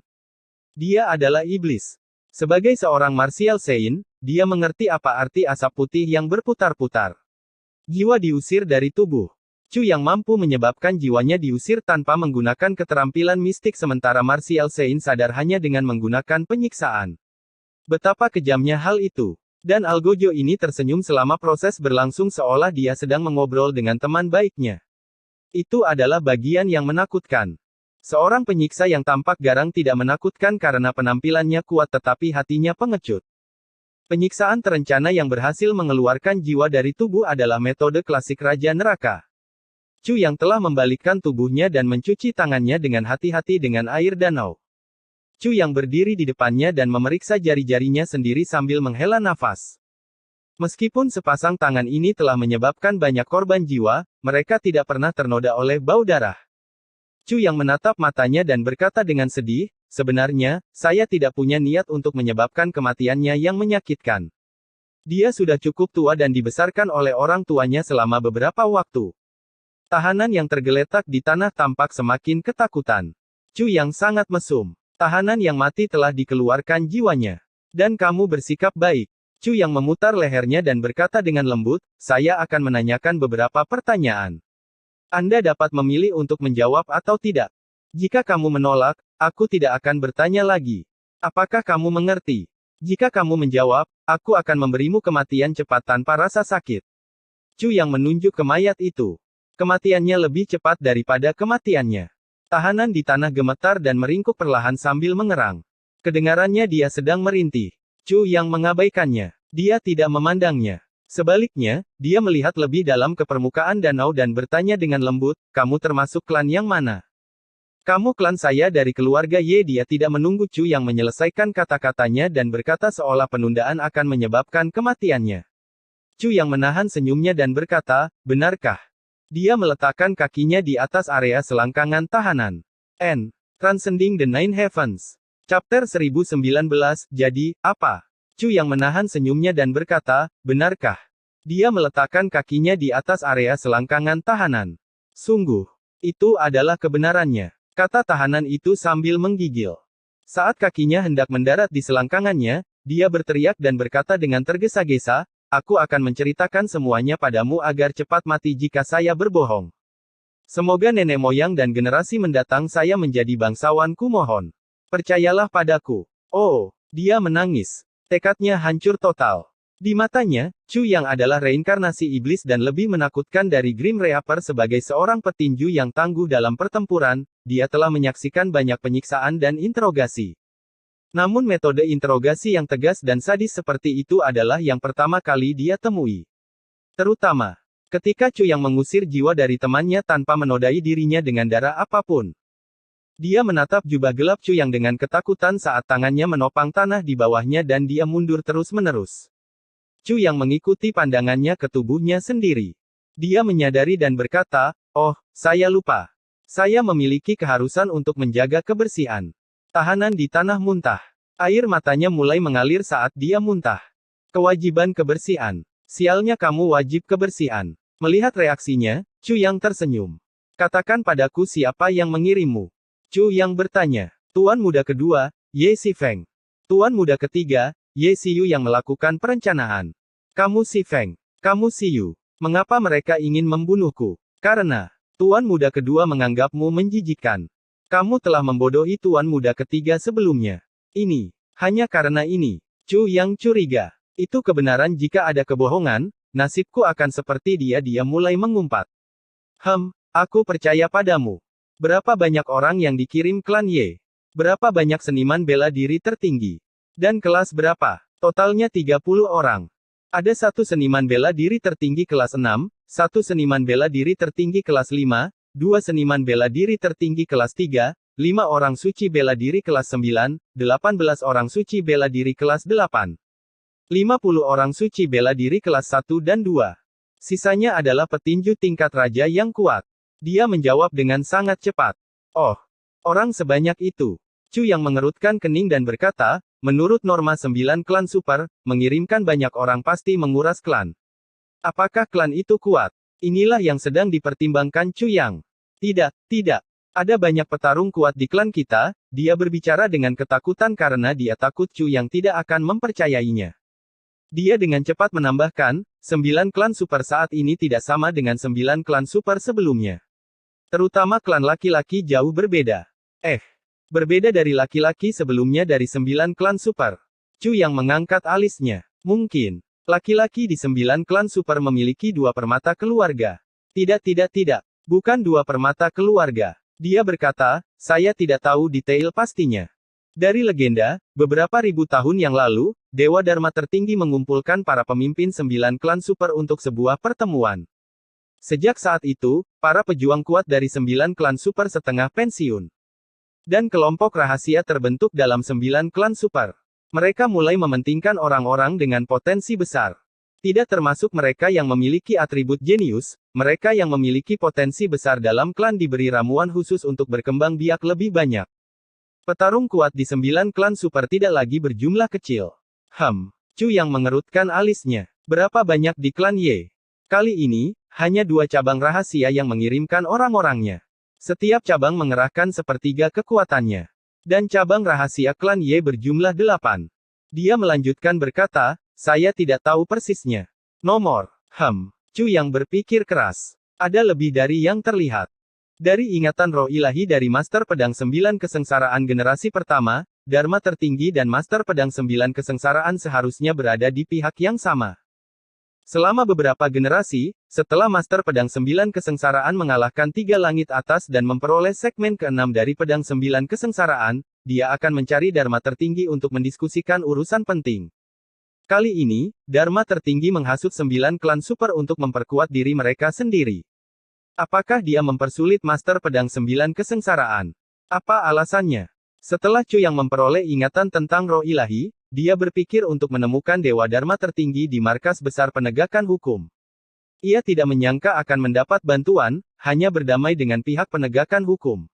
Dia adalah iblis. Sebagai seorang Martial Saint, dia mengerti apa arti asap putih yang berputar-putar. Jiwa diusir dari tubuh. Chu yang mampu menyebabkan jiwanya diusir tanpa menggunakan keterampilan mistik sementara Martial Saint sadar hanya dengan menggunakan penyiksaan. Betapa kejamnya hal itu. Dan Algojo ini tersenyum selama proses berlangsung seolah dia sedang mengobrol dengan teman baiknya. Itu adalah bagian yang menakutkan. Seorang penyiksa yang tampak garang tidak menakutkan karena penampilannya kuat tetapi hatinya pengecut. Penyiksaan terencana yang berhasil mengeluarkan jiwa dari tubuh adalah metode klasik Raja Neraka. Chu yang telah membalikkan tubuhnya dan mencuci tangannya dengan hati-hati dengan air danau. Chu yang berdiri di depannya dan memeriksa jari-jarinya sendiri sambil menghela nafas. Meskipun sepasang tangan ini telah menyebabkan banyak korban jiwa, mereka tidak pernah ternoda oleh bau darah. Chu yang menatap matanya dan berkata dengan sedih, sebenarnya, saya tidak punya niat untuk menyebabkan kematiannya yang menyakitkan. Dia sudah cukup tua dan dibesarkan oleh orang tuanya selama beberapa waktu. Tahanan yang tergeletak di tanah tampak semakin ketakutan. Chu yang sangat mesum. Tahanan yang mati telah dikeluarkan jiwanya. Dan kamu bersikap baik. Chu yang memutar lehernya dan berkata dengan lembut, saya akan menanyakan beberapa pertanyaan. Anda dapat memilih untuk menjawab atau tidak. Jika kamu menolak, aku tidak akan bertanya lagi. Apakah kamu mengerti? Jika kamu menjawab, aku akan memberimu kematian cepat tanpa rasa sakit. Chu yang menunjuk ke mayat itu. Kematiannya lebih cepat daripada kematiannya. Tahanan di tanah gemetar dan meringkuk perlahan sambil mengerang. Kedengarannya dia sedang merintih. Chu yang mengabaikannya. Dia tidak memandangnya. Sebaliknya, dia melihat lebih dalam ke permukaan danau dan bertanya dengan lembut, kamu termasuk klan yang mana? Kamu klan saya dari keluarga Ye. Dia tidak menunggu Chu yang menyelesaikan kata-katanya dan berkata seolah penundaan akan menyebabkan kematiannya. Chu yang menahan senyumnya dan berkata, benarkah? Dia meletakkan kakinya di atas area selangkangan tahanan. Transcending the Nine Heavens. Chapter 1019, jadi, apa? Chu yang menahan senyumnya dan berkata, benarkah? Dia meletakkan kakinya di atas area selangkangan tahanan. Sungguh. Itu adalah kebenarannya. Kata tahanan itu sambil menggigil. Saat kakinya hendak mendarat di selangkangannya, dia berteriak dan berkata dengan tergesa-gesa, aku akan menceritakan semuanya padamu agar cepat mati jika saya berbohong. Semoga nenek moyang dan generasi mendatang saya menjadi bangsawan kumohon. Percayalah padaku. Oh, dia menangis. Tekadnya hancur total. Di matanya, Chu yang adalah reinkarnasi iblis dan lebih menakutkan dari Grim Reaper sebagai seorang petinju yang tangguh dalam pertempuran, dia telah menyaksikan banyak penyiksaan dan interogasi. Namun metode interogasi yang tegas dan sadis seperti itu adalah yang pertama kali dia temui. Terutama ketika Chu yang mengusir jiwa dari temannya tanpa menodai dirinya dengan darah apapun. Dia menatap jubah gelap Chu yang dengan ketakutan saat tangannya menopang tanah di bawahnya dan dia mundur terus-menerus. Chu yang mengikuti pandangannya ke tubuhnya sendiri. Dia menyadari dan berkata, "Oh, saya lupa. Saya memiliki keharusan untuk menjaga kebersihan." Tahanan di tanah muntah. Air matanya mulai mengalir saat dia muntah. Kewajiban kebersihan. Sialnya kamu wajib kebersihan. Melihat reaksinya, Chu yang tersenyum. Katakan padaku siapa yang mengirimmu. Chu yang bertanya. Tuan muda kedua, Ye Shifeng. Tuan muda ketiga, Ye Xiyu yang melakukan perencanaan. Kamu Shifeng. Kamu Xiyu. Mengapa mereka ingin membunuhku? Karena tuan muda kedua menganggapmu menjijikkan. Kamu telah membodohi tuan muda ketiga sebelumnya. Ini hanya karena ini. Chu yang curiga. Itu kebenaran jika ada kebohongan, nasibku akan seperti dia. Dia mulai mengumpat. Aku percaya padamu. Berapa banyak orang yang dikirim klan Ye? Berapa banyak seniman bela diri tertinggi? Dan kelas berapa? Totalnya 30 orang. Ada satu seniman bela diri tertinggi kelas 6, satu seniman bela diri tertinggi kelas 5, dua seniman bela diri tertinggi kelas 3, 5 orang suci bela diri kelas 9, 18 orang suci bela diri kelas 8. 50 orang suci bela diri kelas 1 dan 2. Sisanya adalah petinju tingkat raja yang kuat. Dia menjawab dengan sangat cepat. Oh, orang sebanyak itu. Chu yang mengerutkan kening dan berkata, menurut norma 9 klan super, mengirimkan banyak orang pasti menguras klan. Apakah klan itu kuat? Inilah yang sedang dipertimbangkan Chu Yang. Tidak. Ada banyak petarung kuat di klan kita, dia berbicara dengan ketakutan karena dia takut Chu Yang tidak akan mempercayainya. Dia dengan cepat menambahkan, 9 klan super saat ini tidak sama dengan 9 klan super sebelumnya. Terutama klan laki-laki jauh berbeda. Berbeda dari laki-laki sebelumnya dari 9 klan super. Chu yang mengangkat alisnya. Mungkin, laki-laki di 9 klan super memiliki 2 permata keluarga. Tidak. Bukan 2 permata keluarga. Dia berkata, saya tidak tahu detail pastinya. Dari legenda, beberapa ribu tahun yang lalu, Dewa Dharma tertinggi mengumpulkan para pemimpin 9 klan super untuk sebuah pertemuan. Sejak saat itu, para pejuang kuat dari 9 klan super setengah pensiun. Dan kelompok rahasia terbentuk dalam 9 klan super. Mereka mulai mementingkan orang-orang dengan potensi besar. Tidak termasuk mereka yang memiliki atribut jenius, mereka yang memiliki potensi besar dalam klan diberi ramuan khusus untuk berkembang biak lebih banyak. Petarung kuat di 9 klan super tidak lagi berjumlah kecil. Chu yang mengerutkan alisnya. Berapa banyak di klan Ye? Kali ini, hanya 2 cabang rahasia yang mengirimkan orang-orangnya. Setiap cabang mengerahkan sepertiga kekuatannya. Dan cabang rahasia klan Ye berjumlah 8. Dia melanjutkan berkata, saya tidak tahu persisnya. Nomor. Chu yang berpikir keras. Ada lebih dari yang terlihat. Dari ingatan roh ilahi dari Master Pedang 9 Kesengsaraan generasi pertama, Dharma tertinggi dan Master Pedang 9 Kesengsaraan seharusnya berada di pihak yang sama. Selama beberapa generasi, setelah Master Pedang 9 Kesengsaraan mengalahkan 3 langit atas dan memperoleh segmen ke-6 dari Pedang 9 Kesengsaraan, dia akan mencari Dharma tertinggi untuk mendiskusikan urusan penting. Kali ini, Dharma tertinggi menghasut 9 klan super untuk memperkuat diri mereka sendiri. Apakah dia mempersulit Master Pedang 9 Kesengsaraan? Apa alasannya? Setelah Chu yang memperoleh ingatan tentang roh ilahi, dia berpikir untuk menemukan Dewa Dharma tertinggi di markas besar penegakan hukum. Ia tidak menyangka akan mendapat bantuan, hanya berdamai dengan pihak penegakan hukum.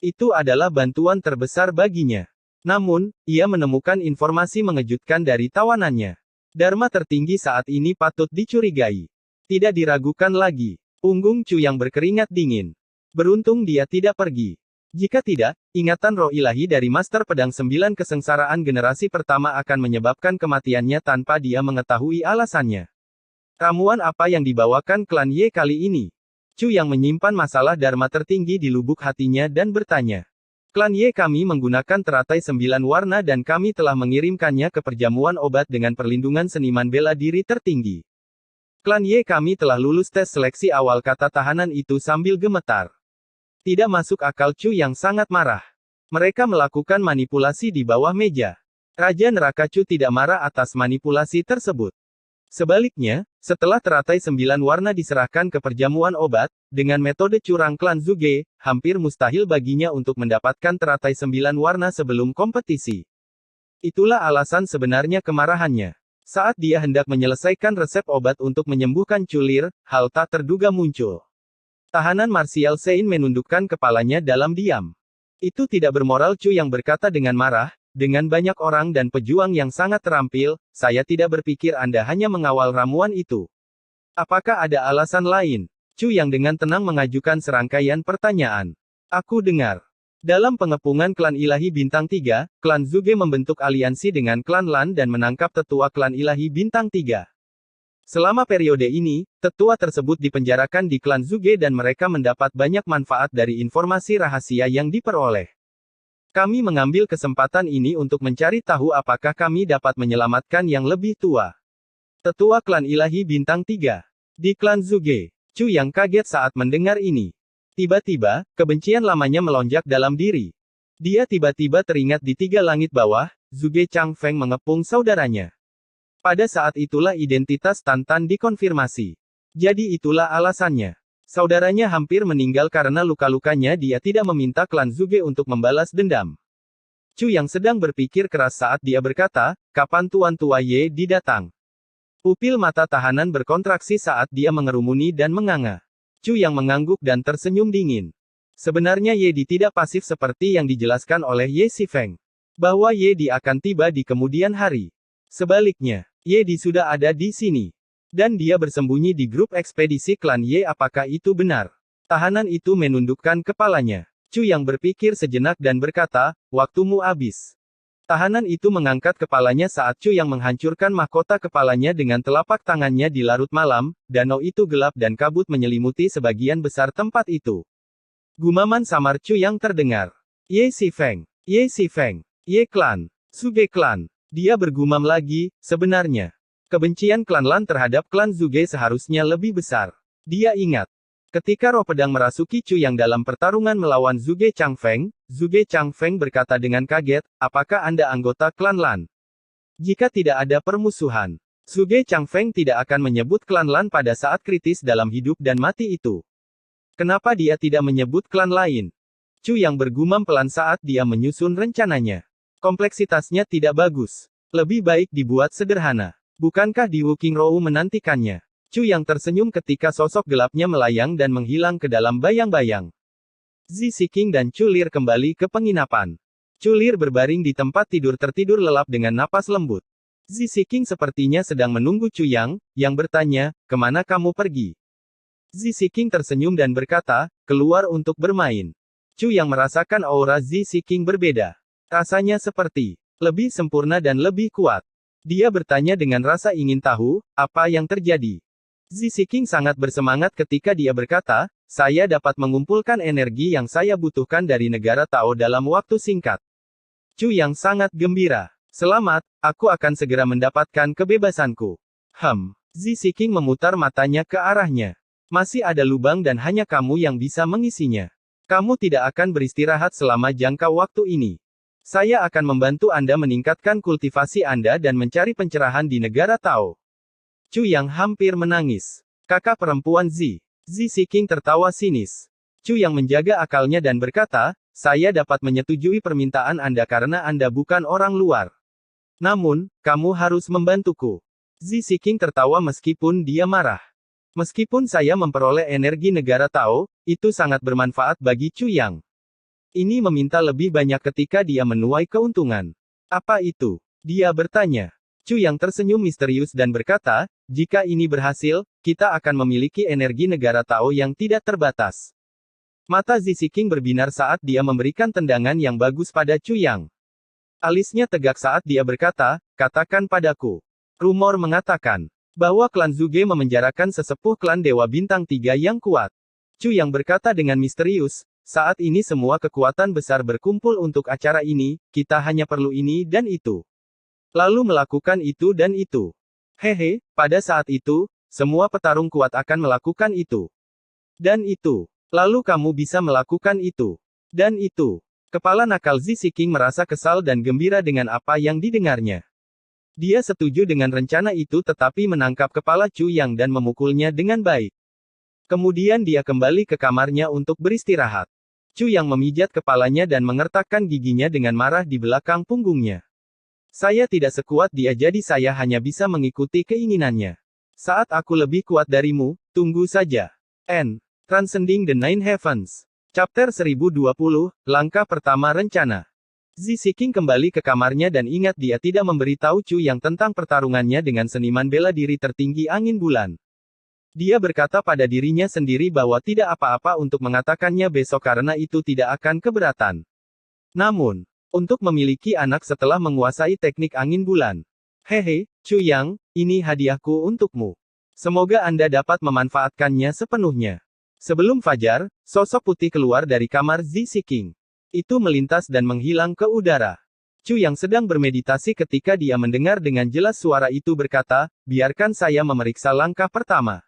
Itu adalah bantuan terbesar baginya. Namun, ia menemukan informasi mengejutkan dari tawanannya. Dharma tertinggi saat ini patut dicurigai. Tidak diragukan lagi. Punggung Chu yang berkeringat dingin. Beruntung dia tidak pergi. Jika tidak, ingatan roh ilahi dari Master Pedang 9 Kesengsaraan generasi pertama akan menyebabkan kematiannya tanpa dia mengetahui alasannya. Ramuan apa yang dibawakan klan Ye kali ini? Chu yang menyimpan masalah Dharma tertinggi di lubuk hatinya dan bertanya. Klan Ye kami menggunakan teratai 9 warna dan kami telah mengirimkannya ke perjamuan obat dengan perlindungan seniman bela diri tertinggi. Klan Ye kami telah lulus tes seleksi awal, kata tahanan itu sambil gemetar. Tidak masuk akal. Chu yang sangat marah. Mereka melakukan manipulasi di bawah meja. Raja Neraka Chu tidak marah atas manipulasi tersebut. Sebaliknya, setelah teratai 9 warna diserahkan ke perjamuan obat, dengan metode curang klan Zuge, hampir mustahil baginya untuk mendapatkan teratai 9 warna sebelum kompetisi. Itulah alasan sebenarnya kemarahannya. Saat dia hendak menyelesaikan resep obat untuk menyembuhkan Chulir, hal tak terduga muncul. Tahanan marsial Sein menundukkan kepalanya dalam diam. Itu tidak bermoral, Chu yang berkata dengan marah. Dengan banyak orang dan pejuang yang sangat terampil, saya tidak berpikir Anda hanya mengawal ramuan itu. Apakah ada alasan lain? Chu yang dengan tenang mengajukan serangkaian pertanyaan. Aku dengar. Dalam pengepungan klan ilahi bintang 3, klan Zuge membentuk aliansi dengan klan Lan dan menangkap tetua klan ilahi bintang 3. Selama periode ini, tetua tersebut dipenjarakan di klan Zuge dan mereka mendapat banyak manfaat dari informasi rahasia yang diperoleh. Kami mengambil kesempatan ini untuk mencari tahu apakah kami dapat menyelamatkan yang lebih tua. Tetua klan ilahi bintang 3. Di klan Zuge, Chu yang kaget saat mendengar ini. Tiba-tiba, kebencian lamanya melonjak dalam diri. Dia tiba-tiba teringat di 3 langit bawah, Zuge Changfeng mengepung saudaranya. Pada saat itulah identitas Tan Tan dikonfirmasi. Jadi itulah alasannya. Saudaranya hampir meninggal karena luka-lukanya. Dia tidak meminta klan Zuge untuk membalas dendam. Chu yang sedang berpikir keras saat dia berkata, kapan Tuan Tua Ye didatang? Pupil mata tahanan berkontraksi saat dia mengerumuni dan menganga. Chu yang mengangguk dan tersenyum dingin. Sebenarnya Ye Di tidak pasif seperti yang dijelaskan oleh Ye Shifeng. Bahwa Ye Di akan tiba di kemudian hari. Sebaliknya, Ye Di sudah ada di sini. Dan dia bersembunyi di grup ekspedisi klan Ye. Apakah itu benar? Tahanan itu menundukkan kepalanya. Chu yang berpikir sejenak dan berkata, waktumu habis. Tahanan itu mengangkat kepalanya saat Chu yang menghancurkan mahkota kepalanya dengan telapak tangannya di larut malam. Danau itu gelap dan kabut menyelimuti sebagian besar tempat itu. Gumaman samar Chu yang terdengar. Ye Shifeng, Ye Shifeng, Ye Klan, Zuge Klan. Dia bergumam lagi, sebenarnya. Kebencian klan Lan terhadap klan Zuge seharusnya lebih besar. Dia ingat. Ketika roh pedang merasuki Chu yang dalam pertarungan melawan Zuge Changfeng berkata dengan kaget, apakah Anda anggota klan Lan? Jika tidak ada permusuhan, Zuge Changfeng tidak akan menyebut klan Lan pada saat kritis dalam hidup dan mati itu. Kenapa dia tidak menyebut klan lain? Chu yang bergumam pelan saat dia menyusun rencananya. Kompleksitasnya tidak bagus. Lebih baik dibuat sederhana. Bukankah di Wuking Rou menantikannya? Chu yang tersenyum ketika sosok gelapnya melayang dan menghilang ke dalam bayang-bayang. Zi Siking dan Chulir kembali ke penginapan. Chulir berbaring di tempat tidur tertidur lelap dengan napas lembut. Zi Siking sepertinya sedang menunggu Chu yang bertanya, kemana kamu pergi? Zi Siking tersenyum dan berkata, keluar untuk bermain. Chu yang merasakan aura Zi Siking berbeda. Rasanya seperti lebih sempurna dan lebih kuat. Dia bertanya dengan rasa ingin tahu, apa yang terjadi. Zi Siking sangat bersemangat ketika dia berkata, saya dapat mengumpulkan energi yang saya butuhkan dari negara Tao dalam waktu singkat. Chu yang sangat gembira. Selamat, aku akan segera mendapatkan kebebasanku. Zi Siking memutar matanya ke arahnya. Masih ada lubang dan hanya kamu yang bisa mengisinya. Kamu tidak akan beristirahat selama jangka waktu ini. Saya akan membantu Anda meningkatkan kultivasi Anda dan mencari pencerahan di negara Tao. Chu yang hampir menangis. Kakak perempuan Zi Siking tertawa sinis. Chu yang menjaga akalnya dan berkata, saya dapat menyetujui permintaan Anda karena Anda bukan orang luar. Namun, kamu harus membantuku. Zi Siking tertawa meskipun dia marah. Meskipun saya memperoleh energi negara Tao, itu sangat bermanfaat bagi Chu yang. Ini meminta lebih banyak ketika dia menuai keuntungan. Apa itu? Dia bertanya. Chu yang tersenyum misterius dan berkata, jika ini berhasil, kita akan memiliki energi negara Tao yang tidak terbatas. Mata Zi Siking berbinar saat dia memberikan tendangan yang bagus pada Chu yang. Alisnya tegak saat dia berkata, katakan padaku. Rumor mengatakan bahwa klan Zuge memenjarakan sesepuh klan Dewa Bintang 3 yang kuat. Chu yang berkata dengan misterius, saat ini semua kekuatan besar berkumpul untuk acara ini, kita hanya perlu ini dan itu. Lalu melakukan itu dan itu. Hehe, pada saat itu, semua petarung kuat akan melakukan itu. Dan itu. Lalu kamu bisa melakukan itu. Dan itu. Kepala nakal Zixiking merasa kesal dan gembira dengan apa yang didengarnya. Dia setuju dengan rencana itu tetapi menangkap kepala Chu Yang dan memukulnya dengan baik. Kemudian dia kembali ke kamarnya untuk beristirahat. Chu Yang memijat kepalanya dan mengertakkan giginya dengan marah di belakang punggungnya. Saya tidak sekuat dia jadi saya hanya bisa mengikuti keinginannya. Saat aku lebih kuat darimu, tunggu saja. Transcending the Nine Heavens. Chapter 1020, Langkah Pertama Rencana. Zixiking kembali ke kamarnya dan ingat dia tidak memberitahu Chu Yang tentang pertarungannya dengan seniman bela diri tertinggi Angin Bulan. Dia berkata pada dirinya sendiri bahwa tidak apa-apa untuk mengatakannya besok karena itu tidak akan keberatan. Namun, untuk memiliki anak setelah menguasai teknik Angin Bulan. Hehe, Chu Yang, ini hadiahku untukmu. Semoga Anda dapat memanfaatkannya sepenuhnya. Sebelum fajar, sosok putih keluar dari kamar Zixiking. Itu melintas dan menghilang ke udara. Chu yang sedang bermeditasi ketika dia mendengar dengan jelas suara itu berkata, biarkan saya memeriksa langkah pertama.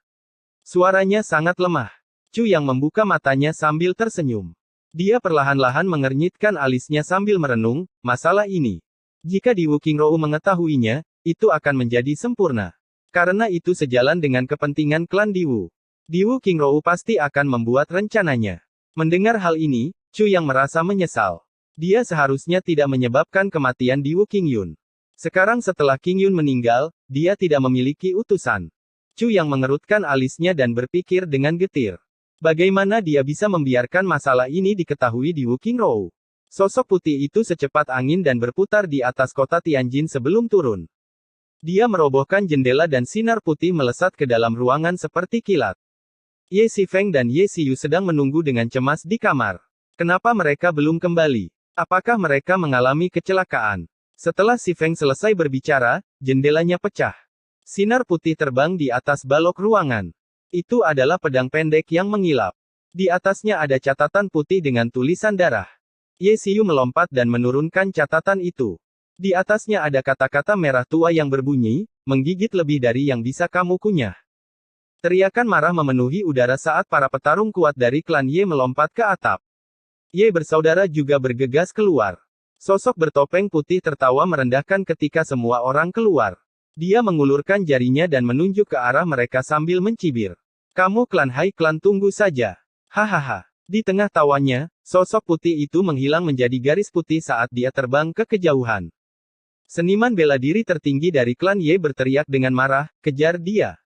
Suaranya sangat lemah. Chu yang membuka matanya sambil tersenyum. Dia perlahan-lahan mengernyitkan alisnya sambil merenung, masalah ini. Jika Di Wu Qingrou mengetahuinya, itu akan menjadi sempurna. Karena itu sejalan dengan kepentingan klan Di Wu. Di Wu Qingrou pasti akan membuat rencananya. Mendengar hal ini, Chu yang merasa menyesal. Dia seharusnya tidak menyebabkan kematian Di Wu Qingyun. Sekarang setelah Qingyun meninggal, dia tidak memiliki utusan. Chu yang mengerutkan alisnya dan berpikir dengan getir. Bagaimana dia bisa membiarkan masalah ini diketahui Di Wu Qingrou? Sosok putih itu secepat angin dan berputar di atas kota Tianjin sebelum turun. Dia merobohkan jendela dan sinar putih melesat ke dalam ruangan seperti kilat. Ye Xifeng dan Ye Xiyu sedang menunggu dengan cemas di kamar. Kenapa mereka belum kembali? Apakah mereka mengalami kecelakaan? Setelah Xifeng selesai berbicara, jendelanya pecah. Sinar putih terbang di atas balok ruangan. Itu adalah pedang pendek yang mengilap. Di atasnya ada catatan putih dengan tulisan darah. Ye Xiyu melompat dan menurunkan catatan itu. Di atasnya ada kata-kata merah tua yang berbunyi, menggigit lebih dari yang bisa kamu kunyah. Teriakan marah memenuhi udara saat para petarung kuat dari klan Ye melompat ke atap. Ye bersaudara juga bergegas keluar. Sosok bertopeng putih tertawa merendahkan ketika semua orang keluar. Dia mengulurkan jarinya dan menunjuk ke arah mereka sambil mencibir. Kamu klan Hai klan tunggu saja. Hahaha. Di tengah tawanya, sosok putih itu menghilang menjadi garis putih saat dia terbang ke kejauhan. Seniman bela diri tertinggi dari klan Ye berteriak dengan marah, kejar dia.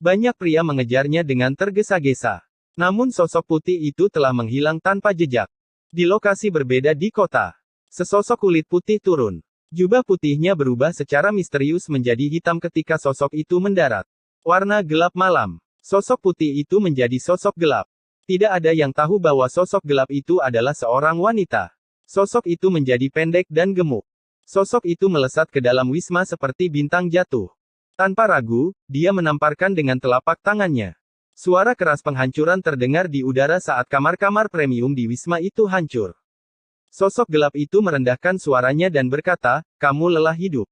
Banyak pria mengejarnya dengan tergesa-gesa. Namun sosok putih itu telah menghilang tanpa jejak. Di lokasi berbeda di kota, sesosok kulit putih turun. Jubah putihnya berubah secara misterius menjadi hitam ketika sosok itu mendarat. Warna gelap malam. Sosok putih itu menjadi sosok gelap. Tidak ada yang tahu bahwa sosok gelap itu adalah seorang wanita. Sosok itu menjadi pendek dan gemuk. Sosok itu melesat ke dalam wisma seperti bintang jatuh. Tanpa ragu, dia menamparkan dengan telapak tangannya. Suara keras penghancuran terdengar di udara saat kamar-kamar premium di wisma itu hancur. Sosok gelap itu merendahkan suaranya dan berkata, kamu lelah hidup.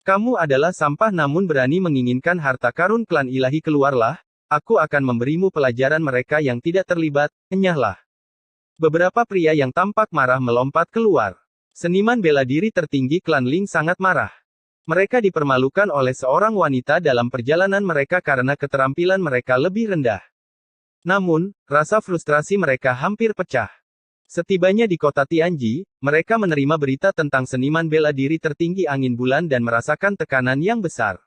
Kamu adalah sampah namun berani menginginkan harta karun klan ilahi keluarlah, aku akan memberimu pelajaran mereka yang tidak terlibat, enyahlah. Beberapa pria yang tampak marah melompat keluar. Seniman bela diri tertinggi klan Ling sangat marah. Mereka dipermalukan oleh seorang wanita dalam perjalanan mereka karena keterampilan mereka lebih rendah. Namun, rasa frustrasi mereka hampir pecah. Setibanya di kota Tianji, mereka menerima berita tentang seniman bela diri tertinggi Angin Bulan dan merasakan tekanan yang besar.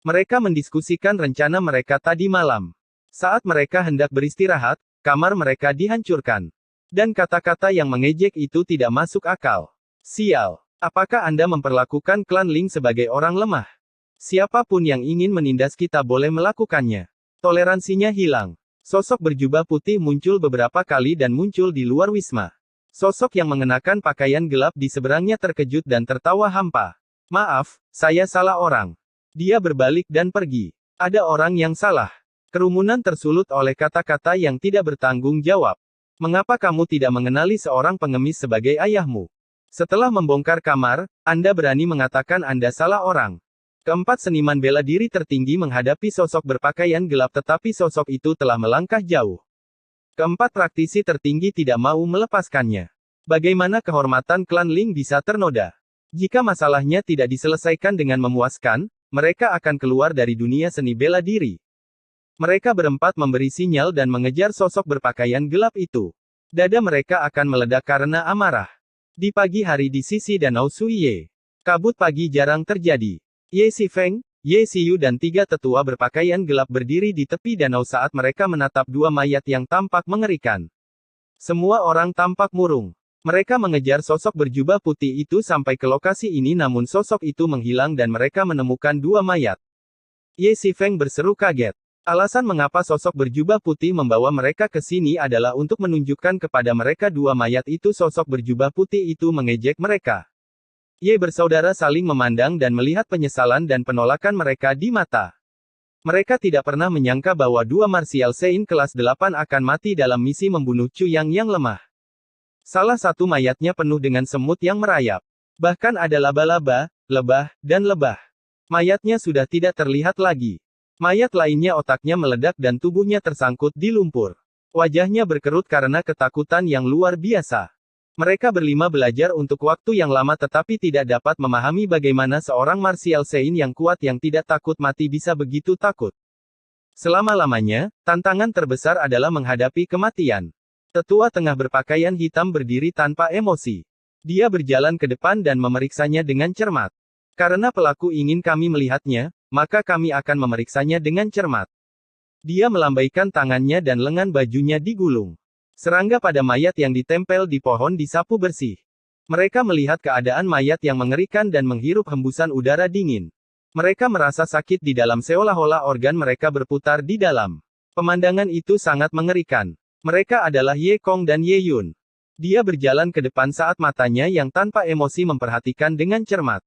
Mereka mendiskusikan rencana mereka tadi malam. Saat mereka hendak beristirahat, kamar mereka dihancurkan. Dan kata-kata yang mengejek itu tidak masuk akal. Sial. Apakah Anda memperlakukan klan Ling sebagai orang lemah? Siapapun yang ingin menindas kita boleh melakukannya. Toleransinya hilang. Sosok berjubah putih muncul beberapa kali dan muncul di luar wisma. Sosok yang mengenakan pakaian gelap di seberangnya terkejut dan tertawa hampa. Maaf, saya salah orang. Dia berbalik dan pergi. Ada orang yang salah. Kerumunan tersulut oleh kata-kata yang tidak bertanggung jawab. Mengapa kamu tidak mengenali seorang pengemis sebagai ayahmu? Setelah membongkar kamar, Anda berani mengatakan Anda salah orang. Keempat seniman bela diri tertinggi menghadapi sosok berpakaian gelap tetapi sosok itu telah melangkah jauh. Keempat praktisi tertinggi tidak mau melepaskannya. Bagaimana kehormatan klan Ling bisa ternoda? Jika masalahnya tidak diselesaikan dengan memuaskan, mereka akan keluar dari dunia seni bela diri. Mereka berempat memberi sinyal dan mengejar sosok berpakaian gelap itu. Dada mereka akan meledak karena amarah. Di pagi hari di sisi Danau Suiye, kabut pagi jarang terjadi. Ye Shifeng, Ye Xiyu dan tiga tetua berpakaian gelap berdiri di tepi danau saat mereka menatap dua mayat yang tampak mengerikan. Semua orang tampak murung. Mereka mengejar sosok berjubah putih itu sampai ke lokasi ini namun sosok itu menghilang dan mereka menemukan dua mayat. Ye Shifeng berseru kaget. Alasan mengapa sosok berjubah putih membawa mereka ke sini adalah untuk menunjukkan kepada mereka dua mayat itu sosok berjubah putih itu mengejek mereka. Ye bersaudara saling memandang dan melihat penyesalan dan penolakan mereka di mata. Mereka tidak pernah menyangka bahwa dua Martial Saint kelas 8 akan mati dalam misi membunuh Chu Yang yang lemah. Salah satu mayatnya penuh dengan semut yang merayap. Bahkan ada laba-laba, lebah, dan lebah. Mayatnya sudah tidak terlihat lagi. Mayat lainnya otaknya meledak dan tubuhnya tersangkut di lumpur. Wajahnya berkerut karena ketakutan yang luar biasa. Mereka berlima belajar untuk waktu yang lama tetapi tidak dapat memahami bagaimana seorang Martial Saint yang kuat yang tidak takut mati bisa begitu takut. Selama-lamanya, tantangan terbesar adalah menghadapi kematian. Tetua tengah berpakaian hitam berdiri tanpa emosi. Dia berjalan ke depan dan memeriksanya dengan cermat. Karena pelaku ingin kami melihatnya, maka kami akan memeriksanya dengan cermat. Dia melambaikan tangannya dan lengan bajunya digulung. Serangga pada mayat yang ditempel di pohon disapu bersih. Mereka melihat keadaan mayat yang mengerikan dan menghirup hembusan udara dingin. Mereka merasa sakit di dalam seolah-olah organ mereka berputar di dalam. Pemandangan itu sangat mengerikan. Mereka adalah Ye Kong dan Ye Yun. Dia berjalan ke depan saat matanya yang tanpa emosi memperhatikan dengan cermat.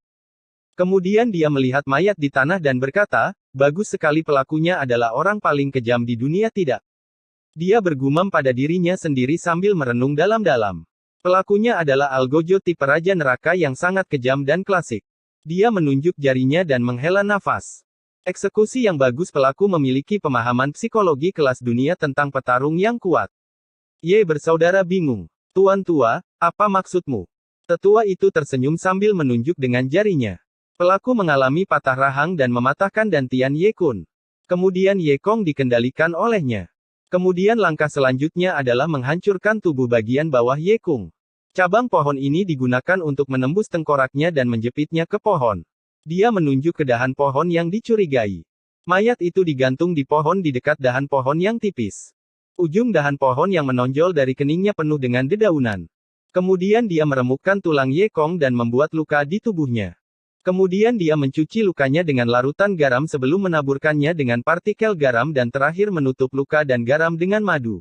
Kemudian dia melihat mayat di tanah dan berkata, bagus sekali pelakunya adalah orang paling kejam di dunia tidak. Dia bergumam pada dirinya sendiri sambil merenung dalam-dalam. Pelakunya adalah Algojo tipe Raja Neraka yang sangat kejam dan klasik. Dia menunjuk jarinya dan menghela nafas. Eksekusi yang bagus pelaku memiliki pemahaman psikologi kelas dunia tentang petarung yang kuat. Ye bersaudara bingung. Tuan tua, apa maksudmu? Tetua itu tersenyum sambil menunjuk dengan jarinya. Pelaku mengalami patah rahang dan mematahkan dantian Ye Kun. Kemudian Ye Kong dikendalikan olehnya. Kemudian langkah selanjutnya adalah menghancurkan tubuh bagian bawah Ye Kung. Cabang pohon ini digunakan untuk menembus tengkoraknya dan menjepitnya ke pohon. Dia menunjuk ke dahan pohon yang dicurigai. Mayat itu digantung di pohon di dekat dahan pohon yang tipis. Ujung dahan pohon yang menonjol dari keningnya penuh dengan dedaunan. Kemudian dia meremukkan tulang Ye Kong dan membuat luka di tubuhnya. Kemudian dia mencuci lukanya dengan larutan garam sebelum menaburkannya dengan partikel garam dan terakhir menutup luka dan garam dengan madu.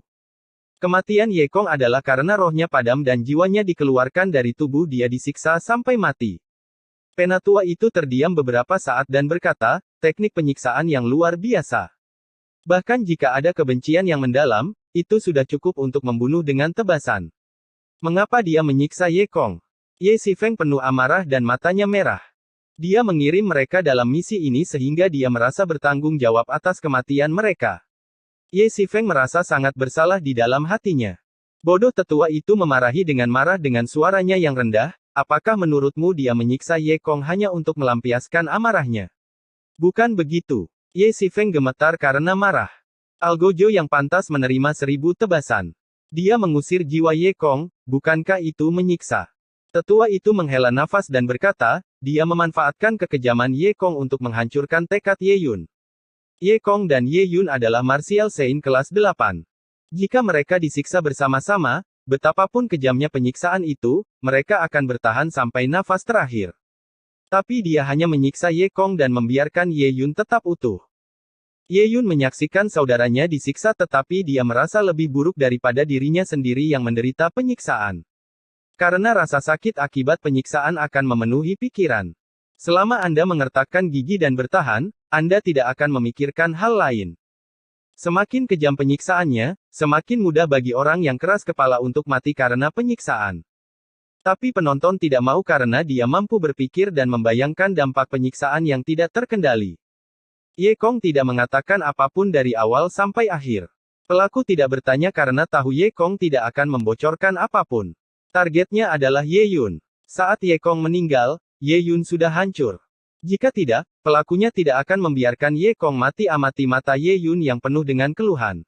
Kematian Ye Kong adalah karena rohnya padam dan jiwanya dikeluarkan dari tubuh dia disiksa sampai mati. Penatua itu terdiam beberapa saat dan berkata, teknik penyiksaan yang luar biasa. Bahkan jika ada kebencian yang mendalam, itu sudah cukup untuk membunuh dengan tebasan. Mengapa dia menyiksa Ye Kong? Ye Shifeng penuh amarah dan matanya merah. Dia mengirim mereka dalam misi ini sehingga dia merasa bertanggung jawab atas kematian mereka. Ye Shifeng merasa sangat bersalah di dalam hatinya. Bodoh tetua itu memarahi dengan marah dengan suaranya yang rendah, apakah menurutmu dia menyiksa Ye Kong hanya untuk melampiaskan amarahnya? Bukan begitu. Ye Shifeng gemetar karena marah. Algojo yang pantas menerima 1000 tebasan. Dia mengusir jiwa Ye Kong, bukankah itu menyiksa? Tetua itu menghela nafas dan berkata, dia memanfaatkan kekejaman Ye Kong untuk menghancurkan tekad Ye Yun. Ye Kong dan Ye Yun adalah Martial Saint kelas 8. Jika mereka disiksa bersama-sama, betapapun kejamnya penyiksaan itu, mereka akan bertahan sampai nafas terakhir. Tapi dia hanya menyiksa Ye Kong dan membiarkan Ye Yun tetap utuh. Ye Yun menyaksikan saudaranya disiksa tetapi dia merasa lebih buruk daripada dirinya sendiri yang menderita penyiksaan. Karena rasa sakit akibat penyiksaan akan memenuhi pikiran. Selama Anda mengertakkan gigi dan bertahan, Anda tidak akan memikirkan hal lain. Semakin kejam penyiksaannya, semakin mudah bagi orang yang keras kepala untuk mati karena penyiksaan. Tapi penonton tidak mau karena dia mampu berpikir dan membayangkan dampak penyiksaan yang tidak terkendali. Ye Kong tidak mengatakan apapun dari awal sampai akhir. Pelaku tidak bertanya karena tahu Ye Kong tidak akan membocorkan apapun. Targetnya adalah Ye Yun. Saat Ye Kong meninggal, Ye Yun sudah hancur. Jika tidak, pelakunya tidak akan membiarkan Ye Kong mati. Amati mata Ye Yun yang penuh dengan keluhan.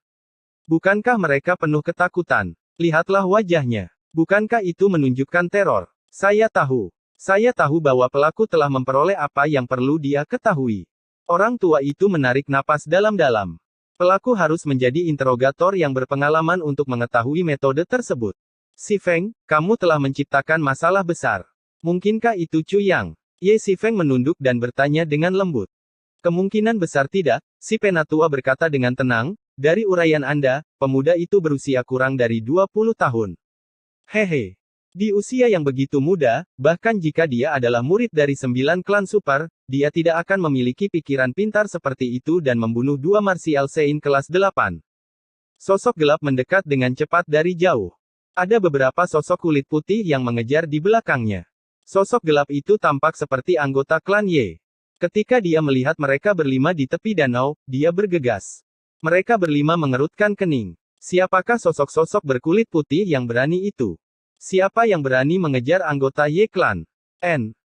Bukankah mereka penuh ketakutan? Lihatlah wajahnya. Bukankah itu menunjukkan teror? Saya tahu. Saya tahu bahwa pelaku telah memperoleh apa yang perlu dia ketahui. Orang tua itu menarik napas dalam-dalam. Pelaku harus menjadi interogator yang berpengalaman untuk mengetahui metode tersebut. Si Feng, kamu telah menciptakan masalah besar. Mungkinkah itu Cu Yang? Ye Si Feng menunduk dan bertanya dengan lembut. Kemungkinan besar tidak, si penatua berkata dengan tenang. Dari uraian Anda, pemuda itu berusia kurang dari 20 tahun. Hehe. Di usia yang begitu muda, bahkan jika dia adalah murid dari 9 klan super, dia tidak akan memiliki pikiran pintar seperti itu dan membunuh 2 martial saint kelas 8. Sosok gelap mendekat dengan cepat dari jauh. Ada beberapa sosok kulit putih yang mengejar di belakangnya. Sosok gelap itu tampak seperti anggota klan Ye. Ketika dia melihat mereka berlima di tepi danau, dia bergegas. Mereka berlima mengerutkan kening. Siapakah sosok-sosok berkulit putih yang berani itu? Siapa yang berani mengejar anggota Ye Clan?